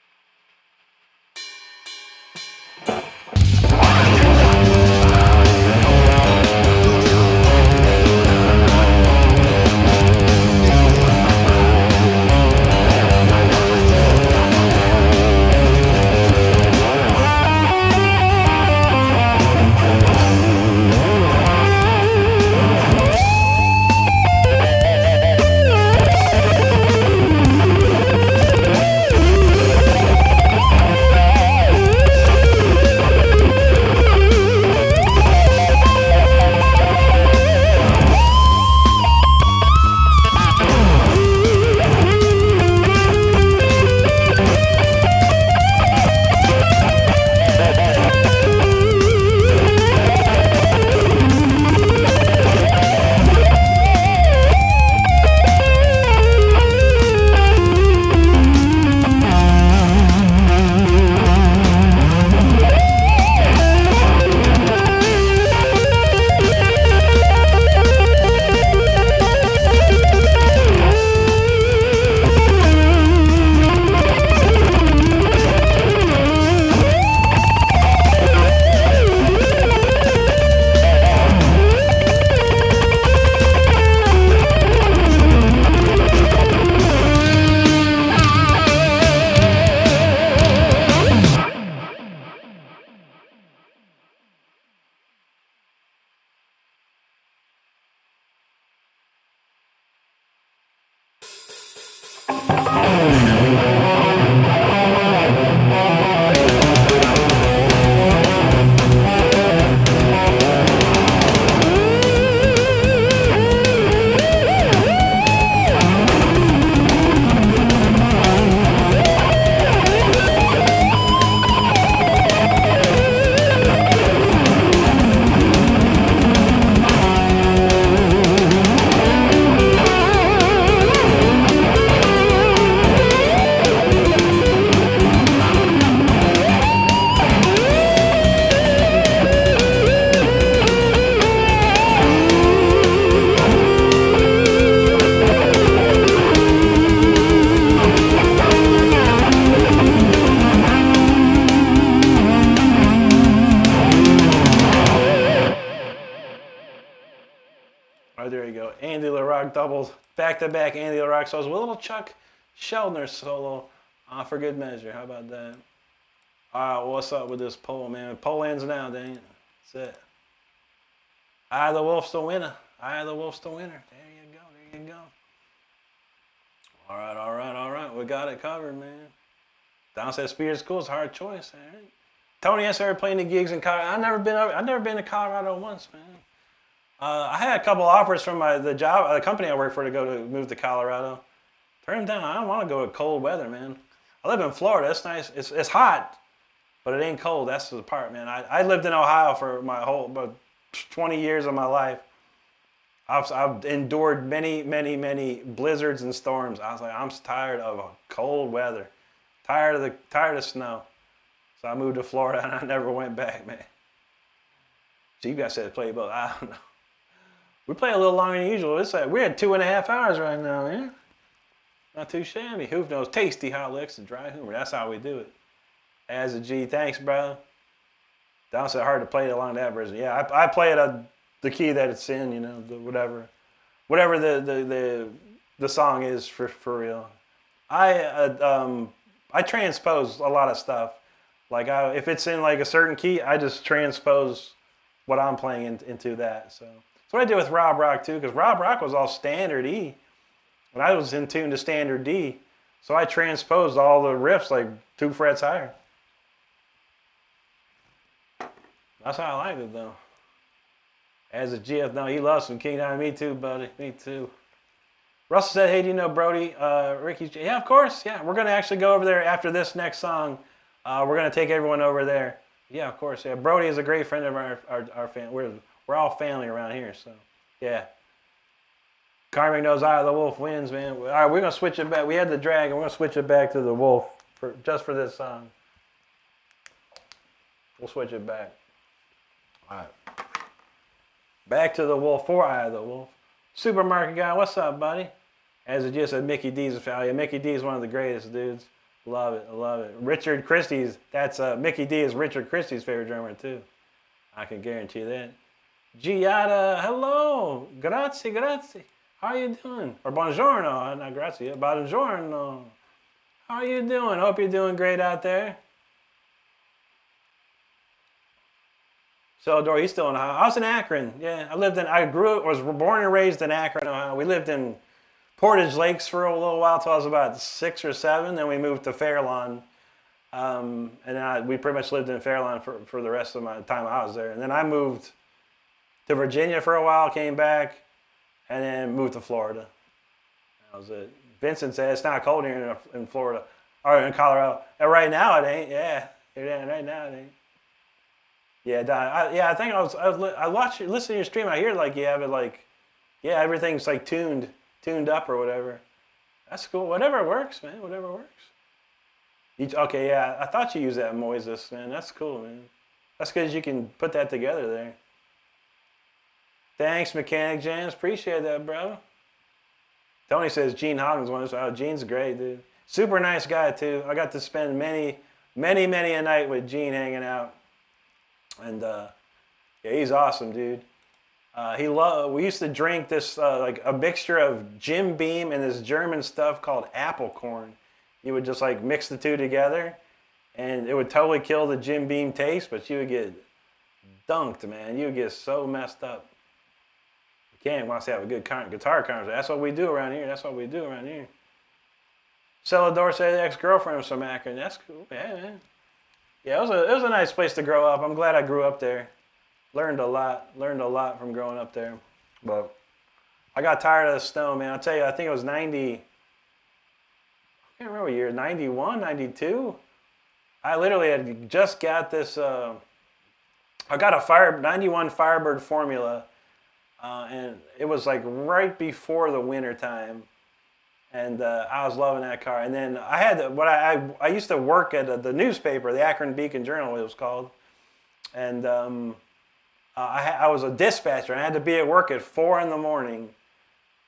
Rock doubles, back-to-back Andy the Rock solos with a little Chuck Schuldiner solo for good measure. How about that? All right, what's up with this poll, man? Poll ends now, dang it. That's it. Eye of the Wolf's the winner. Eye of the Wolf's the winner. There you go, there you go. All right, all right, all right. We got it covered, man. Downset Spears School is a hard choice, all right? Tony, I started playing the gigs in Colorado. I've never been to Colorado once, man. I had a couple offers from the company I work for to move to Colorado. Turned them down. I don't want to go to cold weather, man. I live in Florida. It's nice. It's hot, but it ain't cold. That's the part, man. I lived in Ohio for about 20 years of my life. I've endured many blizzards and storms. I was like, I'm tired of cold weather, tired of snow. So I moved to Florida and I never went back, man. So you guys said to play both. I don't know. We play a little longer than usual. It's like we're at 2.5 hours right now, man. Not too shabby. Who knows? Tasty hot licks and dry humor. That's how we do it. As a G, thanks, brother. Down said hard to play it along that version. Yeah, I play it at the key that it's in. You know, whatever the song is for real. I transpose a lot of stuff. Like if it's in like a certain key, I just transpose what I'm playing into that. So that's what I did with Rob Rock too, because Rob Rock was all standard E, and I was in tune to standard D. So I transposed all the riffs like 2 frets higher. That's how I like it though. As a GF, no, he loves some King Diamond. Me too, buddy. Me too. Russell said, hey, do you know Brody? Ricky, yeah, of course. Yeah, we're going to actually go over there after this next song. We're going to take everyone over there. Yeah, of course. Yeah, Brody is a great friend of our family. We're all family around here, so yeah. Carmen knows Eye of the Wolf wins, man. All right, we're going to switch it back. We had the Dragon. We're going to switch it back to the Wolf just for this song. We'll switch it back. All right. Back to the Wolf for Eye of the Wolf. Supermarket guy, what's up, buddy? As it just said, Mickey D's a foul. Yeah, Mickey D is one of the greatest dudes. Love it, love it. Richard Christie's, Mickey D is Richard Christie's favorite drummer too. I can guarantee that. Giada, hello, grazie. How are you doing? Or buongiorno, not grazie, buongiorno. How are you doing? Hope you're doing great out there. So, Dory, he's still in Ohio. I was in Akron. Yeah, was born and raised in Akron, Ohio. We lived in Portage Lakes for a little while till I was about 6 or 7. Then we moved to Fairlawn. And then we pretty much lived in Fairlawn for the rest of my time I was there. And then I moved to Virginia for a while, came back, and then moved to Florida. That was it. Vincent said it's not cold here in Florida, or in Colorado. And right now it ain't. Yeah, right now it ain't. Yeah, Don, I think I watched you, listen to your stream. I hear like you have it like, yeah, everything's like tuned up or whatever. That's cool. Whatever works, man. Whatever works. Okay, yeah, I thought you used that Moises, man. That's cool, man. That's because you can put that together there. Thanks, Mechanic Jams. Appreciate that, bro. Tony says Gene Hoggins one. Oh, Gene's great, dude. Super nice guy too. I got to spend many a night with Gene hanging out. And yeah, he's awesome, dude. We used to drink this like a mixture of Jim Beam and this German stuff called apple corn. You would just like mix the two together, and it would totally kill the Jim Beam taste, but you would get dunked, man. You would get so messed up. You can't want to have a good guitar concert. That's what we do around here. Celador said ex-girlfriend was from Akron. That's cool. Yeah, man. Yeah, it was a nice place to grow up. I'm glad I grew up there. Learned a lot from growing up there. But I got tired of the snow, man. I'll tell you, I think it was 90, I can't remember what year, 91, 92. I literally had just got this, I got a 91 Firebird Formula, and it was like right before the winter time. And I was loving that car. And then I had I used to work at the newspaper, the Akron Beacon Journal, it was called. And I was a dispatcher. And I had to be at work at 4 in the morning,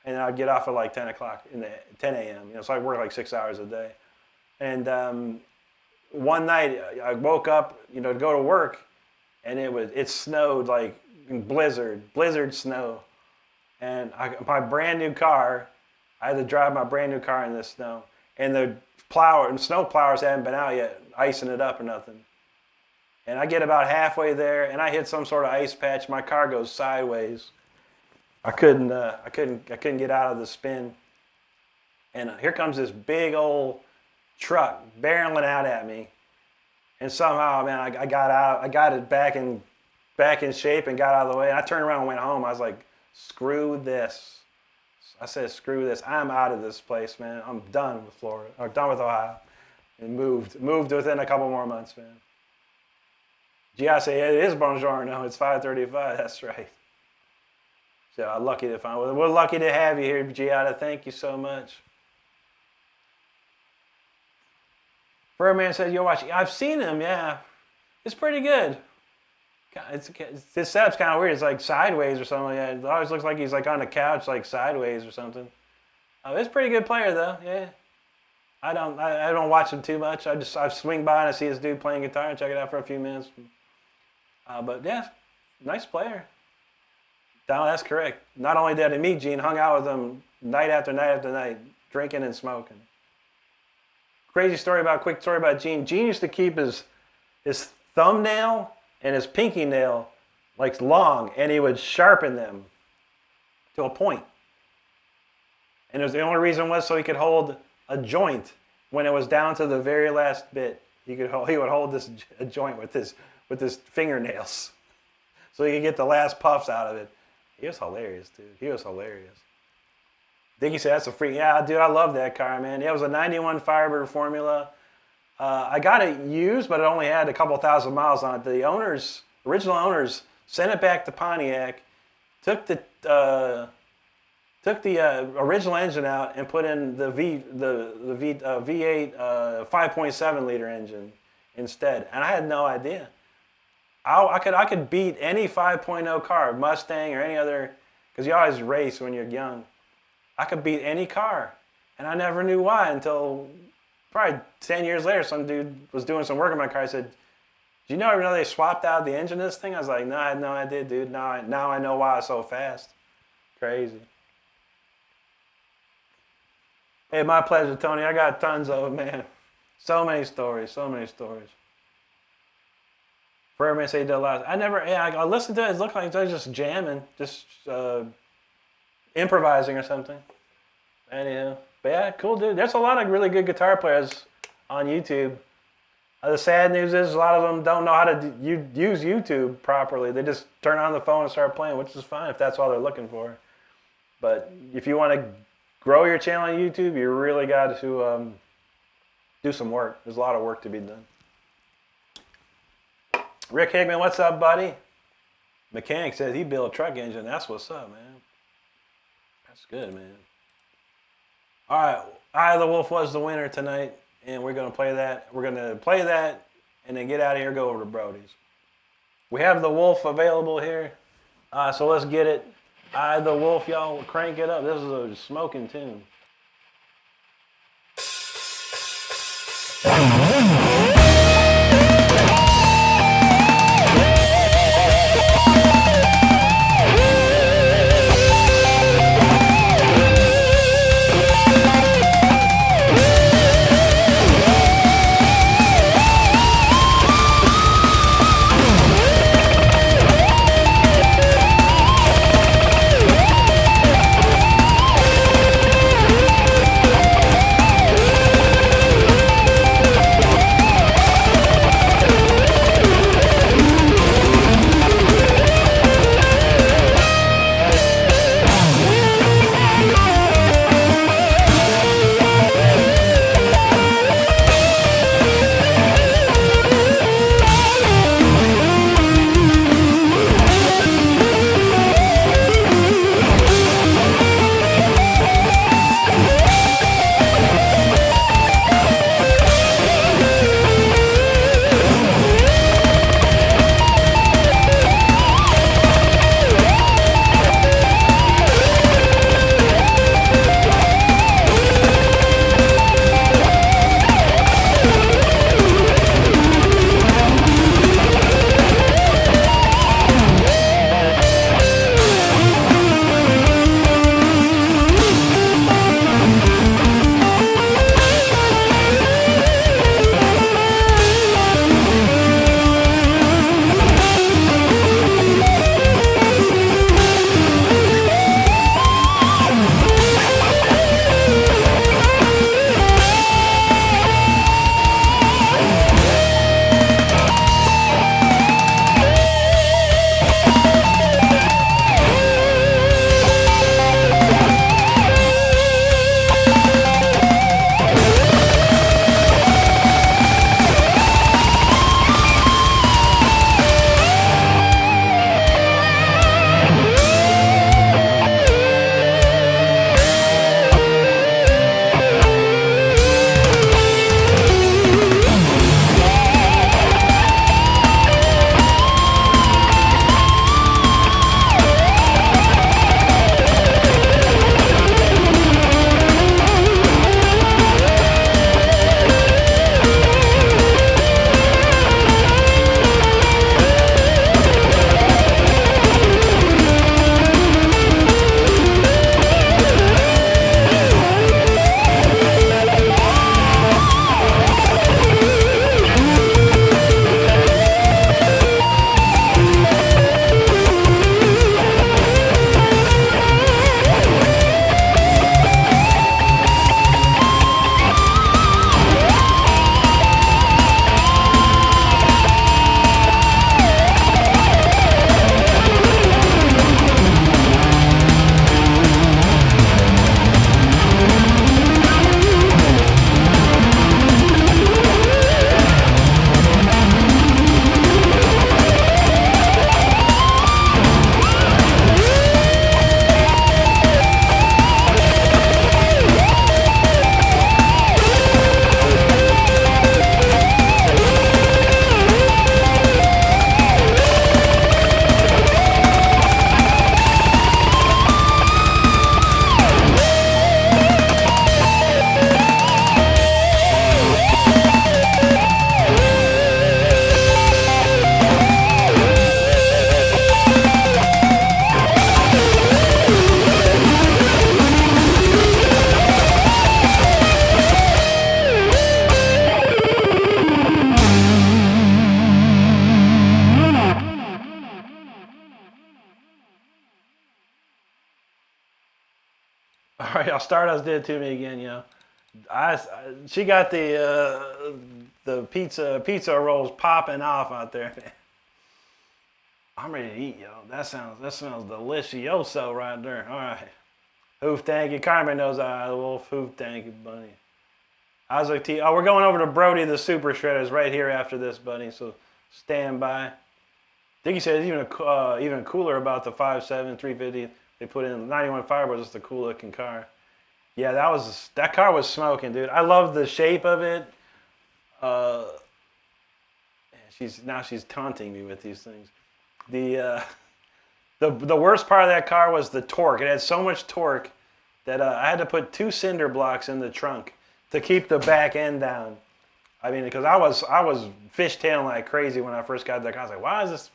and I'd get off at like 10 a.m. You know, so I worked like 6 hours a day. And one night I woke up, you know, to go to work, and it snowed like blizzard snow. And my brand new car, I had to drive my brand new car in this snow. And the snow plowers hadn't been out yet, icing it up or nothing. And I get about halfway there, and I hit some sort of ice patch. My car goes sideways. I couldn't get out of the spin. And here comes this big old truck barreling out at me. And somehow, man, I got out. I got it back in shape and got out of the way. And I turned around and went home. I was like, screw this. I said, screw this. I'm out of this place, man. I'm done with Florida, or done with Ohio. And moved within a couple more months, man. Gee, I say, it is buongiorno. It's 5:35. That's right. So I'm lucky to find. We're lucky to have you here, Giada. Thank you so much. Birdman says, you'll watch. I've seen him, yeah. It's pretty good. This setup's kind of weird. It's like sideways or something like that. It always looks like he's like on the couch, like sideways or something. It's a pretty good player, though, yeah. I don't watch him too much. I swing by and I see this dude playing guitar and check it out for a few minutes. But yeah, nice player. No, that's correct. Not only did I meet Gene, hung out with him night after night after night, drinking and smoking. Quick story about Gene. Gene used to keep his thumbnail and his pinky nail like long, and he would sharpen them to a point. And the only reason was so he could hold a joint when it was down to the very last bit. He would hold a joint with his fingernails, so he could get the last puffs out of it. He was hilarious, dude. He was hilarious. Dickie said, that's a freak. Yeah, dude, I love that car, man. Yeah, it was a 91 Firebird Formula. I got it used, but it only had a couple thousand miles on it. The original owners, sent it back to Pontiac, took the original engine out and put in the V8 5.7 liter engine instead. And I had no idea. I could beat any 5.0 car, Mustang or any other, because you always race when you're young. I could beat any car, and I never knew why until probably 10 years later. Some dude was doing some work on my car. I said, "Do you know they swapped out the engine of this thing?" I was like, "No, I had no idea, dude. Now I know why it's so fast." Crazy. Hey, my pleasure, Tony. I got tons of them, man. So many stories. Birdman said he did a lot. I listened to it. It looked like they were just jamming, just improvising or something. Anyhow, but yeah, cool dude. There's a lot of really good guitar players on YouTube. The sad news is a lot of them don't know how to use YouTube properly. They just turn on the phone and start playing, which is fine if that's all they're looking for. But if you want to grow your channel on YouTube, you really got to do some work. There's a lot of work to be done. Rick Higman, what's up, buddy? Mechanic says he built a truck engine. That's what's up, man. That's good, man. All right, Eye of the Wolf was the winner tonight, and we're going to play that. We're going to play that and then get out of here, go over to Brody's. We have the Wolf available here, so let's get it. Eye of the Wolf, y'all, crank it up. This is a smoking tune. how Stardust did to me again, you know. She got the pizza rolls popping off out there. I'm ready to eat, yo. That smells delicioso right there. All right. Hoof, thank you. Carmen knows I the wolf. Hoof, thank you, buddy. Isaac T. Oh, we're going over to Brody the Super Shredders right here after this, buddy. So stand by. Dickie said it's even cooler about the 5.7 350 they put in. 91 Firebird is just a cool looking car. Yeah, that car was smoking, dude. I love the shape of it. She's taunting me with these things. The worst part of that car was the torque. It had so much torque that I had to put 2 cinder blocks in the trunk to keep the back end down. I mean, because I was fishtailing like crazy when I first got that car. I was like, why is this?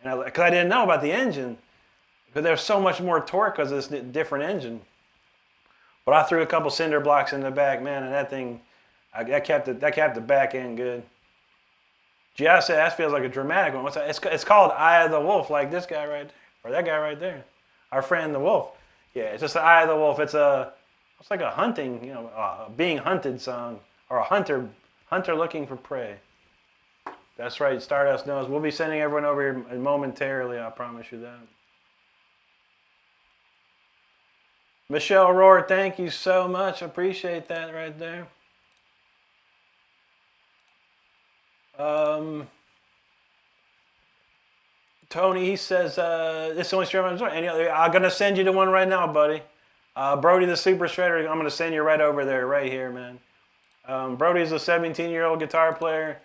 And because I didn't know about the engine, because there's so much more torque because of this different engine. But I threw a couple cinder blocks in the back, man, and that thing, that kept the back end good. Gia said that feels like a dramatic one. What's that? It's called Eye of the Wolf, like this guy right there, or that guy right there, our friend the wolf. Yeah, it's just the Eye of the Wolf. It's like a hunting, you know, being hunted song, or a hunter looking for prey. That's right, Stardust knows. We'll be sending everyone over here momentarily. I promise you that. Michelle Rohr, thank you so much. Appreciate that right there. Tony, he says, this is only stream on any other. I'm going to send you the one right now, buddy. Brody the Super Shredder, I'm going to send you right over there, right here, man. Brody's a 17-year-old guitar player.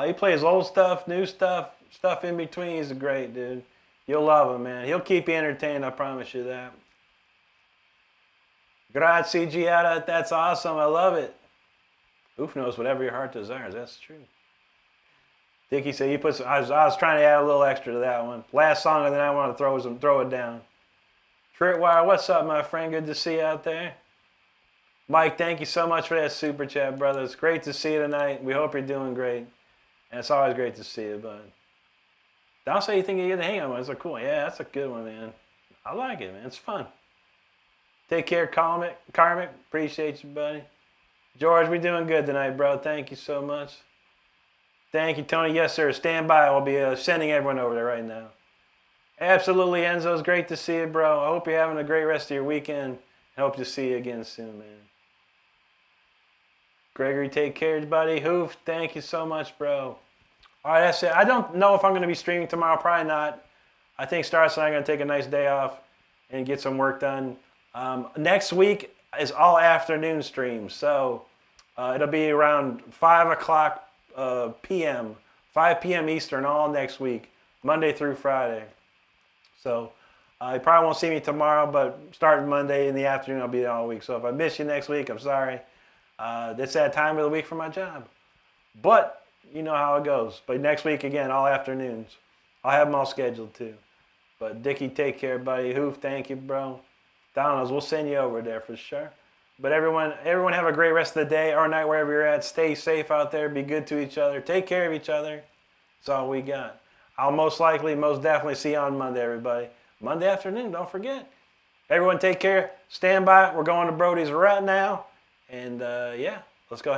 He plays old stuff, new stuff, stuff in between. He's a great dude. You'll love him, man. He'll keep you entertained, I promise you that. Grazie, Giada. That's awesome. I love it. Oof knows whatever your heart desires. That's true. Dickie said he puts. I was trying to add a little extra to that one. Last song, and then I want to throw it down. Tripwire, what's up, my friend? Good to see you out there. Mike, thank you so much for that super chat, brother. It's great to see you tonight. We hope you're doing great, and it's always great to see you, bud. Don't say you think you get the hang of it. It's a cool one. Yeah, that's a good one, man. I like it, man. It's fun. Take care, Karmic. Appreciate you, buddy. George, we're doing good tonight, bro. Thank you so much. Thank you, Tony. Yes, sir. Stand by. I'll be sending everyone over there right now. Absolutely, Enzo. It's great to see you, bro. I hope you're having a great rest of your weekend. I hope to see you again soon, man. Gregory, take care, buddy. Hoof, thank you so much, bro. All right, that's it. I don't know if I'm going to be streaming tomorrow. Probably not. I think Stars and I are going to take a nice day off and get some work done. Next week is all afternoon streams, so it'll be around 5 o'clock p.m., 5 p.m. Eastern all next week, Monday through Friday. So you probably won't see me tomorrow, but starting Monday in the afternoon, I'll be there all week. So if I miss you next week, I'm sorry. It's that time of the week for my job. But you know how it goes. But next week, again, all afternoons. I'll have them all scheduled too. But Dickie, take care, buddy. Hoof, thank you, bro. Donald's, we'll send you over there for sure. But everyone have a great rest of the day or night wherever you're at. Stay safe out there. Be good to each other. Take care of each other. That's all we got. I'll most definitely see you on Monday, everybody. Monday afternoon, don't forget. Everyone take care. Stand by. We're going to Brody's right now. And yeah, let's go ahead.